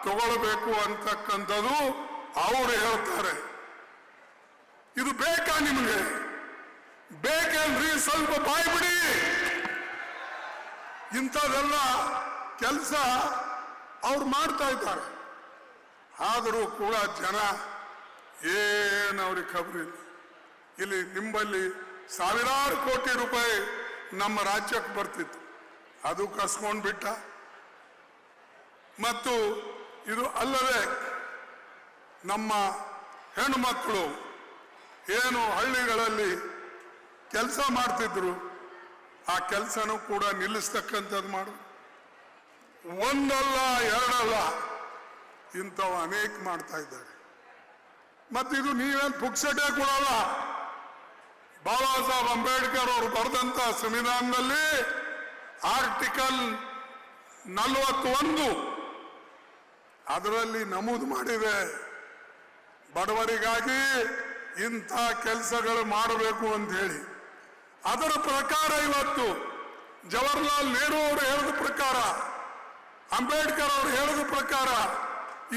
ತಗೊಳ್ಬೇಕು ಅಂತಕ್ಕಂಥದ್ದು ಅವರು ಹೇಳ್ತಾರೆ. ಇದು ಬೇಕಾ ನಿಮಗೆ? ಬೇಕೇನ್ರಿ? ಸ್ವಲ್ಪ ಬಾಯ್ ಬಿಡಿ. ಇಂಥದೆಲ್ಲ ಕೆಲಸ ಅವ್ರು ಮಾಡ್ತಾ ಇದ್ದಾರೆ. ಆದರೂ ಕೂಡ ಜನ ಏನವ್ರಿಗೆ ಖಬರಿಲ್ಲ. ಇಲ್ಲಿ ನಿಂಬಲ್ಲಿ ಸಾವಿರಾರು ಕೋಟಿ ರೂಪಾಯಿ ನಮ್ಮ ರಾಜ್ಯಕ್ಕೆ ಬರ್ತಿತ್ತು, ಅದು ಕಸ್ಕೊಂಡು ಬಿಟ್ಟ. ಮತ್ತು ಇದು ಅಲ್ಲದೆ ನಮ್ಮ ಹೆಣ್ಣು ಮಕ್ಕಳು ಏನು ಹಳ್ಳಿಗಳಲ್ಲಿ ಕೆಲಸ ಮಾಡ್ತಿದ್ರು, ಆ ಕೆಲಸನೂ ಕೂಡ ನಿಲ್ಲಿಸ್ತಕ್ಕಂಥದ್ದು ಮಾಡು. ಒಂದಲ್ಲ ಎರಡಲ್ಲ, ಇಂಥವು ಅನೇಕ ಮಾಡ್ತಾ ಇದ್ದಾರೆ. ಮತ್ತಿದು ನೀವೇನು ಪುಕ್ಸಟೆ ಕೊಡಲ್ಲ. ಬಾಬಾ ಸಾಹೇಬ್ ಅಂಬೇಡ್ಕರ್ ಅವರು ಬರೆದಂತ ಸಂವಿಧಾನದಲ್ಲಿ ಆರ್ಟಿಕಲ್ 41 ಅದರಲ್ಲಿ ನಮೂದು ಮಾಡಿದೆ, ಬಡವರಿಗಾಗಿ ಇಂಥ ಕೆಲಸಗಳು ಮಾಡಬೇಕು ಅಂತ ಹೇಳಿ. ಅದರ ಪ್ರಕಾರ ಇವತ್ತು ಜವಾಹರ್ಲಾಲ್ ನೆಹರು ಅವರು ಹೇಳಿದ ಪ್ರಕಾರ, ಅಂಬೇಡ್ಕರ್ ಅವರು ಹೇಳಿದ ಪ್ರಕಾರ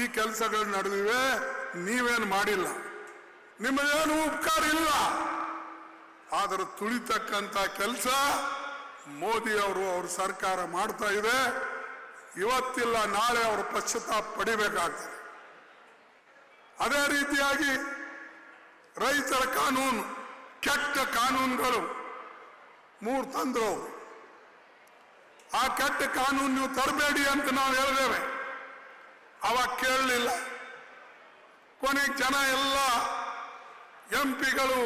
ಈ ಕೆಲಸಗಳು ನಡೆದಿವೆ. ನೀವೇನು ಮಾಡಿಲ್ಲ, ನಿಮ್ಮದೇನು ಉಪಕಾರ ಇಲ್ಲ. ಆದರೆ ತುಳಿತಕ್ಕಂಥ ಕೆಲಸ ಮೋದಿ ಅವರು ಅವ್ರ ಸರ್ಕಾರ ಮಾಡ್ತಾ ಇದೆ. ಇವತ್ತಿಲ್ಲ ನಾಳೆ ಅವರು ಪಶ್ಚಾತ್ತಾಪ ಪಡಿಬೇಕಾಗ್ತದೆ. ಅದೇ ರೀತಿಯಾಗಿ ರೈತರ ಕಾನೂನು, ಕೆಟ್ಟ ಕಾನೂನುಗಳು 3 ತಂದ್ರು. ಆ ಕೆಟ್ಟ ಕಾನೂನು ನೀವು ತರಬೇಡಿ ಅಂತ ನಾವು ಹೇಳಿದ್ದೇವೆ, ಅವಾಗ ಕೇಳಲಿಲ್ಲ. ಕೊನೆಗೆ ಜನ ಎಲ್ಲ ಎಂಪಿಗಳು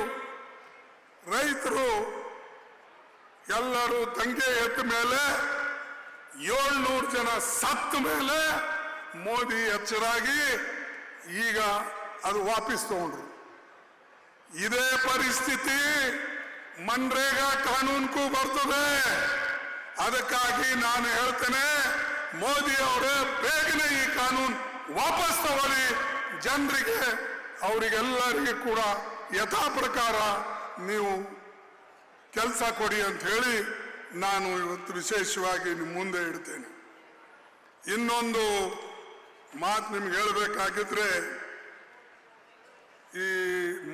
ರೈತರು ಎಲ್ಲರೂ ದಂಗೆ ಎದ್ದ ಮೇಲೆ 700 ಜನ ಸತ್ತ ಮೇಲೆ ಮೋದಿ ಎಚ್ಚರಾಗಿ ಈಗ ಅದು ವಾಪಸ್ ತಗೊಂಡ್ರು. ಇದೇ ಪರಿಸ್ಥಿತಿ ಮನ್ರೇಗಾ ಕಾನೂನ್ಗೂ ಬರ್ತದೆ. ಅದಕ್ಕಾಗಿ ನಾನು ಹೇಳ್ತೇನೆ, ಮೋದಿ ಅವರೇ ಬೇಗನೆ ಈ ಕಾನೂನು ವಾಪಸ್ ತಗೊಳ್ಳಿ, ಜನರಿಗೆ ಅವರಿಗೆಲ್ಲರಿಗೆ ಕೂಡ ಯಥಾ ಪ್ರಕಾರ ನೀವು ಕೆಲಸ ಕೊಡಿ ಅಂತ ಹೇಳಿ ನಾನು ಇವತ್ತು ವಿಶೇಷವಾಗಿ ನಿಮ್ಮ ಮುಂದೆ ಇಡ್ತೇನೆ. ಇನ್ನೊಂದು ಮಾತು ನಿಮ್ಗೆ ಹೇಳಬೇಕಾಗಿದ್ರೆ, ಈ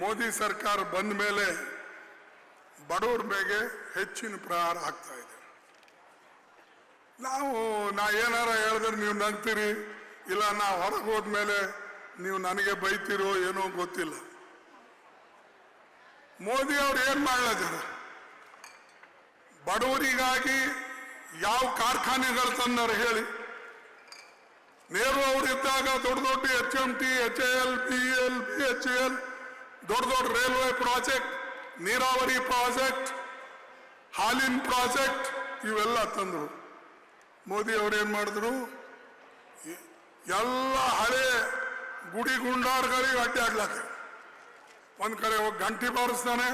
ಮೋದಿ ಸರ್ಕಾರ ಬಂದ ಮೇಲೆ ಬಡವರ ಮೇಲೆ ಹೆಚ್ಚಿನ ಪ್ರಹಾರ ಆಗ್ತಾ ಇದೆ. ನಾ ಏನಾರ ಹೇಳಿದ್ರೆ ನೀವು ನಗ್ತೀರಿ, ಇಲ್ಲ ನಾ ಹೊರಗೆ ಹೋದ್ಮೇಲೆ ನೀವು ನನಗೆ ಬೈತೀರೋ ಏನೋ ಗೊತ್ತಿಲ್ಲ. ಮೋದಿ ಅವ್ರು ಏನ್ ಮಾಡ್ಲತ್ತಾರ, ಬಡವರಿಗಾಗಿ ಯಾವ ಕಾರ್ಖಾನೆಗಳು ತಂದಾರ ಹೇಳಿ? ನೆಹರು ಅವರು ಇದ್ದಾಗ ದೊಡ್ಡ ದೊಡ್ಡ HMT, HAL, PEL, BHEL, ದೊಡ್ಡ ದೊಡ್ಡ ರೈಲ್ವೆ ಪ್ರಾಜೆಕ್ಟ್, ನೀರಾವರಿ ಪ್ರಾಜೆಕ್ಟ್, ಹಾಲಿನ ಪ್ರಾಜೆಕ್ಟ್ ಇವೆಲ್ಲ ತಂದ್ರು. ಮೋದಿ ಅವ್ರು ಏನ್ ಮಾಡಿದ್ರು, ಎಲ್ಲ ಹಳೆ ಗುಡಿ ಗುಂಡಾರ್ಗಳಿಗೆ ಅಡ್ಡಿ ಆಗ್ಲಕ್ಕ. ಒಂದ್ ಕಡೆ ಹೋಗಿ ಗಂಟಿ ಬಾರಿಸ್ತಾನೆ,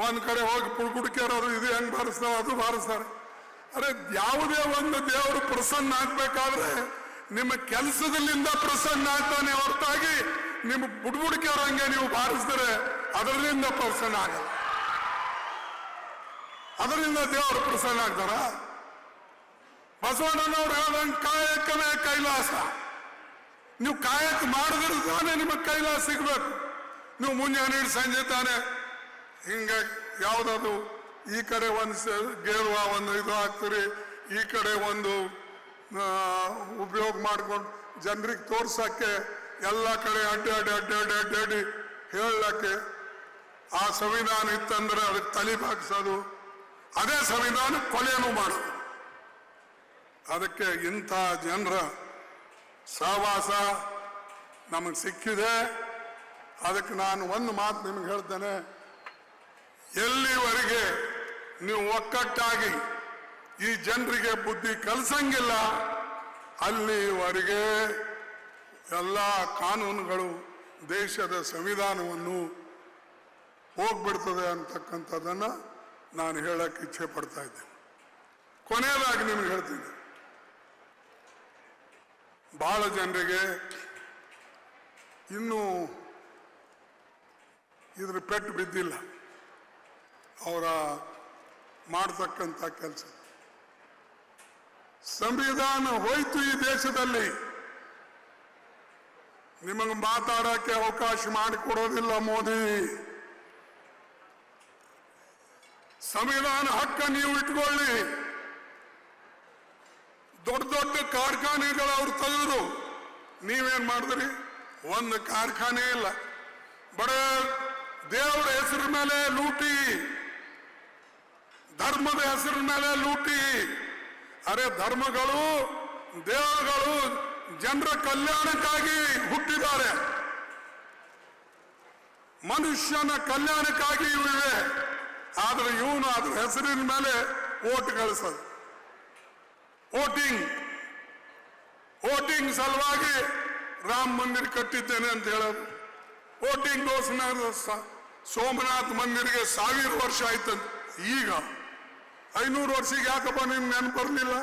ಒಂದ್ ಕಡೆ ಹೋಗಿ ಪುಡ್ಕುಡ್ಕೆರವರು ಇದು ಹೆಂಗ್ ಬಾರಿಸ್ತಾರ ಅದು ಬಾರಿಸ್ತಾರೆ. ಅರೆ, ಯಾವುದೇ ಒಂದು ದೇವರು ಪ್ರಸನ್ನ ಆಗ್ಬೇಕಾದ್ರೆ ನಿಮ್ಮ ಕೆಲಸದಲ್ಲಿಂದ ಪ್ರಸನ್ನ ಆಗ್ತಾನೆ ಹೊರತಾಗಿ ನಿಮ್ಮ ಬುಡ್ಬುಡ್ಕೆರವಂಗೆ ನೀವು ಬಾರಿಸಿದ್ರೆ ಅದರಿಂದ ಪ್ರಸನ್ನ ಆಗಲ್ಲ. ಅದರಿಂದ ದೇವರು ಪ್ರಸನ್ನ ಆಗ್ತಾರ? ಬಸವಣ್ಣನವ್ರು ಹೇಳ್ದಂಗೆ ಕಾಯಕವೇ ಕೈಲಾಸ. ನೀವು ಕಾಯಕ ಮಾಡಿದ್ರೆ ತಾನೇ ನಿಮಗೆ ಕೈಲಾಸ ಸಿಗ್ಬೇಕು. ನೀವು ಮುಂಜಾನೆ ಸಂಜೆ ತಾನೆ ಹಿಂಗಾಗಿ ಯಾವ್ದದು ಈ ಕಡೆ ಒಂದು ಗೇರುವ ಒಂದು ಇದು ಹಾಕ್ತೀರಿ, ಈ ಕಡೆ ಒಂದು ಉಪಯೋಗ ಮಾಡ್ಕೊಂಡು ಜನರಿಗೆ ತೋರ್ಸಕ್ಕೆ ಎಲ್ಲ ಕಡೆ ಅಡ್ಡಾಡಿ ಹೇಳಕ್ಕೆ. ಆ ಸಂವಿಧಾನ ಇತ್ತಂದ್ರೆ ಅದಕ್ಕೆ ತಲೆ ಬಾಗಿಸೋದು, ಅದೇ ಸಂವಿಧಾನ ಕೊಲೆನೂ ಮಾಡೋದು. ಅದಕ್ಕೆ ಇಂಥ ಜನರ ಸಹವಾಸ ನಮಗೆ ಸಿಕ್ಕಿದೆ. ಅದಕ್ಕೆ ನಾನು ಒಂದು ಮಾತು ನಿಮಗೆ ಹೇಳ್ತೇನೆ, ಎಲ್ಲಿವರೆಗೆ ನೀವು ಒಕ್ಕಟ್ಟಾಗಿ ಈ ಜನರಿಗೆ ಬುದ್ಧಿ ಕಲಿಸಂಗಿಲ್ಲ ಅಲ್ಲಿವರೆಗೆ ಎಲ್ಲ ಕಾನೂನುಗಳು ದೇಶದ ಸಂವಿಧಾನವನ್ನು ಹೋಗ್ಬಿಡ್ತದೆ ಅಂತಕ್ಕಂಥದ್ದನ್ನು ನಾನು ಹೇಳಕ್ಕೆ ಇಚ್ಛೆ ಪಡ್ತಾ ಇದ್ದೇನೆ. ಕೊನೆಯದಾಗಿ ನಿಮಗೆ ಹೇಳ್ತೀನಿ, ಬಹಳ ಜನರಿಗೆ ಇನ್ನೂ ಇದ್ರ ಪೆಟ್ಟು ಬಿದ್ದಿಲ್ಲ ಅವರ ಮಾಡ್ತಕ್ಕಂಥ ಕೆಲಸ. ಸಂವಿಧಾನ ಹೋಯ್ತು ಈ ದೇಶದಲ್ಲಿ, ನಿಮಗೆ ಮಾತಾಡಕ್ಕೆ ಅವಕಾಶ ಮಾಡಿಕೊಡೋದಿಲ್ಲ ಮೋದಿ. ಸಂವಿಧಾನ ಹಕ್ಕ ನೀವು ಇಟ್ಕೊಳ್ಳಿ. ದೊಡ್ಡ ದೊಡ್ಡ ಕಾರ್ಖಾನೆಗಳು ಅವ್ರು ತೆಗೆದ್ರು, ನೀವೇನ್ ಮಾಡಿದ್ರಿ? ಒಂದು ಕಾರ್ಖಾನೆ ಇಲ್ಲ. ಬಡ ದೇವರ ಹೆಸರ ಮೇಲೆ ಲೂಟಿ, ಧರ್ಮದ ಹೆಸರ ಮೇಲೆ ಲೂಟಿ. ಅರೆ ಧರ್ಮಗಳು ದೇವರುಗಳು ಜನರ ಕಲ್ಯಾಣಕ್ಕಾಗಿ ಹುಟ್ಟಿದ್ದಾರೆ, ಮನುಷ್ಯನ ಕಲ್ಯಾಣಕ್ಕಾಗಿ ಇವೆ. ಆದ್ರೆ ಇವನು ಅದ್ರ ಹೆಸರಿನ ಮೇಲೆ ಓಟ್ ಕಳಿಸೋದು, ವೋಟಿಂಗ್ ಸಲುವಾಗಿ ರಾಮ ಮಂದಿರ ಕಟ್ಟಿದ್ದೇನೆ ಅಂತ ಹೇಳೋದು. ವೋಟಿಂಗ್ಗೋಸ್ಕರ ಸೋಮನಾಥ್ ಮಂದಿರಿಗೆ 1000 ವರ್ಷ ಆಯ್ತಂತ. ಈಗ 500 ವರ್ಷಕ್ಕೆ ಯಾಕಪ್ಪ ನಿಮ್ಗೆ ನೆನಪು ಬರಲಿಲ್ಲ?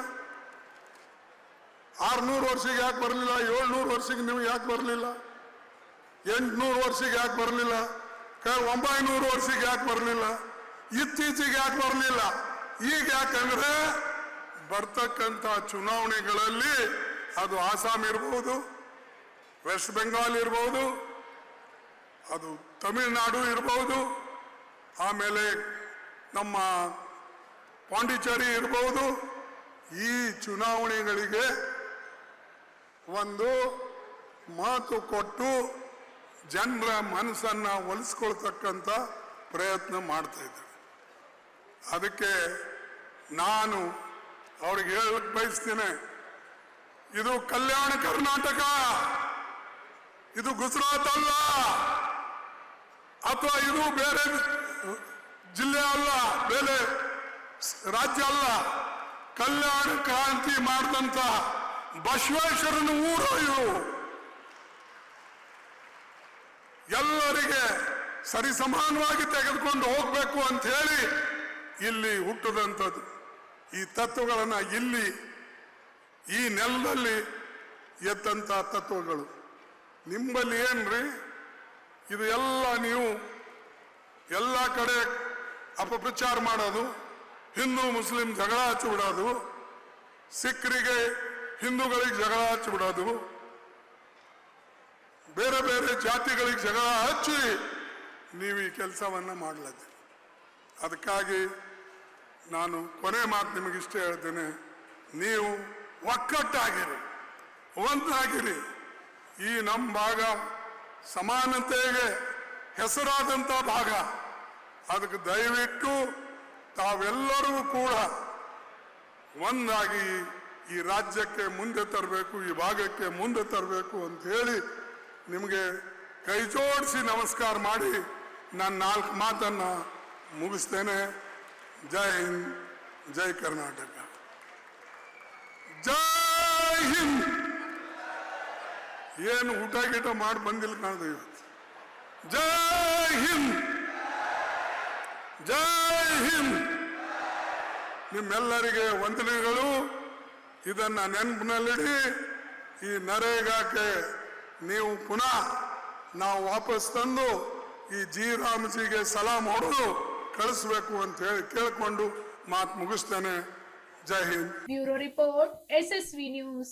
600 ವರ್ಷಕ್ಕೆ ಯಾಕೆ ಬರಲಿಲ್ಲ? 700 ವರ್ಷಕ್ಕೆ ನೀವು ಯಾಕೆ ಬರಲಿಲ್ಲ? 800 ವರ್ಷಕ್ಕೆ ಯಾಕೆ ಬರಲಿಲ್ಲ? 900 ವರ್ಷಕ್ಕೆ ಯಾಕೆ ಬರಲಿಲ್ಲ? ಇತ್ತೀಚೆಗೆ ಯಾಕೆ ಬರಲಿಲ್ಲ? ಈಗ ಯಾಕಂದ್ರೆ ಬರ್ತಕ್ಕಂಥ ಚುನಾವಣೆಗಳಲ್ಲಿ ಅದು ಆಸಾಂ ಇರಬಹುದು, ವೆಸ್ಟ್ ಬೆಂಗಾಲ್ ಇರಬಹುದು, ಅದು ತಮಿಳುನಾಡು ಇರಬಹುದು, ಆಮೇಲೆ ನಮ್ಮ ಪಾಂಡಿಚೇರಿ ಇರಬಹುದು. ಈ ಚುನಾವಣೆಗಳಿಗೆ ಒಂದು ಮಾತು ಕೊಟ್ಟು ಜನರ ಮನಸ್ಸನ್ನ ಒಲಿಸ್ಕೊಳ್ತಕ್ಕಂಥ ಪ್ರಯತ್ನ ಮಾಡ್ತಾ ಇದ್ದಾರೆ. ಅದಕ್ಕೆ ನಾನು ಅವ್ರಿಗೆ ಹೇಳಕ್ ಬಯಸ್ತೇನೆ, ಇದು ಕಲ್ಯಾಣ ಕರ್ನಾಟಕ, ಇದು ಗುಜರಾತ್ ಅಲ್ಲ, ಅಥವಾ ಇದು ಬೇರೆ ಜಿಲ್ಲೆ ಅಲ್ಲ, ಬೇರೆ ರಾಜ್ಯ ಅಲ್ಲ. ಕಲ್ಯಾಣ ಕ್ರಾಂತಿ ಮಾಡಿದಂತ ಬಸವೇಶ್ವರನ ಊರು ಇದು. ಎಲ್ಲರಿಗೆ ಸರಿಸಮಾನವಾಗಿ ತೆಗೆದುಕೊಂಡು ಹೋಗ್ಬೇಕು ಅಂತ ಹೇಳಿ ಇಲ್ಲಿ ಹುಟ್ಟದಂಥದ್ದು. ಈ ತತ್ವಗಳನ್ನ ಇಲ್ಲಿ ಈ ನೆಲದಲ್ಲಿ ಎತ್ತಂತ ತತ್ವಗಳು. ನಿಮ್ಮಲ್ಲಿ ಏನ್ರಿ ಇದು ಎಲ್ಲ ನೀವು ಎಲ್ಲ ಕಡೆ ಅಪಪ್ರಚಾರ ಮಾಡೋದು, ಹಿಂದೂ ಮುಸ್ಲಿಂ ಜಗಳ ಹಚ್ಚಿ ಬಿಡೋದು, ಸಿಖ್ರಿಗೆ ಹಿಂದೂಗಳಿಗೆ ಜಗಳ ಹಚ್ಚಿ ಬಿಡೋದು, ಬೇರೆ ಬೇರೆ ಜಾತಿಗಳಿಗೆ ಜಗಳ ಹಚ್ಚಿ ನೀವು ಈ ಕೆಲಸವನ್ನ ಮಾಡಲಾಗಿದೆ. ಅದಕ್ಕಾಗಿ ನಾನು ಕೊನೆ ಮಾತು ನಿಮಗಿಷ್ಟೇ ಹೇಳ್ತೇನೆ, ನೀವು ಒಕ್ಕಟ್ಟಾಗಿರಿ, ಒಂದಾಗಿರಿ. ಈ ನಮ್ಮ ಭಾಗ ಸಮಾನತೆಗೆ ಹೆಸರಾದಂಥ ಭಾಗ. ಅದಕ್ಕೆ ದಯವಿಟ್ಟು ತಾವೆಲ್ಲರೂ ಕೂಡ ಒಂದಾಗಿ ಈ ರಾಜ್ಯಕ್ಕೆ ಮುಂದೆ ತರಬೇಕು, ಈ ಭಾಗಕ್ಕೆ ಮುಂದೆ ತರಬೇಕು ಅಂತ ಹೇಳಿ ನಿಮಗೆ ಕೈ ಜೋಡಿಸಿ ನಮಸ್ಕಾರ ಮಾಡಿ ನಾನು 4 ಮಾತನ್ನ ಮುಗಿಸ್ತೇನೆ. ಜೈ ಹಿಂದ್, ಜೈ ಕರ್ನಾಟಕ, ಜೈ ಹಿಂದ್. ಏನು ಊಟ ಗೀಟ ಮಾಡಿ ಬಂದಿಲ್ಲ ಕಾಣದ ಇವತ್ತು. ಜೈ ಹಿಂದ್, ಜೈ ಹಿಂದ್. ನಿಮ್ಮೆಲ್ಲರಿಗೆ ವಂದನೆಗಳು. ಇದನ್ನ ನೆನಪಿನಲ್ಲಿಡಿ. ಈ ನರೇಗಾಕ್ಕೆ ನೀವು ಪುನಃ ನಾವು ವಾಪಸ್ ತಂದು ಈ ಜಿ ರಾಮಜಿಗೆ ಸಲಾಂ ಹೊಡೆದು ಕಳಿಸ್ಬೇಕು ಅಂತ ಹೇಳಿ ಕೇಳಿಕೊಂಡು ಮಾತು ಮುಗಿಸ್ತೇನೆ. Jai Hind. Bureau report SSV news.